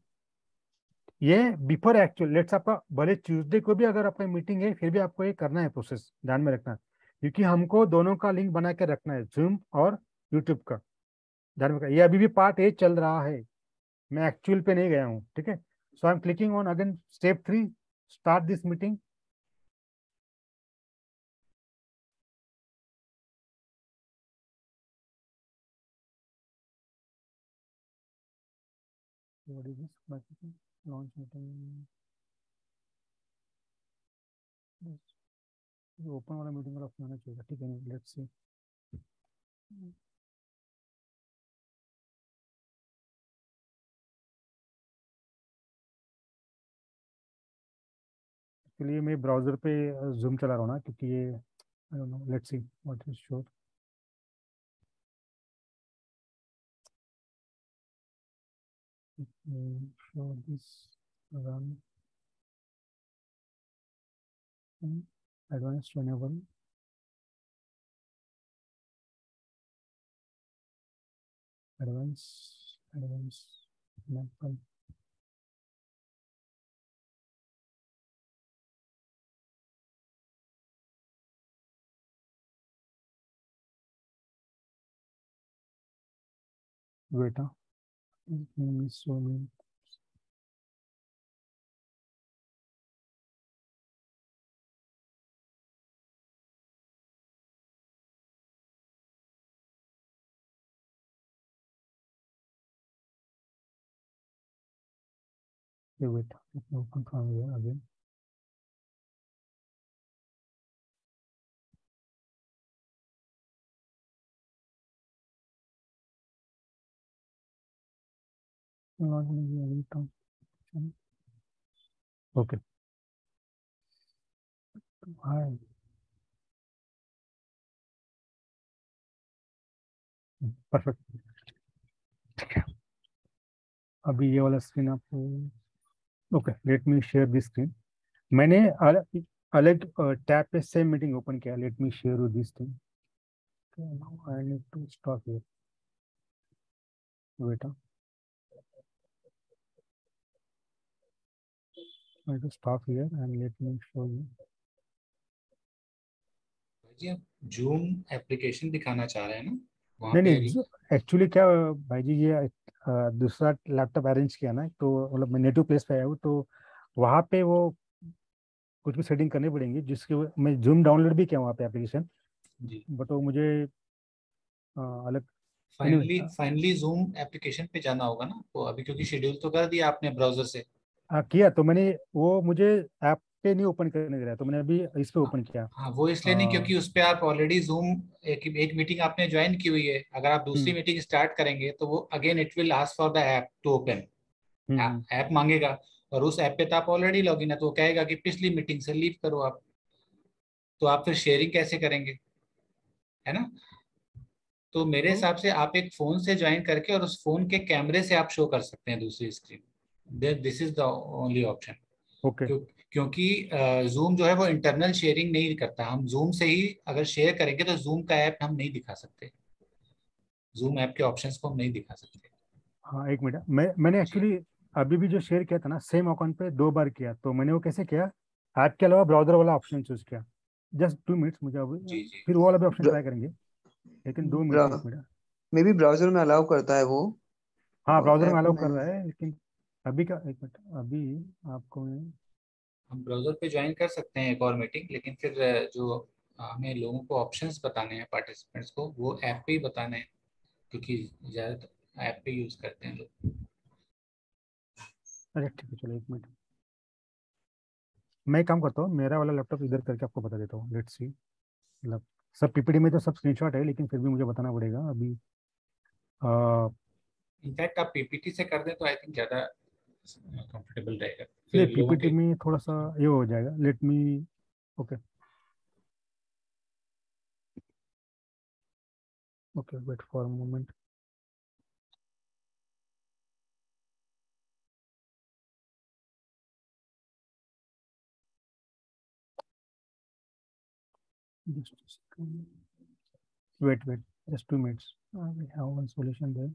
ये बिफोर एक्चुअल, लेट्स आपका भले ट्यूसडे को भी अगर आपका मीटिंग है, फिर भी आपको ये करना है प्रोसेस, ध्यान में रखना है, क्योंकि हमको दोनों का लिंक बना के रखना है, जूम और यूट्यूब का। ध्यान में रखना, ये अभी भी पार्ट ए चल रहा है, मैं एक्चुअल पे नहीं गया हूँ। ठीक है, so I am clicking on again step 3, start this meeting. What is this? Launch meeting। Open वाला मीटिंग वाला ऑप्शन आना चाहिए। ठीक है, लेट्स सी। इसके लिए मैं ब्राउजर पे जूम चला रहा हूँ ना, क्योंकि ये I don't know, let's see what is show. show this run advanced enable advanced enable. Wait, so wait, let me open from here again. Not going to be every time. Okay. Hi. Perfect. अभी ये वाला screen आपको okay let me share this screen. मैंने अलग tab पे same meeting open किया. Let me share with this thing. I need to stop here. Wait I will stop here and let me show you. जी आप Zoom application दिखाना चाह रहे हैं ना? वहाँ नहीं पे नहीं एक्चुअली क्या भाई जी ये दूसरा लैपटॉप अरेंज किया ना तो मतलब मैं नेटिव प्लेस पे आया हूँ तो वहाँ पे वो कुछ भी सेटिंग करनी पड़ेंगी जिसकी मैं जूम डाउनलोड भी किया वहाँ पे एप्लीकेशन जी. बट वो मुझे अलग फाइनली जूम एप्लीकेशन पे जाना होगा ना तो अभी क्योंकि शेड्यूल तो कर दिया आपने ब्राउजर से. किया तो मैंने वो मुझे ऐप पे नहीं ओपन करने दे रहा तो मैंने अभी इस पे ओपन किया. हाँ वो इसलिए नहीं क्योंकि उस पे आप ऑलरेडी जूम एक मीटिंग आपने ज्वाइन की हुई है. अगर आप दूसरी मीटिंग स्टार्ट करेंगे तो वो again it will ask for the app to open. App मांगेगा और उस ऐप पे तो आप ऑलरेडी लॉगिन है तो वो कहेगा कि पिछली मीटिंग से लीव करो आप. तो आप फिर शेयरिंग कैसे करेंगे, है ना? तो मेरे हिसाब से आप एक फोन से ज्वाइन करके और उस फोन के कैमरे से आप शो कर सकते हैं दूसरी screen. This is the only option. Okay. क्योंकि जूम जो है वो इंटरनल शेयरिंग नहीं करता. हम जूम से ही अगर शेयर करेंगे तो जूम का ऐप हम नहीं दिखा सकते. जूम ऐप के ऑप्शंस को हम नहीं दिखा सकते. हाँ एक मिनट मैंने एक्चुअली अभी भी जो शेयर किया था ना सेम अकाउंट पे 2 बार किया तो मैंने वो कैसे किया ऐप के अलावा ब्राउजर वाला ऑप्शन चूज किया. जस्ट 2 मिनट्स मुझे अभी फिर वो वाला भी ऑप्शन ट्राई करेंगे लेकिन 2 minute 1 minute. May be browser में अलाउ करता है वो. हाँ ब्राउजर में अलाउ कर रहा है लेकिन अभी का 1 मिनट अभी आपको हम ब्राउजर पे ज्वाइन कर सकते हैं एक और मीटिंग लेकिन फिर जो हमें लोगों को ऑप्शंस बताने हैं पार्टिसिपेंट्स को वो ऐप पे ही बताने हैं क्योंकि ज़्यादातर ऐप पे यूज करते हैं लोग. अरे ठीक है चलो 1 मिनट मैं काम करता हूँ. मेरा वाला लैपटॉप इधर करके आपको बता देता हूँ. लेट्स सी मतलब सब पीपीटी में तो सब स्क्रीनशॉट है लेकिन फिर भी मुझे बताना पड़ेगा अभी. इनफैक्ट आप पीपीटी से कर दें तो आई थिंक ज़्यादा कंफर्टेबल रहेगा. नहीं पीपीटी में थोड़ा सा ये हो जाएगा. Let me okay okay wait for a moment. Just a second. Wait, just 2 minutes. We have one solution there.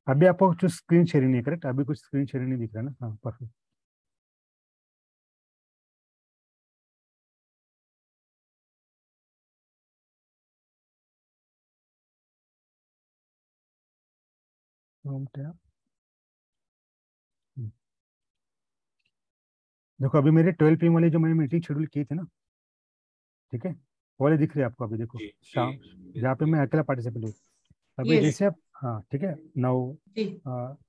अभी आपको कुछ स्क्रीन शेयरिंग नहीं करेक्ट? अभी कुछ स्क्रीन शेयरिंग नहीं दिख रहा ना? हाँ परफेक्ट. देखो अभी मेरे 12 PM वाली जो मैंने मीटिंग शेड्यूल की थी ना, ठीक है वो वाले दिख रहे हैं आपको अभी. देखो शाम जहाँ पे मैं अकेला पार्टिसिपेंट हूँ अभी जैसे आप हाँ ठीक है. Now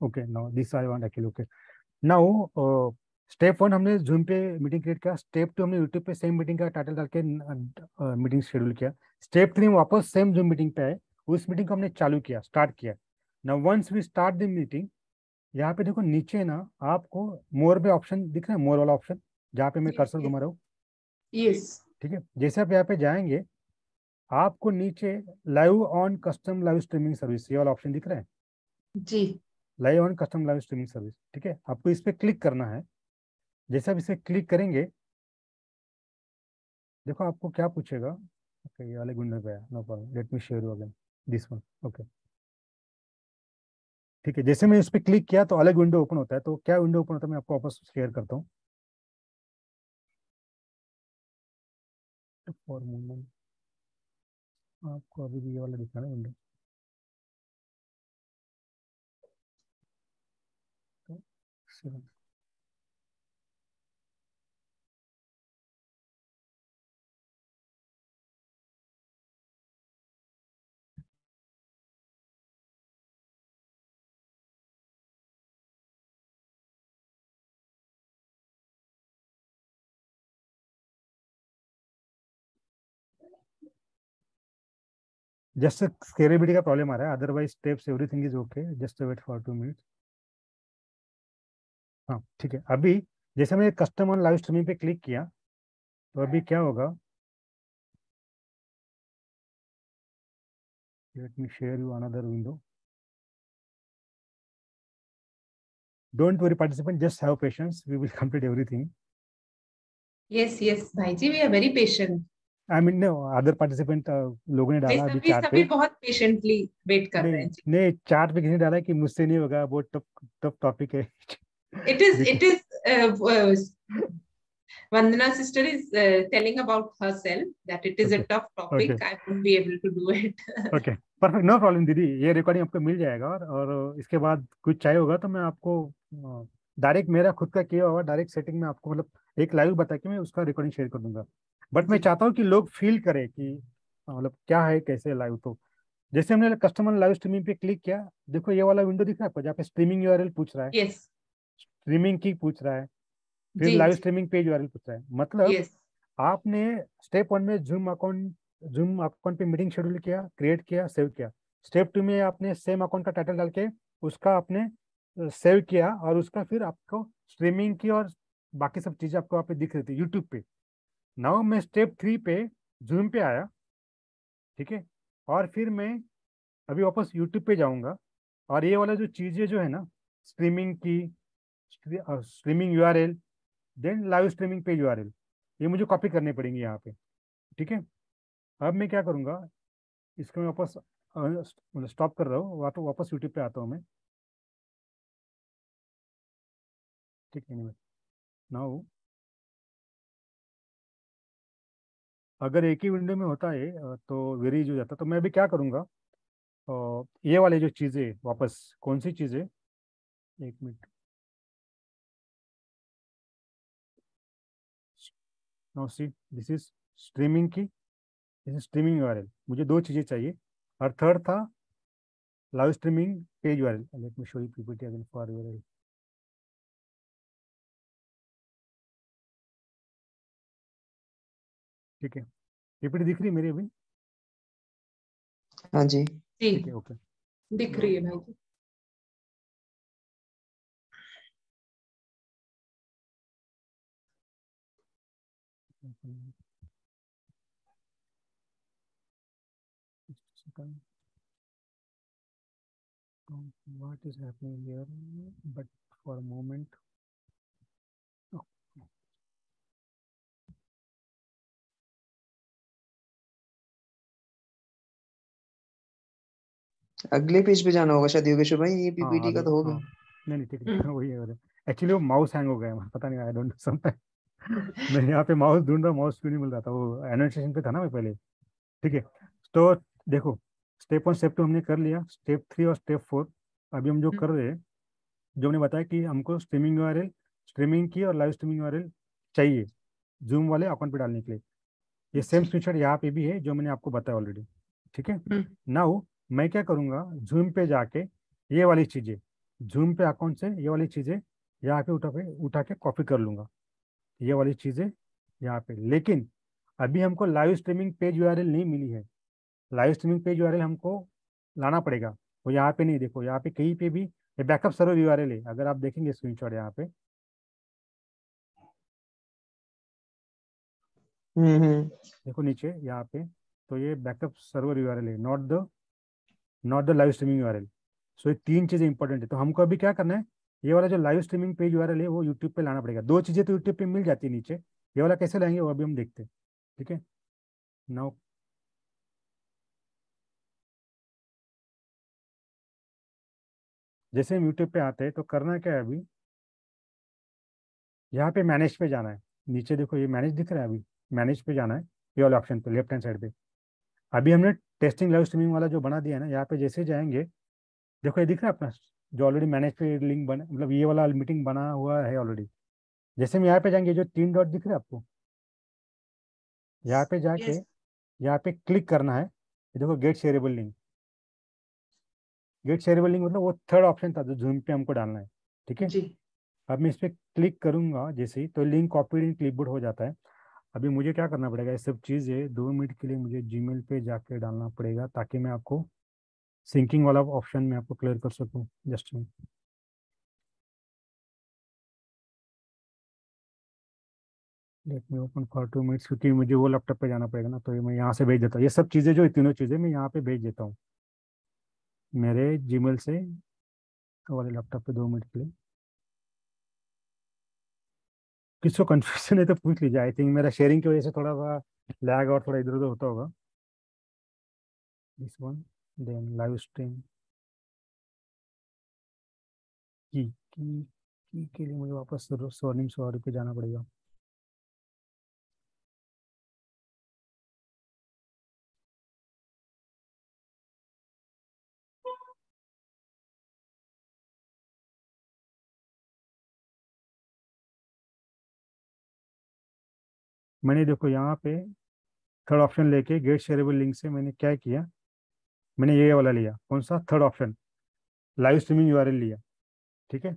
okay now this I want actually okay now step 1 हमने जूम पे मीटिंग क्रिएट किया. स्टेप 2 हमने यूट्यूब पे सेम मीटिंग का टाइटल डाल के मीटिंग शेड्यूल किया. स्टेप 3 वापस सेम जूम मीटिंग पे आए. उस मीटिंग को हमने चालू किया स्टार्ट किया. Now once we start the meeting यहाँ पे देखो नीचे ना आपको मोर पे ऑप्शन दिख रहा है. मोर वाला ऑप्शन जहाँ पे मैं कर्सर घुमा रहा हूँ. यस ठीक है. जैसे आप यहाँ पे जाएंगे आपको नीचे live on custom live streaming service ये वाला ऑप्शन दिख रहा है जी. Live on custom live streaming service. ठीक है, आपको इस पर क्लिक करना है। जैसे आप इसे क्लिक करेंगे, देखो आपको क्या पूछेगा। ओके, ये वाले विंडो पे आया, no problem, let me share you again this one. Okay, ठीक है, जैसे मैं इस पर क्लिक किया तो अलग विंडो ओपन होता है। तो क्या विंडो ओपन होता है मैं आपको वापस शेयर करता हूँ। फॉर मोमेंट आपको अभी भी ये वाला दिखा रहा है विंडो। तो जस्ट स्केलेबिलिटी का प्रॉब्लम आ रहा है, otherwise steps everything is okay, just wait for 2 minutes. हाँ ठीक है, अभी जैसे मैंने कस्टम ऑन लाइव स्ट्रीमिंग पे क्लिक किया तो अभी क्या होगा, let me share you another window. Don't worry participant, just have patience, we will complete everything. yes भाई जी, we are very patient। I mean no, other participant लोगों ने नहीं, डाला अभी सभी चार्ट सभी पे। बहुत पेशेंटली वेट कर रहे नहीं हैं जी। नहीं, चार्ट पे किसी ने डाला कि मुझसे नहीं होगा, बहुत टफ टफ टॉपिक है। it is Vandana sister is telling about herself that it is a okay tough okay topic, I won't be able to do it। Okay, perfect, no problem दीदी, ये रिकॉर्डिंग आपको मिल जाएगा। और इसके बाद कुछ चाहिए होगा तो मैं आपको डायरेक्ट मेरा खुद का किया हुआ डायरेक्ट सेटिंग में आपको मतलब एक लाइव बता के मैं उसका रिकॉर्डिंग शेयर कर दूंगा। बट मैं जी चाहता हूँ कि लोग फील करें कि मतलब क्या है कैसे लाइव। तो जैसे हमने कस्टमर लाइव स्ट्रीमिंग पे क्लिक किया, देखो ये वाला विंडो दिख रहा है आपको, जहाँ पे स्ट्रीमिंग यूआरएल पूछ रहा है, यस स्ट्रीमिंग की पूछ रहा है, फिर जी लाइव जी स्ट्रीमिंग पेज यूआरएल पूछ रहा है। मतलब यस आपने स्टेप 1 में जूम अकाउंट पे मीटिंग शेड्यूल किया, क्रिएट किया, सेव किया। स्टेप 2 में आपने सेम अकाउंट का टाइटल डाल के उसका आपने सेव किया, और उसका फिर आपको स्ट्रीमिंग की और बाकी सब चीजें आपको वहाँ पे दिख रही थी यूट्यूब पे। नाउ मैं स्टेप 3 पे जूम पे आया, ठीक है, और फिर मैं अभी वापस यूट्यूब पे जाऊंगा, और ये वाला जो चीजें जो है ना, स्ट्रीमिंग की, streaming URL, then live streaming page URL, ये मुझे कॉपी करनी पड़ेंगी यहाँ पे। ठीक है, अब मैं क्या करूँगा, इसको मैं वापस स्टॉप कर रहा हूँ, वापस यूट्यूब पे आता हूँ मैं। ठीक है, नाउ अगर एक ही विंडो में होता है तो वेरी इजी हो जाता। तो मैं अभी क्या करूँगा, ये वाले जो चीज़ें वापस, कौन सी चीज़ें, एक minute, now see this is streaming की, दिस इज स्ट्रीमिंग यूआरएल, मुझे 2 चीज़ें चाहिए, और थर्ड था live streaming page URL. Late me show you PPT again for URL. ठीक है, पीपीटी दिख रही है मेरी अभी? हाँ जी। जी ठीक है, ओके। दिख रही है भाई जी। What is happening here? But for a moment, oh, अगले पेज पे जाना होगा शायद योगेश्वर भाई, ये हाँ पीपीटी का अभी, तो हो हाँ गया। नहीं नहीं ठीक है, वही है। एक्चुअली वो माउस हैंग हो गया है, पता नहीं, आई डोंट नो समटाइम। मैं यहाँ पे माउस ढूंढ रहा, माउस क्यों नहीं मिल रहा था, वो एनोटेशन पे था ना मैं पहले। ठीक है, तो देखो स्टेप 1 स्टेप 2 हमने कर लिया, स्टेप 3 और स्टेप 4 अभी हम जो कर रहे हैं, जो हमने बताया कि हमको स्ट्रीमिंग यूआरएल, स्ट्रीमिंग की और लाइव स्ट्रीमिंग यूआरएल चाहिए जूम वाले अकाउंट पे डालने के लिए। ये सेम स्क्रीनशॉट यहाँ पे भी है जो मैंने आपको बताया ऑलरेडी। ठीक है, नाउ मैं क्या करूँगा, जूम पे जाके ये वाली चीज़ें, जूम पे अकाउंट से ये वाली चीज़ें यहाँ पे उठा के कॉपी कर लूँगा, ये वाली चीज़ें यहाँ पे। लेकिन अभी हमको लाइव स्ट्रीमिंग पेज यूआरएल नहीं मिली है, लाइव स्ट्रीमिंग पेज यूआरएल हमको लाना पड़ेगा। वो यहाँ पे नहीं, देखो यहाँ पे कहीं पे भी ये बैकअप सर्वर यूआरएल है, अगर आप देखेंगे स्क्रीनशॉट यहाँ पे, देखो नीचे यहाँ पे, तो ये बैकअप सर्वर यूआरएल है, not the live streaming URL. So ये 3 चीजें इंपॉर्टेंट है। तो हमको अभी क्या करना है, ये वाला जो लाइव स्ट्रीमिंग पेज यूआरएल है वो यूट्यूब पे लाना पड़ेगा। 2 चीजें तो यूट्यूब पे मिल जाती है नीचे, ये वाला कैसे लाएंगे वो अभी हम देखते हैं। ठीक है, नाउ जैसे हम यूट्यूब पे आते हैं तो करना क्या है, अभी यहाँ पे मैनेज पे जाना है। नीचे देखो ये मैनेज दिख रहा है, अभी मैनेज पे जाना है, ये वाले ऑप्शन पे लेफ्ट हैंड साइड पे। अभी हमने टेस्टिंग लाइव स्ट्रीमिंग वाला जो बना दिया है ना, यहाँ पे जैसे जाएंगे देखो ये दिख रहा है अपना जो ऑलरेडी मैनेज पे लिंक बना, मतलब ये वाला मीटिंग बना हुआ है ऑलरेडी। जैसे हम यहाँ पे जाएंगे जो 3 डॉट दिख रहे हैं आपको, यहाँ पे जाके यहाँ पे क्लिक करना है। ये देखो get shareable link, get shareable link मतलब वो थर्ड ऑप्शन था जो जूम पे हमको डालना है। ठीक है, अब मैं इस पर क्लिक करूंगा जैसे ही तो लिंक कॉपीड इन क्लिपबोर्ड हो जाता है। अभी मुझे क्या करना पड़ेगा, ये सब चीज़ें 2 मिनट के लिए मुझे जीमेल पे जाके डालना पड़ेगा ताकि मैं आपको सिंकिंग वाला ऑप्शन में आपको क्लियर कर सकूं। जस्ट में let me open for 2 minutes, क्योंकि मुझे वो लैपटॉप पे जाना पड़ेगा ना, तो ये मैं यहाँ से भेज देता हूँ। ये सब चीज़ें जो तीनों चीज़ें मैं यहाँ पे भेज देता हूँ मेरे जीमेल से वाले लैपटॉप पे 2 मिनट के लिए। किसको कंफ्यूजन है तो पूछ लीजिए। आई थिंक मेरा शेयरिंग की वजह से थोड़ा सा लैग और थोड़ा इधर उधर होता होगा। This one then live stream की के लिए मुझे वापस स्वर्णिम सवारी पे जाना पड़ेगा। मैंने देखो यहाँ पे थर्ड ऑप्शन लेके गेट शेयरेबल लिंक से मैंने क्या किया, मैंने ये वाला लिया। कौन सा? Third option, live streaming URL लिया। ठीक है,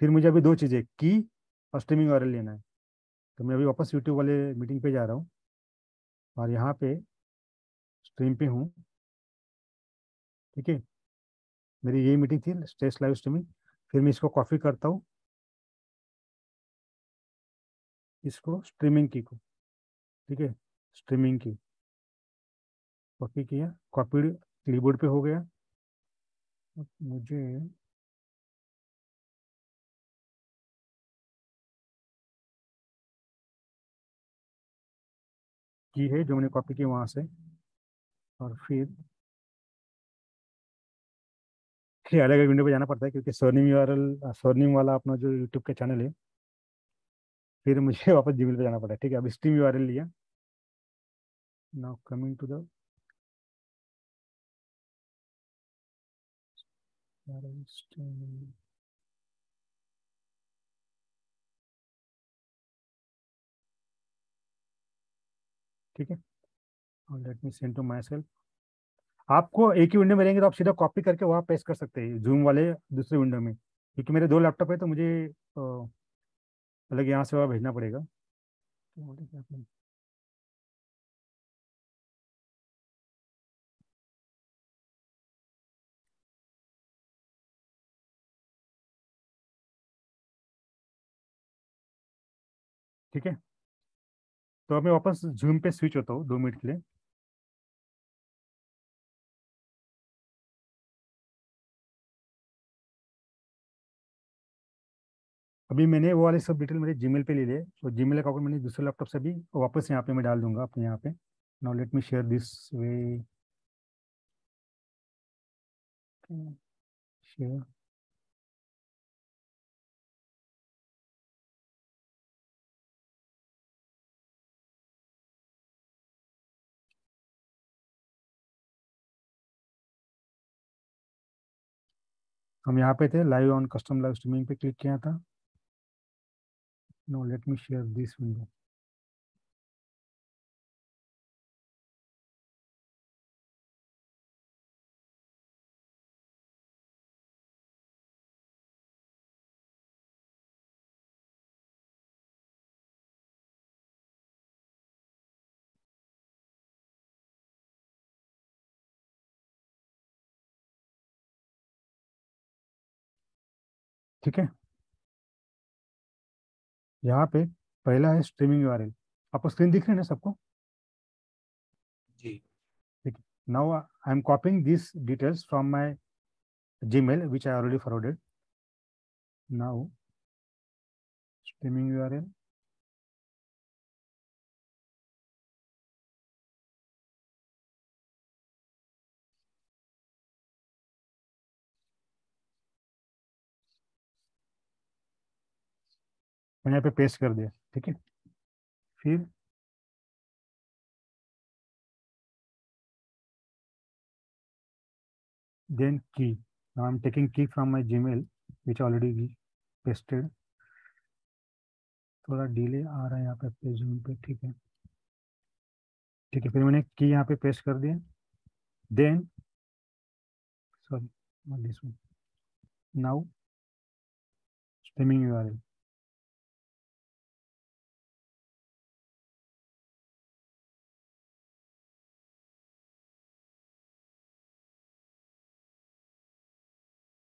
फिर मुझे अभी 2 चीज़ें की और स्ट्रीमिंग यूआरएल लेना है। तो मैं अभी वापस यूट्यूब वाले मीटिंग पे जा रहा हूँ और यहाँ पे स्ट्रीम पे हूँ। ठीक है, मेरी यही मीटिंग थी स्टेस लाइव स्ट्रीमिंग। फिर मैं इसको कॉपी करता हूँ, इसको स्ट्रीमिंग की को। ठीक है, स्ट्रीमिंग की कॉपी किया, कॉपीड क्लीबोर्ड पे हो गया। अब मुझे की है जो मैंने कॉपी की वहां से, और फिर अलग अलग विंडो पे जाना पड़ता है क्योंकि स्वर्णिम यूआरएल स्वर्णिम वाला अपना जो यूट्यूब का चैनल है। फिर मुझे वापस जीमेल पे जाना पड़ा। ठीक है, अब स्ट्रीम यूआरएल लिया। Now coming to the stream. ठीक है, और let me send to my self. आपको एक ही विंडो में रहेंगे तो आप सीधा कॉपी करके वहाँ पेस्ट कर सकते हैं जूम वाले दूसरे विंडो में, क्योंकि मेरे 2 लैपटॉप है तो मुझे अलग यहाँ से वहाँ भेजना पड़ेगा। ठीक है, तो अब मैं वापस जूम पे स्विच होता हूँ 2 मिनट के लिए। अभी मैंने वो वाले सब डिटेल मेरे जीमेल पे ले लिए, तो जीमेल अकाउंट मैंने दूसरे लैपटॉप से भी वापस यहाँ पे मैं डाल दूंगा अपने यहाँ पे। Now let me share this way, share. हम यहाँ पे थे live on custom live streaming पे क्लिक किया था। No let me share this window. ठीक है, यहाँ पे पहला है स्ट्रीमिंग यूआरएल। आपको स्क्रीन दिख रही है ना सबको? जी। ठीक है, now I M कॉपिंग this details from my Gmail, which I already forwarded. Now, streaming URL. मैंने यहाँ पे पेस्ट कर दिया, ठीक है। फिर then key. Now I'm taking key from my Gmail, which already pasted. थोड़ा डिले आ रहा है यहाँ पे जूम पे, ठीक है ठीक है। फिर मैंने की यहाँ पे पेस्ट कर दिया। Then sorry not this one. Now streaming URL.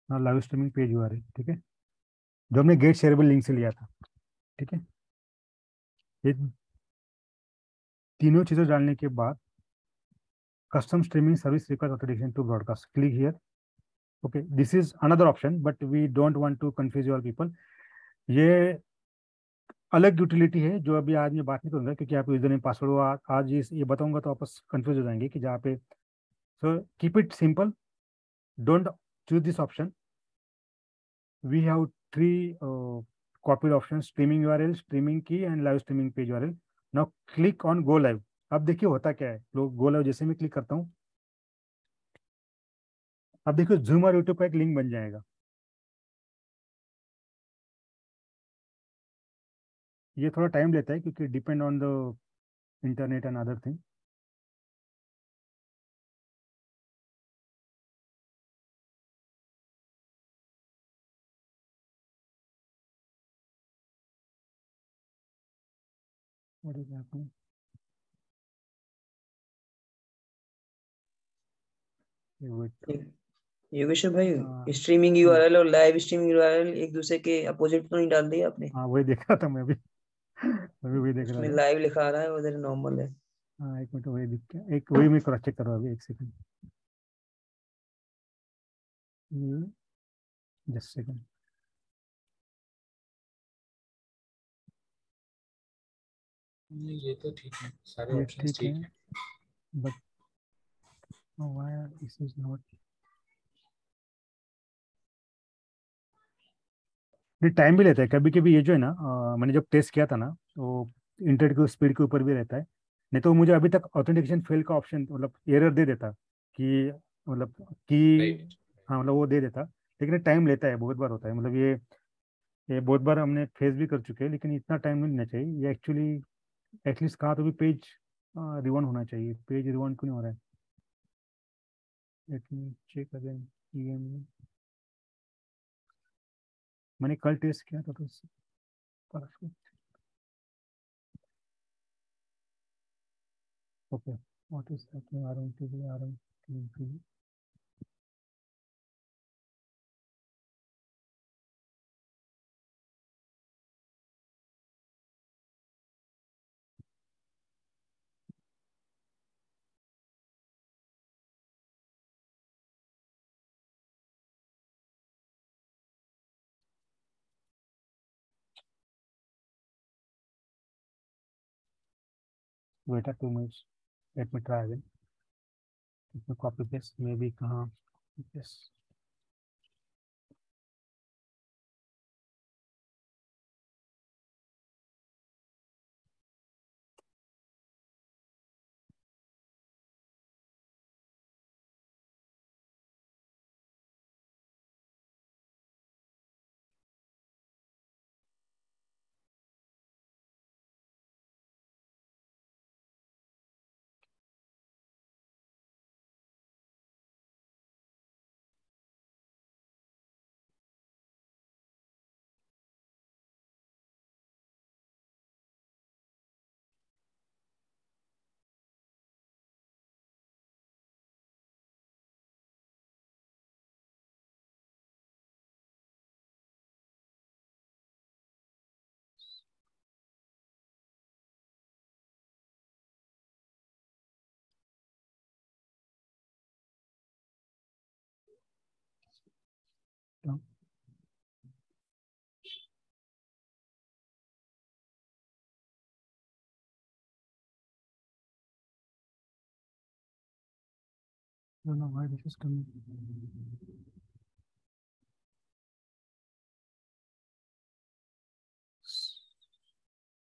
Now live streaming page URL, ठीक है, जो हमने गेट शेयरेबल लिंक से लिया था, ठीक है। ये तीनों चीजें डालने के बाद custom streaming service requires authentication to broadcast. Click here. Okay, this is another option, but we don't want to confuse your people. ये अलग यूटिलिटी है जो अभी आज मैं बात नहीं करूंगा, क्योंकि आप यूजर नेम पासवर्ड आज ये बताऊंगा तो आपस कंफ्यूज हो जाएंगे कि जहाँ पे। So keep it simple, don't choose this option. We have 3 copied options: streaming URL, streaming key and live streaming page URL. Now click on go live. अब देखिए होता क्या है, लोग गो लाइव जैसे मैं क्लिक करता हूँ, अब देखिए जूम और यूट्यूब का एक लिंक बन जाएगा। ये थोड़ा टाइम लेता है क्योंकि depend on the internet and other thing. What is happening? Yogeshwar भाई, स्ट्रीमिंग यूआरएल और लाइव स्ट्रीमिंग यूआरएल एक दूसरे के अपोजिट तो नहीं डाल दिया आपने? हाँ वही देख रहा था मैं भी वही देख रहा उसमें था। लाइव लिखा रहा है, उधर नॉर्मल है। हाँ एक मिनट, वही दिख गया, एक वही मैं क्रॉस चेक कर रहा हूँ अभी, एक सेकंड, जस्ट सेकंड। ये तो ठीक है, सारे ऑप्शंस ठीक है, but why this is not. ये टाइम भी लेता है कभी कभी, ये जो है ना मैंने जब टेस्ट किया था ना तो इंटरनेट की स्पीड के ऊपर भी रहता है। नहीं तो मुझे अभी तक ऑथेंटिकेशन फेल का ऑप्शन मतलब एरर दे देता कि मतलब कि हाँ मतलब वो दे देता, लेकिन टाइम लेता है, बहुत बार होता है। मतलब ये बहुत बार हमने फेस भी कर चुके हैं, लेकिन इतना टाइम नहीं लेना चाहिए। ये एक्चुअली एटलीस्ट कहाँ तो भी पेज रिवन होना चाहिए, पेज रिवन क्यों नहीं हो रहा है? Let me check again. मैंने कल टेस्ट किया था तो okay. What is happening? RM wait a 2 minutes, let me try again, let me copy paste, maybe कहाँ yes। down. I don't know why this is coming.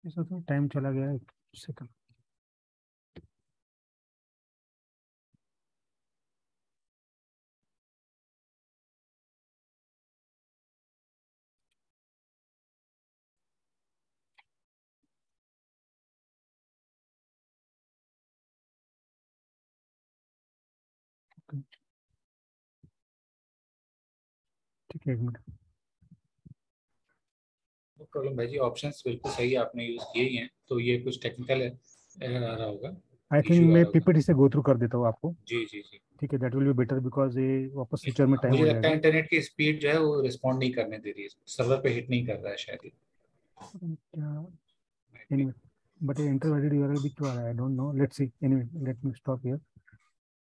इसका तो time चला गया, एक सेकंड. ठीक है, एक मिनट. नो प्रॉब्लम भाई जी, ऑप्शंस बिल्कुल सही आपने यूज किए ही हैं, तो ये कुछ टेक्निकल एरर आ रहा होगा, आई थिंक इशू आ मैं रहा होगा. पीपीटी से गो थ्रू कर देता हूँ आपको. जी जी जी. ठीक है, that will be better because ये वापस फ्यूचर में टाइम मुझे हो लगता है जाएगा. इंटरनेट की स्पीड जो है वो रिस्पॉन्ड नहीं करने दे रही है, सर्वर पे हिट नहीं कर रहा है शायद. Anyway, but inter-valid URL भी क्यों आ रहा है? I don't know. Let's see. Anyway, let me stop here.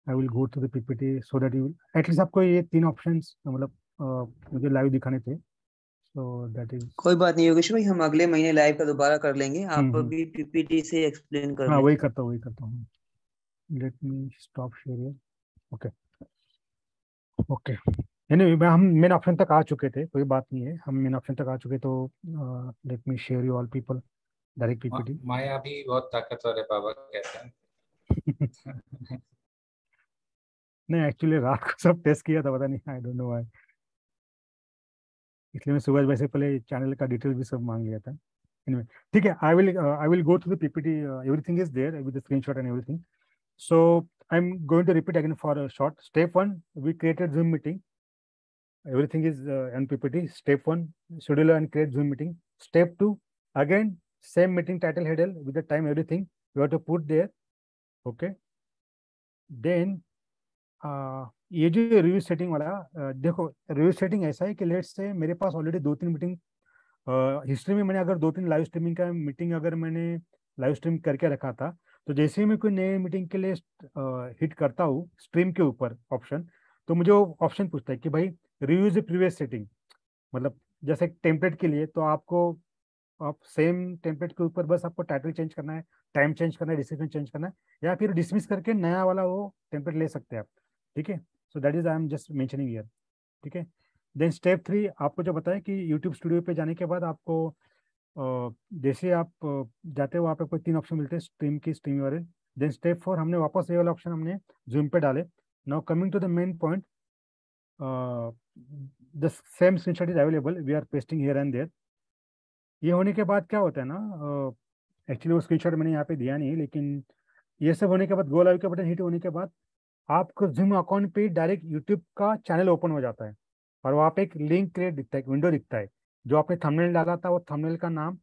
I will go to the PPT so that you will at least आपको ये 3 ऑप्शंस मतलब मुझे लाइव दिखाने थे. So that is. कोई बात नहीं योगेश भाई, हम अगले महीने लाइव का दोबारा कर लेंगे. आप अभी पीपीटी से एक्सप्लेन कर हाँ, लें. वही करता हूँ. Let me stop share here. Okay. Anyway, हम मेन ऑप्शन तक आ चुके थे, कोई बात नहीं है, हम मेन ऑप्शन तक आ चुके. तो let me share you all people direct PPT. माया भी बहुत ताकतवर है बाबा कहते हैं. नहीं, एक्चुअली रात को सब टेस्ट किया था, पता नहीं, आई डोंट नो व्हाई, इसलिए मैं सुबह वैसे पहले चैनल का डिटेल भी सब मांग लिया था. एनीवे, ठीक है, I will go through the PPT. Everything is there with the screenshot and everything. So I am going to repeat again for a short. Step 1, we created Zoom मीटिंग. Everything is on PPT. Step 1, schedule and create Zoom meeting. Step 2, again same meeting title header with the time, everything you have to put there. Okay. Then ये जो review setting वाला, देखो review setting ऐसा है कि let's say मेरे पास already 2-3 meeting history में, मैंने अगर 2-3 लाइव स्ट्रीमिंग का मीटिंग अगर मैंने लाइव स्ट्रीम करके रखा था, तो जैसे ही मैं कोई नए मीटिंग के लिए हिट करता हूँ स्ट्रीम के ऊपर ऑप्शन, तो मुझे वो ऑप्शन पूछता है कि भाई रिव्यूज प्रीवियस सेटिंग. मतलब जैसे टेम्पलेट के लिए तो आपको आप सेम टेम्पलेट के ऊपर बस आपको टाइटल चेंज करना है, टाइम चेंज करना है, डिस्क्रिप्शन चेंज करना है, या फिर डिसमिस करके नया वाला वो टेम्पलेट ले सकते हैं आप. ठीक है, so that is I am just mentioning here. ठीक है. देन स्टेप 3, आपको जो बताया कि यूट्यूब स्टूडियो पे जाने के बाद आपको जैसे आप जाते हो वहाँ पे कोई 3 ऑप्शन मिलते हैं स्ट्रीम की, स्ट्रीम यूआरएल. देन स्टेप 4, हमने वापस ये वाला ऑप्शन हमने जूम पे डाले. Now coming to the main point, the same screenshot is available, we are pasting here and there. ये होने के बाद क्या होता है ना, एक्चुअली वो स्क्रीनशॉट मैंने यहाँ पे दिया नहीं, लेकिन ये सब होने के बाद गो लाइव का बटन हिट होने के बाद आपको Zoom अकाउंट पे डायरेक्ट यूट्यूब का चैनल ओपन हो जाता है, और वहाँ पे एक लिंक क्रिएट दिखता है, एक विंडो दिखता है. जो आपने थंबनेल डाला था वो थंबनेल का नाम,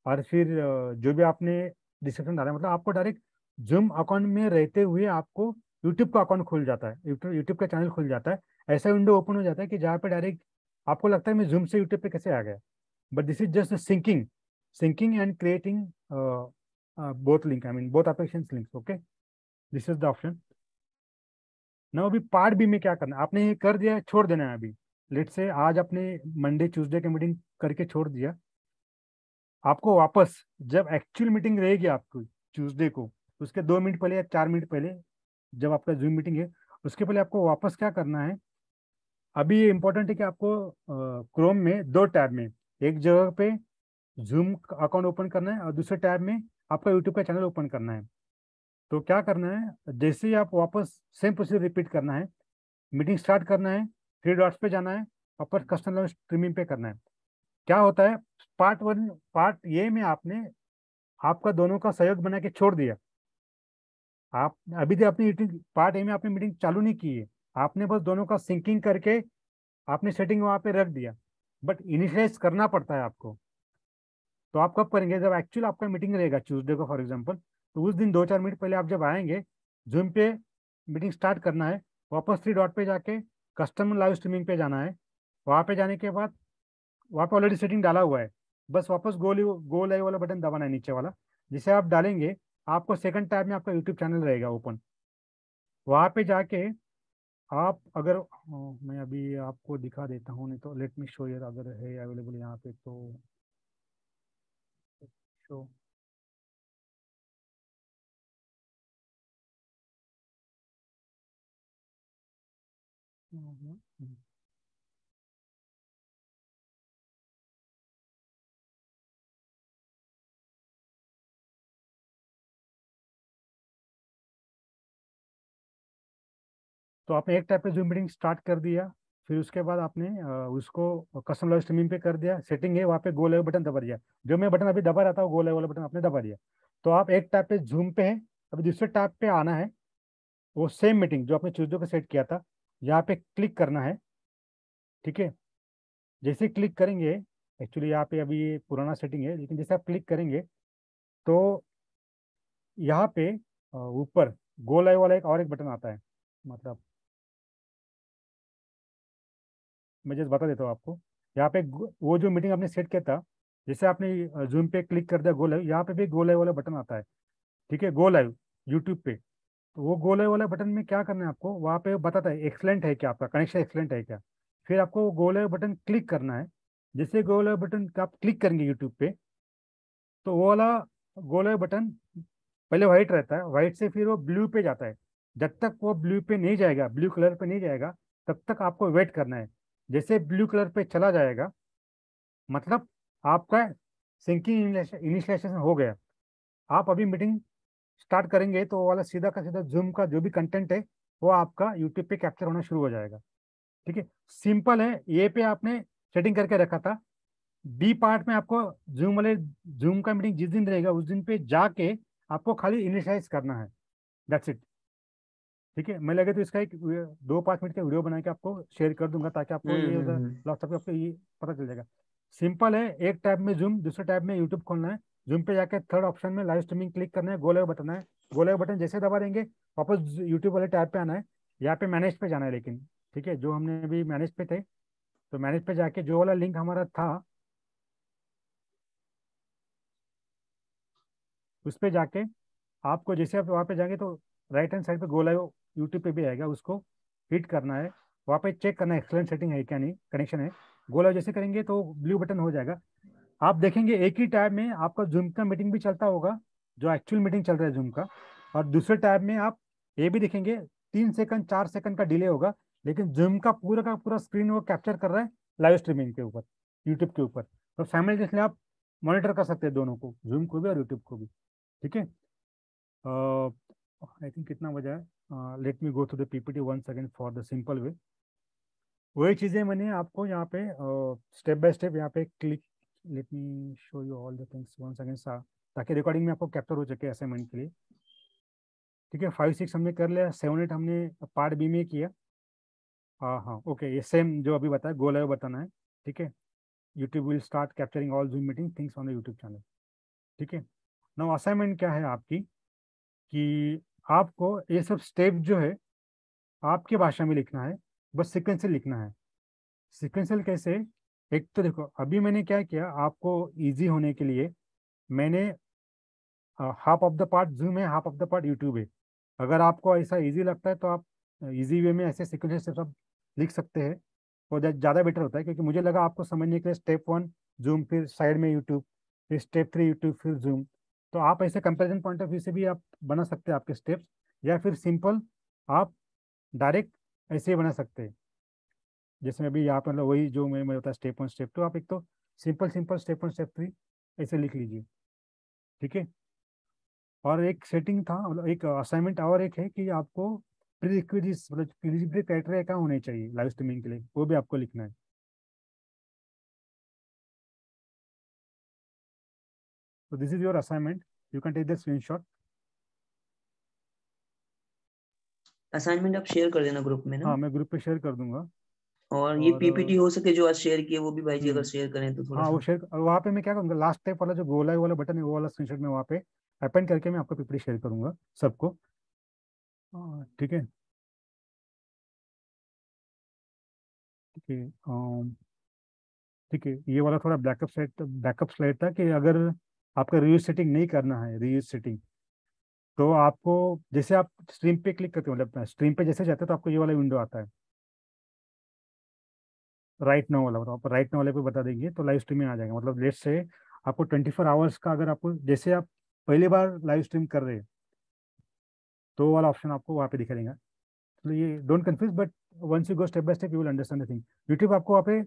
और फिर जो भी आपने डिस्क्रिप्शन डाला, मतलब आपको डायरेक्ट Zoom अकाउंट में रहते हुए आपको यूट्यूब का अकाउंट खुल जाता है, यूट्यूब का चैनल खुल जाता है. ऐसा विंडो ओपन हो जाता है कि जहाँ पे डायरेक्ट आपको लगता है मैं Zoom से यूट्यूब पे कैसे आ गया. But this is just syncing and creating both link, I mean both application links. Okay, this is the option. ना अभी पार्ट बी में क्या करना है, आपने ये कर दिया, छोड़ देना है. अभी लेट से आज आपने मंडे ट्यूसडे की मीटिंग करके छोड़ दिया, आपको वापस जब एक्चुअल मीटिंग रहेगी आपको ट्यूसडे को, उसके 2 मिनट पहले या 4 मिनट पहले जब आपका Zoom मीटिंग है, उसके पहले आपको वापस क्या करना है. अभी ये इंपॉर्टेंट है कि आपको क्रोम में 2 टैब में, एक जगह पे Zoom अकाउंट ओपन करना है और दूसरे टैब में आपका यूट्यूब का चैनल ओपन करना है. तो क्या करना है, जैसे ही आप वापस सेम प्रोसीजर रिपीट करना है, मीटिंग स्टार्ट करना है, 3 डॉट्स पे जाना है, वापस कस्टमर लाइव स्ट्रीमिंग पे करना है. क्या होता है, पार्ट ए में आपने आपका दोनों का सहयोग बना के छोड़ दिया. आप अभी तक अपनी पार्ट ए में आपने मीटिंग चालू नहीं की है, आपने बस दोनों का सिंकिंग करके आपने सेटिंग वहाँ पे रख दिया, बट इनिशियलाइज करना पड़ता है आपको. तो आप कब करेंगे, जब एक्चुअल आपका मीटिंग रहेगा ट्यूसडे को फॉर एग्जांपल, तो उस दिन 2-4 मिनट पहले आप जब आएंगे, Zoom पे मीटिंग स्टार्ट करना है, वापस 3 डॉट पे जाके कस्टमर लाइव स्ट्रीमिंग पे जाना है. वहाँ पे जाने के बाद वहाँ पे ऑलरेडी सेटिंग डाला हुआ है, बस वापस गो लाइव वाला बटन दबाना है नीचे वाला, जिसे आप डालेंगे आपको सेकंड टैब में आपका यूट्यूब चैनल रहेगा ओपन. वहाँ पे जाके आप अगर मैं अभी आपको दिखा देता हूँ, नहीं तो लेट मी शो यार, अगर है अवेलेबल यहाँ पे तो शो। तो आपने एक टाइप पे जूम मीटिंग स्टार्ट कर दिया, फिर उसके बाद आपने उसको कस्टम लाइव स्ट्रीमिंग पे कर दिया, सेटिंग है वहाँ पे गो लाइव बटन दबा दिया, जो मैं बटन अभी दबा रहा था वो गो लाइव वाला बटन आपने दबा दिया। तो आप एक टैब पे जूम पे है, अभी दूसरे टैब पे आना है, वो सेम मीटिंग जो आपने ट्यूजडे को सेट किया था, यहाँ पे क्लिक करना है। ठीक है, जैसे क्लिक करेंगे, एक्चुअली यहाँ पे अभी ये पुराना सेटिंग है, लेकिन जैसे आप क्लिक करेंगे तो यहाँ पे ऊपर गो लाइव वाला एक और एक बटन आता है, मतलब मैं जस्ट बता देता हूँ आपको। यहाँ पे वो जो मीटिंग आपने सेट किया था, जैसे आपने जूम पे क्लिक कर दिया गो लाइव, यहाँ पे भी गो लाइव वाला बटन आता है। ठीक है, गो लाइव यूट्यूब पे, तो वो गो लाइव वाला बटन में क्या करना है आपको, वहाँ पे बताता है एक्सलेंट है क्या, आपका कनेक्शन एक्सलेंट है क्या। फिर आपको गो लाइव बटन क्लिक करना है। जैसे गो लाइव बटन आप क्लिक करेंगे यूट्यूब पे, तो वो वाला गो लाइव बटन पहले व्हाइट रहता है, व्हाइट से फिर वो ब्लू पे जाता है। जब तक वो ब्लू पे नहीं जाएगा, ब्लू कलर पे नहीं जाएगा, तब तक आपको वेट करना है। जैसे ब्लू कलर पे चला जाएगा, मतलब आपका सिंकिंग इनिशियलाइजेशन हो गया। आप अभी मीटिंग स्टार्ट करेंगे तो वो वाला सीधा का सीधा जूम का जो भी कंटेंट है वो आपका यूट्यूब पे कैप्चर होना शुरू हो जाएगा। ठीक है, सिंपल है। ये पे आपने सेटिंग करके रखा था, बी पार्ट में आपको जूम वाले जूम का मीटिंग जिस दिन रहेगा उस दिन पे जाके आपको खाली इनिशियलाइज करना है, दैट्स इट। ठीक है, मैं लगे तो इसका एक 2-5 मिनट का वीडियो बना के आपको शेयर कर दूंगा, ताकि आपको ये उधर लैपटॉप पे आपको ये पता चल जाएगा। सिंपल है, एक टैब में जूम, दूसरे टैब में यूट्यूब खोलना है, जूम पे जाके थर्ड ऑप्शन में लाइव स्ट्रीमिंग क्लिक करना है, गो लाइव बटन है, गो लाइव बटन जैसे दबा देंगे वापस यूट्यूब वाले टैब पे आना है, यहाँ पे मैनेज पे जाना है। लेकिन ठीक है, जो हमने अभी मैनेज पे थे, तो मैनेज पे जाके जो वाला लिंक हमारा था उस पे जाके आपको, जैसे आप वहाँ पे जाएंगे तो राइट हैंड साइड पे गो लाइव यूट्यूब पे भी आएगा, उसको हिट करना है। वहाँ पे चेक करना है एक्सलेंट सेटिंग है क्या, नहीं कनेक्शन है। गो लाइव जैसे करेंगे तो ब्लू बटन हो जाएगा। आप देखेंगे एक ही टैब में आपका जूम का मीटिंग भी चलता होगा, जो एक्चुअल मीटिंग चल रहा है जूम का, और दूसरे टैब में आप ये भी देखेंगे 3 सेकंड 4 सेकंड का डिले होगा, लेकिन जूम का पूरा स्क्रीन वो कैप्चर कर रहा है लाइव स्ट्रीमिंग के ऊपर, यूट्यूब के ऊपर। तो साइमल्टेनियसली आप मॉनिटर कर सकते हैं दोनों को, जूम को भी और यूट्यूब को भी। ठीक है, आई थिंक कितना बजा है, let me go through the PPT once again for the simple way. वही चीज़ें मैंने आपको यहाँ पे स्टेप बाय स्टेप यहाँ पे click, let me show you all the things once again, ताकि रिकॉर्डिंग में आपको कैप्चर हो सके असाइनमेंट के लिए। ठीक है, 5-6 हमने कर लिया, 7-8 हमने पार्ट बी में किया। हाँ हाँ ओके, ये सेम जो अभी बताया गो लाइव बताना है। ठीक है, YouTube will start capturing all zoom meeting things on the YouTube channel. ठीक है, नाउ असाइनमेंट क्या है आपकी, कि आपको ये सब स्टेप जो है आपकी भाषा में लिखना है, बस सिक्वेंशियल लिखना है। सिक्वेंशियल कैसे, एक तो देखो अभी मैंने क्या किया, आपको इजी होने के लिए मैंने half of the part Zoom है, half of the part YouTube है। अगर आपको ऐसा इजी लगता है तो आप इजी वे में ऐसे सिक्वेंशियल स्टेप सब लिख सकते हैं, और ज़्यादा बेटर होता है। क्योंकि मुझे लगा आपको समझने के लिए स्टेप 1 जूम, फिर साइड में यूट्यूब, फिर स्टेप 3 यूट्यूब, फिर जूम। तो आप ऐसे कंपेरिजन पॉइंट ऑफ व्यू से भी आप बना सकते हैं आपके स्टेप्स, या फिर सिंपल आप डायरेक्ट ऐसे ही बना सकते हैं। जैसे अभी यहाँ पर वही जो मैं होता स्टेप 1 स्टेप 2, आप एक तो सिंपल सिंपल स्टेप 1 स्टेप 3 ऐसे लिख लीजिए। ठीक है, और एक सेटिंग था, मतलब एक असाइनमेंट और एक है कि आपको प्रीरिक्विजिट्स, मतलब एलिजिबिलिटी क्राइटेरिया क्या होने चाहिए लाइव स्ट्रीमिंग के लिए, वो भी आपको लिखना है। तो this is your assignment, you can take the screenshot. Assignment आप शेयर कर देना ग्रुप में ना। हाँ, मैं ग्रुप पे शेयर कर दूंगा। और ये पीपीटी हो सके जो आज शेयर किए वो भी भाई जी अगर शेयर करें तो थोड़ा हाँ वो शेयर, और वहाँ पे मैं क्या करूँगा, लास्ट स्टेप वाला जो गो लाइव वाला बटन है वो वाला स्क्रीनशॉट में वहाँ पे अपेंड करके मैं आपको पीपीटी शेयर करूँगा सबको। ठीक है, ठीक है, ठीक है। ये वाला थोड़ा बैकअप स्लाइड था कि अगर आपका रीयूज सेटिंग नहीं करना है, रीयूज सेटिंग तो आपको जैसे आप स्ट्रीम पे क्लिक करते हो, मतलब स्ट्रीम पे जैसे जाते हो तो आपको ये वाला विंडो आता है, राइट नाउ वाला। तो आप राइट नाउ वाले पे बता देंगे तो लाइव स्ट्रीमिंग आ जाएगा। मतलब लेट्स से आपको 24 आवर्स का, अगर आपको जैसे आप पहली बार लाइव स्ट्रीम कर रहे हैं तो वो वाला ऑप्शन आपको वहाँ पे दिखा देगा। तो ये don't confuse, but once you go step by step you will understand the thing. YouTube आपको वहाँ पे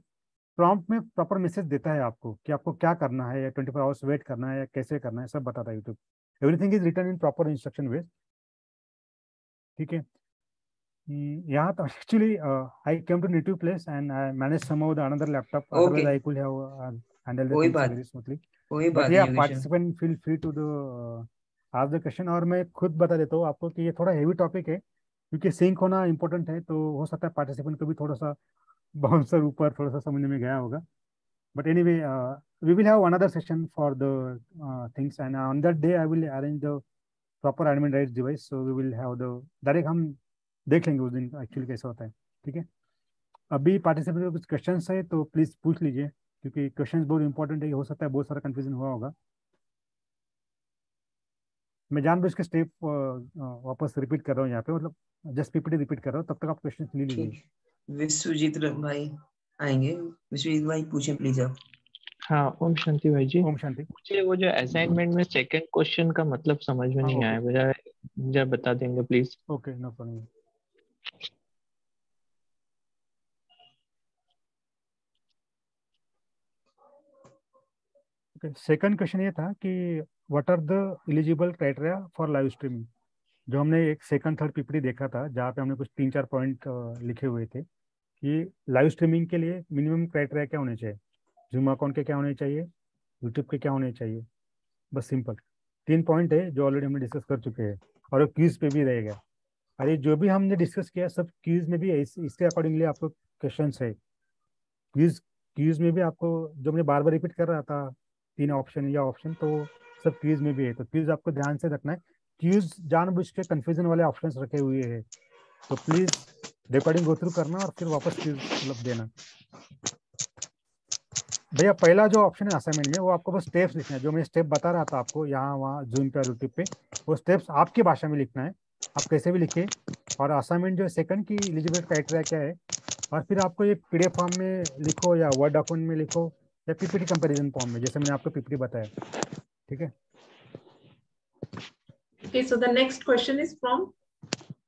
प्रॉम्प्ट में प्रॉपर मैसेज देता है आपको कि आपको क्या करना है, या 24 आवर्स वेट करना है, या कैसे करना है, सब बताता है YouTube. Everything is written in proper instruction ways, ठीक है। यहाँ तो actually I came to native place and I manage some of the another laptop, otherwise I could have handle the कोई थिंग्स बात वेरी स्मूथली। कोई but बात या नहीं Yogeshwar. Participant feel free to the ask the question. और मैं खुद बता देता हूँ आपको कि ये थोड़ा हेवी टॉपिक है, क्योंकि सिंक होना इंपॉर्टेंट है। तो हो सकता है पार्टिसिपेंट को भी थोड़ा सा बाउंसर ऊपर थोड़ा सा समझने में गया होगा। But anyway, we will have another session for the things, and on that day I will arrange the proper admin rights device. So we will have the direct, हम देख लेंगे उस दिन एक्चुअली कैसा होता है, ठीक है। अभी पार्टिसिपेंट को कुछ क्वेश्चंस है तो प्लीज पूछ लीजिए, क्योंकि क्वेश्चंस बहुत इंपॉर्टेंट है। हो सकता है बहुत सारा कंफ्यूजन हुआ होगा। मैं जानबूझ के स्टेप वापस रिपीट कर रहा हूँ यहाँ पे, मतलब जस्ट पीपीटी रिपीट कर रहा हूँ, तब तक आप क्वेश्चन ले लीजिए। ठीक, विश्वजीत भाई आएंगे। विश्वजीत भाई पूछें प्लीज आप। हाँ, ओम शांति भाई जी। ओम शांति। मुझे वो जो असाइनमेंट में सेकंड क्वेश्चन का मतलब समझ में नहीं आया, मुझे बता देंगे please. Okay, no problem. Okay, second question ये था कि what are the eligible criteria for live streaming. जो हमने एक सेकंड थर्ड पीपीटी देखा था, जहाँ पे हमने कुछ 3-4 पॉइंट लिखे हुए थे कि लाइव स्ट्रीमिंग के लिए मिनिमम क्राइटेरिया क्या होने चाहिए, जूम अकाउंट के क्या होने चाहिए, यूट्यूब के क्या होने चाहिए। बस सिंपल 3 पॉइंट है जो ऑलरेडी हमने डिस्कस कर चुके हैं, और वो क्यूज पे भी रहेगा। अरे जो भी हमने डिस्कस किया सब क्यूज में भी है, इसके अकॉर्डिंगली आपको क्वेश्चन है। क्यूज में भी आपको जो मैं बार बार रिपीट कर रहा था 3 ऑप्शन या ऑप्शन, तो सब क्यूज में भी है। तो क्यूज आपको ध्यान से रखना है। क्यूज जानबूझ के कंफ्यूजन वाले ऑप्शंस रखे हुए हैं, तो प्लीज रिकॉर्डिंग गो थ्रू करना और फिर वापस क्यूज मतलब देना। भैया पहला जो ऑप्शन है असाइनमेंट में, वो आपको बस स्टेप्स लिखना है। जो मैं स्टेप बता रहा था आपको यहाँ वहाँ जूम पे यूट्यूब पे, वो स्टेप्स आपकी भाषा में लिखना है, आप कैसे भी लिखिए। और असाइनमेंट जो सेकंड की एलिजिबल क्राइटेरिया क्या है, और फिर आपको ये पीडीएफ फॉर्म में लिखो या वर्ड डॉक्यूमेंट में लिखो या पीपीटी कंपैरिजन फॉर्म में, जैसे मैंने आपको पीपीटी बताया, ठीक है। Okay, so the next question is from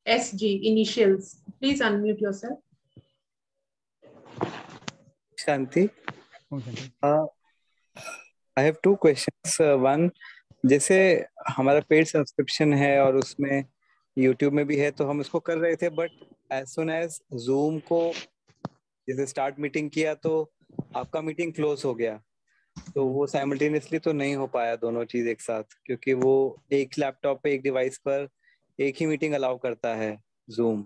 SG initials. Please unmute yourself. Shanti, I have 2 questions. One, जैसे हमारा पेड सब्सक्रिप्शन है और उसमें यूट्यूब में भी है, तो हम उसको कर रहे थे, but as soon as Zoom को जैसे स्टार्ट मीटिंग किया तो आपका मीटिंग क्लोज हो गया, तो वो साइमल्टेनियसली तो नहीं हो पाया दोनों चीज एक साथ, क्योंकि वो एक लैपटॉप पे एक डिवाइस पर एक ही मीटिंग अलाउ करता है जूम।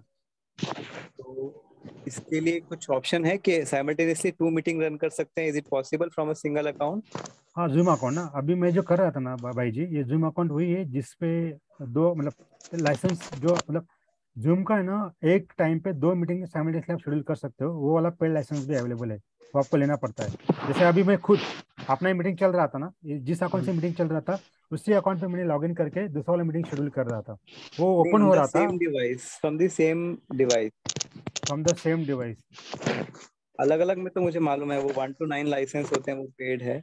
तो इसके लिए कुछ ऑप्शन है कि साइमल्टेनियसली 2 मीटिंग रन कर सकते हैं? Is it possible from a single account? हाँ, जूम अकाउंट ना, अभी मैं जो कर रहा था ना भाई जी, ये जूम अकाउंट वही है जिसपे 2 मतलब लाइसेंस, जो मतलब जूम का है ना, एक टाइम पे 2 मीटिंग साइमल्टेनियसली आप शेड्यूल कर सकते हो। वो वाला पेड लाइसेंस भी अवेलेबल है, वो आपको लेना पड़ता है। जैसे अभी मैं खुद अपना ही मीटिंग चल रहा था ना, जिस अकाउंट से मीटिंग चल रहा था उसी अकाउंट पे मैंने लॉगिन करके दूसरा वाला मीटिंग शेड्यूल कर रहा था, वो ओपन हो रहा था फ्रॉम द सेम डिवाइस। अलग अलग में तो मुझे मालूम है वो 1 to 9 लाइसेंस होते हैं, वो पेड है,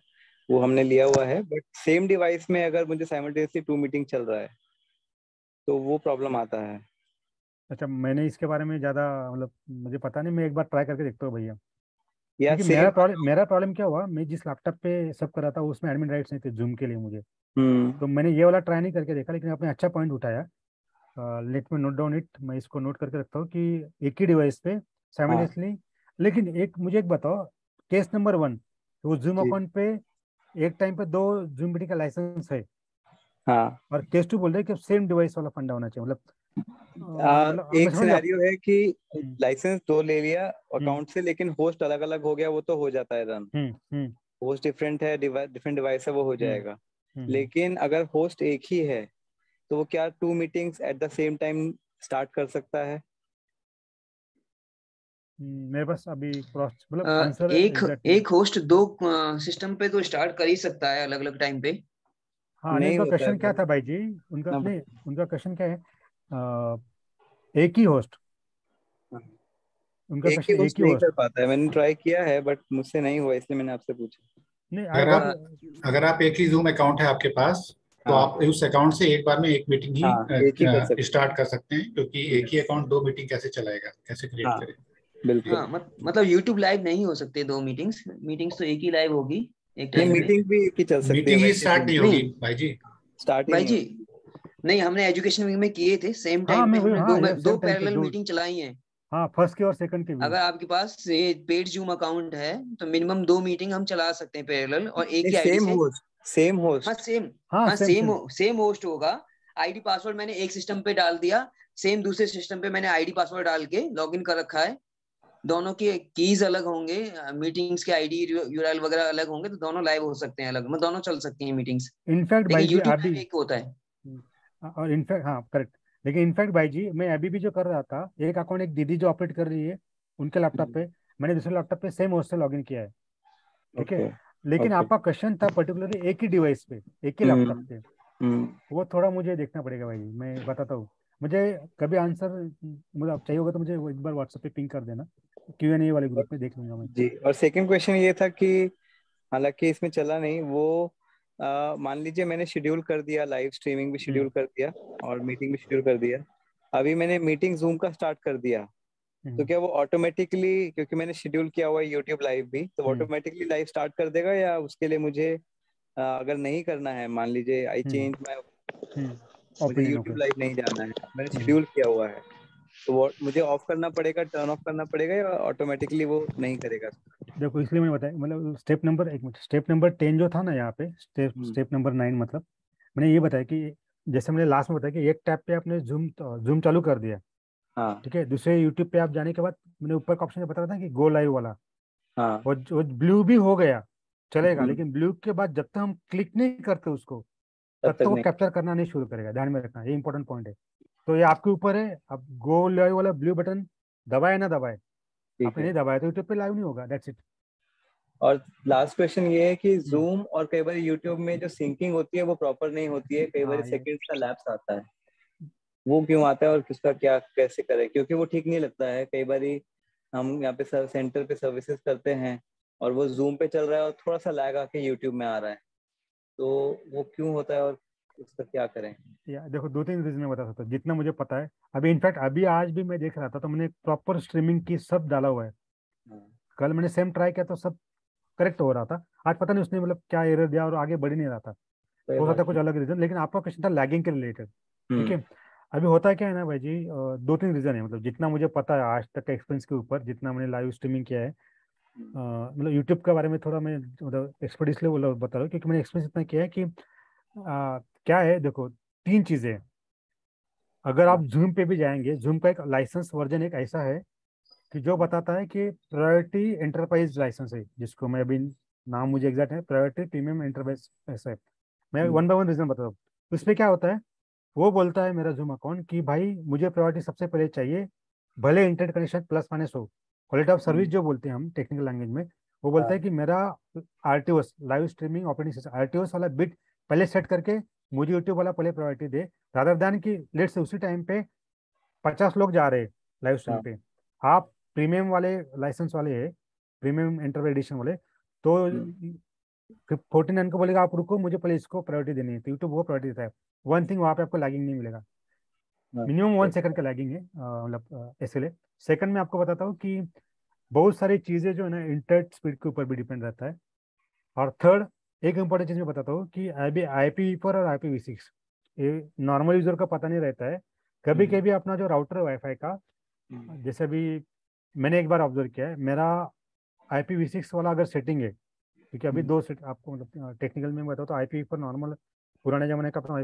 वो हमने लिया हुआ है। बट सेम डिवाइस में अगर मुझे साइमल्टेनियसली 2 मीटिंग चल रहा है तो वो प्रॉब्लम आता है। अच्छा, मैंने इसके बारे में ज्यादा मतलब मुझे पता नहीं, मैं एक बार ट्राई करके देखता हूँ भैया। या क्योंकि मेरा प्रॉब्लम क्या हुआ, मैं जिस लैपटॉप पे सब कर रहा था उसमें एडमिन राइट्स नहीं थे जूम के लिए मुझे, तो मैंने ये वाला ट्राई नहीं करके देखा। लेकिन आपने अच्छा पॉइंट उठाया, late me note down it, मैं इसको नोट करके रखता हूँ कि एक ही डिवाइस पे साइमल्टेनियसली। लेकिन मुझे एक बताओ, केस नंबर 1, वो जूम अकाउंट पे एक टाइम पे 2 जूम मीटिंग का लाइसेंस है, हाँ, और केस 2 बोल रहे कि सेम डिवाइस वाला फंडा होना चाहिए। मतलब एक सिनेरियो है कि लाइसेंस 2 ले लिया अकाउंट से, लेकिन होस्ट अलग अलग हो गया, वो तो हो जाता है रन। होस्ट डिफरेंट है, डिफरेंट डिवाइस है, वो हो जाएगा। लेकिन अगर होस्ट एक ही है तो वो क्या 2 meetings eight the same time start कर सकता है? मेरे पास अभी मतलब आंसर एक होस्ट 2 सिस्टम पे तो स्टार्ट कर ही सकता है अलग अलग टाइम पे। हाँ नहीं, नहीं उनका होता है क्वेश्चन क्या भाई। था भाई जी? उनका हाँ नहीं, उनका क्वेश्चन क्या है? एक ही होस्ट, उनका एक ही क्वेश्चन एक होस्ट ही नहीं होस्ट कर पाता है, मैंने ट्राई किया है बट मुझसे नहीं हुआ, इसलिए मैंने आपसे पूछा। नहीं अगर देखो, अगर आप एक ही जूम अकाउंट है आपके पास, तो हाँ आप उस अकाउंट से एक बार में एक मीटिंग हाँ एक ही कर ही सकते स्टार्ट कर सकते हैं, क्योंकि हैं। एक ही अकाउंट 2 मीटिंग कैसे चलाएगा, कैसे क्रिएट हाँ करें। बिल्कुल। हाँ मतलब YouTube लाइव नहीं हो सकते 2 मीटिंग्स, मीटिंग्स तो एक ही लाइव होगी एक नहीं, टाइम पे। मीटिंग भी एक ही चल सकती है मीटिंग ही वैसे स्टार्ट Zoom नहीं पे। होगी नहीं भाई जी। स्टार्ट ही भाई नहीं जी, होगी। नहीं हमने एजुकेशन विंग में किए थे, सेम हाँ टाइम पे मैं वही, हमने हाँ ये दो सेम टाइम पे पैरेलल दो, मीटिंग चलाई हैं। हाँ फर्स्ट की और सेकंड की भी। अगर आपके पास ये पेड जूम अकाउंट है तो मिनिमम 2 मीटिंग हम चला सकते हैं पैरेलल, और एक नहीं, ही आईडी सेम से। होस्ट, सेम हाँ होस्ट। सेम, हाँ हाँ सेम सेम। सेम होस्ट होगा। आईडी पासवर्ड मैंने एक सिस्टम पे डाल दिया, सेम दूसरे सिस्टम पे मैंने आईडी पासवर्ड डाल के लॉगिन कर रखा है। दोनों के कीज अलग होंगे, मीटिंग्स के आईडी यूआरएल वगैरह अलग होंगे, तो दोनों लाइव हो सकते हैं अलग, मतलब दोनों चल सकती हैं मीटिंग्स, इनफैक्ट लेकिन भाई जी यूट्यूब अभी, लाइव एक होता है। और इनफैक्ट हाँ करेक्ट, लेकिन इनफैक्ट भाई जी मैं अभी भी जो कर रहा था, एक अकाउंट एक दीदी जो ऑपरेट कर रही है उनके लैपटॉप पे, मैंने दूसरे लैपटॉप पे सेम होस्ट से लॉगिन किया है, ठीक है। ओके लेकिन ओके। आपका क्वेश्चन था पर्टिकुलरली एक ही डिवाइस पे, एक ही लैपटॉप पे, हम्म। वो थोड़ा मुझे देखना पड़ेगा भाई जी, मैं बताता हूँ। मुझे कभी आंसर मुझे आप चाहिए होगा तो मुझे वो एक बार व्हाट्सएप पे पिंग कर देना, Q&A वाले ग्रुप में देख लूंगा मैं। जी, और सेकंड क्वेश्चन ये था कि हालांकि इसमें चला नहीं वो, मान लीजिए मैंने शेड्यूल कर दिया, लाइव स्ट्रीमिंग भी शेड्यूल कर दिया और मीटिंग भी शेड्यूल कर दिया, अभी मैंने मीटिंग जूम का स्टार्ट कर दिया, तो क्या वो ऑटोमेटिकली, क्योंकि मैंने शेड्यूल किया हुआ है यूट्यूब लाइव भी, तो ऑटोमेटिकली लाइव स्टार्ट कर देगा, या उसके लिए मुझे अगर नहीं करना है, मान लीजिए आई चेंज माय, मुझे ओपिनियन ओके। यूट्यूब लाइव नहीं जाना है, मैंने शेड्यूल किया हुआ है, तो वो मुझे ऑफ करना पड़ेगा, टर्न ऑफ करना पड़ेगा, या ऑटोमेटिकली वो नहीं करेगा? देखो इसलिए मैंने बताया, मतलब स्टेप नंबर, एक मिनट, स्टेप नंबर 10 जो था ना यहाँ पे, स्टेप नंबर 9 मतलब मैंने ये बताया कि जैसे मैंने लास्ट में बताया कि एक टैब पे आपने जूम चालू कर दिया, हाँ ठीक है, दूसरे यूट्यूब पे आप जाने के बाद मैंने ऊपर का ऑप्शन बता रहा था कि गो लाइव वाला, हाँ वो ब्लू भी हो गया चलेगा, लेकिन ब्लू के बाद जब तक हम क्लिक नहीं करते उसको, तब तब तक तक वो नहीं। कैप्चर करना नहीं शुरू करेगा, ध्यान में रखना, ये इंपॉर्टेंट पॉइंट है। तो ये आपके ऊपर है, आप गो लाइव वाला ब्लू बटन दबाए ना दबाए, ठीक आपने है। नहीं दबाया तो यूट्यूब पे लाइव नहीं होगा, दैट्स इट। और लास्ट क्वेश्चन ये है कि जूम और कई बार यूट्यूब में जो सिंकिंग होती है वो प्रॉपर नहीं होती है, कई बार हाँ ये सेकंड्स का लैप्स आता है, वो क्यों आता है और किसका क्या कैसे करें, क्योंकि वो ठीक नहीं लगता है। कई बार हम यहाँ पे सेंटर पे सर्विसेज करते हैं और वो जूम पे चल रहा है और थोड़ा सा लैग आके यूट्यूब में आ रहा है, तो वो क्यों होता है और उसका क्या करें? देखो 2-3 रीजन मैं बता सकता हूँ जितना मुझे पता है। अभी इनफैक्ट अभी आज भी मैं देख रहा था तो मैंने प्रॉपर स्ट्रीमिंग की सब डाला हुआ है, कल मैंने सेम ट्राई किया तो सब करेक्ट हो रहा था, आज पता नहीं उसने मतलब क्या एरर दिया और आगे बढ़ ही नहीं रहा था, कोई हो सकता बात है कुछ अलग रीजन, लेकिन आपका क्वेश्चन था लैगिंग के रिलेटेड, ठीक नहीं। है। अभी होता क्या है ना भाई जी, 2-3 रीजन है, मतलब जितना मुझे पता है आज तक का एक्सपीरियंस के ऊपर, जितना मैंने लाइव स्ट्रीमिंग किया है, मतलब यूट्यूब के बारे में थोड़ा मैं मतलब एक्सपर्ट इसलिए बता रहा हूँ क्योंकि मैंने एक्सपीरियंस इतना किया है कि क्या है, देखो 3 चीजें हैं। अगर आप जूम पे भी जाएंगे, जूम का एक लाइसेंस वर्जन एक ऐसा है कि जो बताता है कि प्रायोरिटी एंटरप्राइज लाइसेंस है, जिसको मैं अभी नाम मुझे एग्जैक्ट है, प्रायोरिटी प्रीमियम एंटरप्राइज ऐसा है। मैं वन बाय वन रीजन बताता हूँ। उसमें क्या होता है, वो बोलता है मेरा जूम अकाउंट कि भाई मुझे प्रायोरिटी सबसे पहले चाहिए, भले इंटरनेट कनेक्शन प्लस माइनस हो, क्वालिटी ऑफ सर्विस जो बोलते हैं हम टेक्निकल लैंग्वेज में, वो बोलता है कि मेरा आरटीओएस लाइव स्ट्रीमिंग ऑपरेटिंग सिस्टम आरटीओएस वाला बिट पहले सेट करके मुझे यूट्यूब वाला पहले प्रायोरिटी दे, रादर देन कि लेट से उसी टाइम पे 50 लोग जा रहे हैं लाइव स्ट्रीम पे, आप प्रीमियम वाले लाइसेंस वाले है, प्रीमियम एंटरप्राइज एडिशन वाले, तो 49 को बोलेगा आप रुको मुझे पहले इसको प्रायोरिटी देनी है, तो यूट्यूब वो प्रायोरिटी देता है। वन थिंग वहाँ पे आपको लैगिंग नहीं मिलेगा, मिनिमम 1 सेकंड का लैगिंग है, मतलब इसलिए। सेकंड में आपको बताता हूँ कि बहुत सारी चीज़ें जो है ना इंटरनेट स्पीड के ऊपर भी डिपेंड रहता है। और थर्ड एक इंपॉर्टेंट चीज़ मैं बताता हूँ कि IPv4 और IPv6 ये नॉर्मल यूजर का पता नहीं रहता है, कभी कभी अपना जो राउटर है वाईफाई का, जैसे अभी मैंने एक बार ऑब्जर्व किया है, मेरा IPv6 वाला अगर सेटिंग है, क्योंकि अभी 2 सेट आपको मतलब टेक्निकल में बताओ तो IPv4 नॉर्मल पुराने जमाने का अपना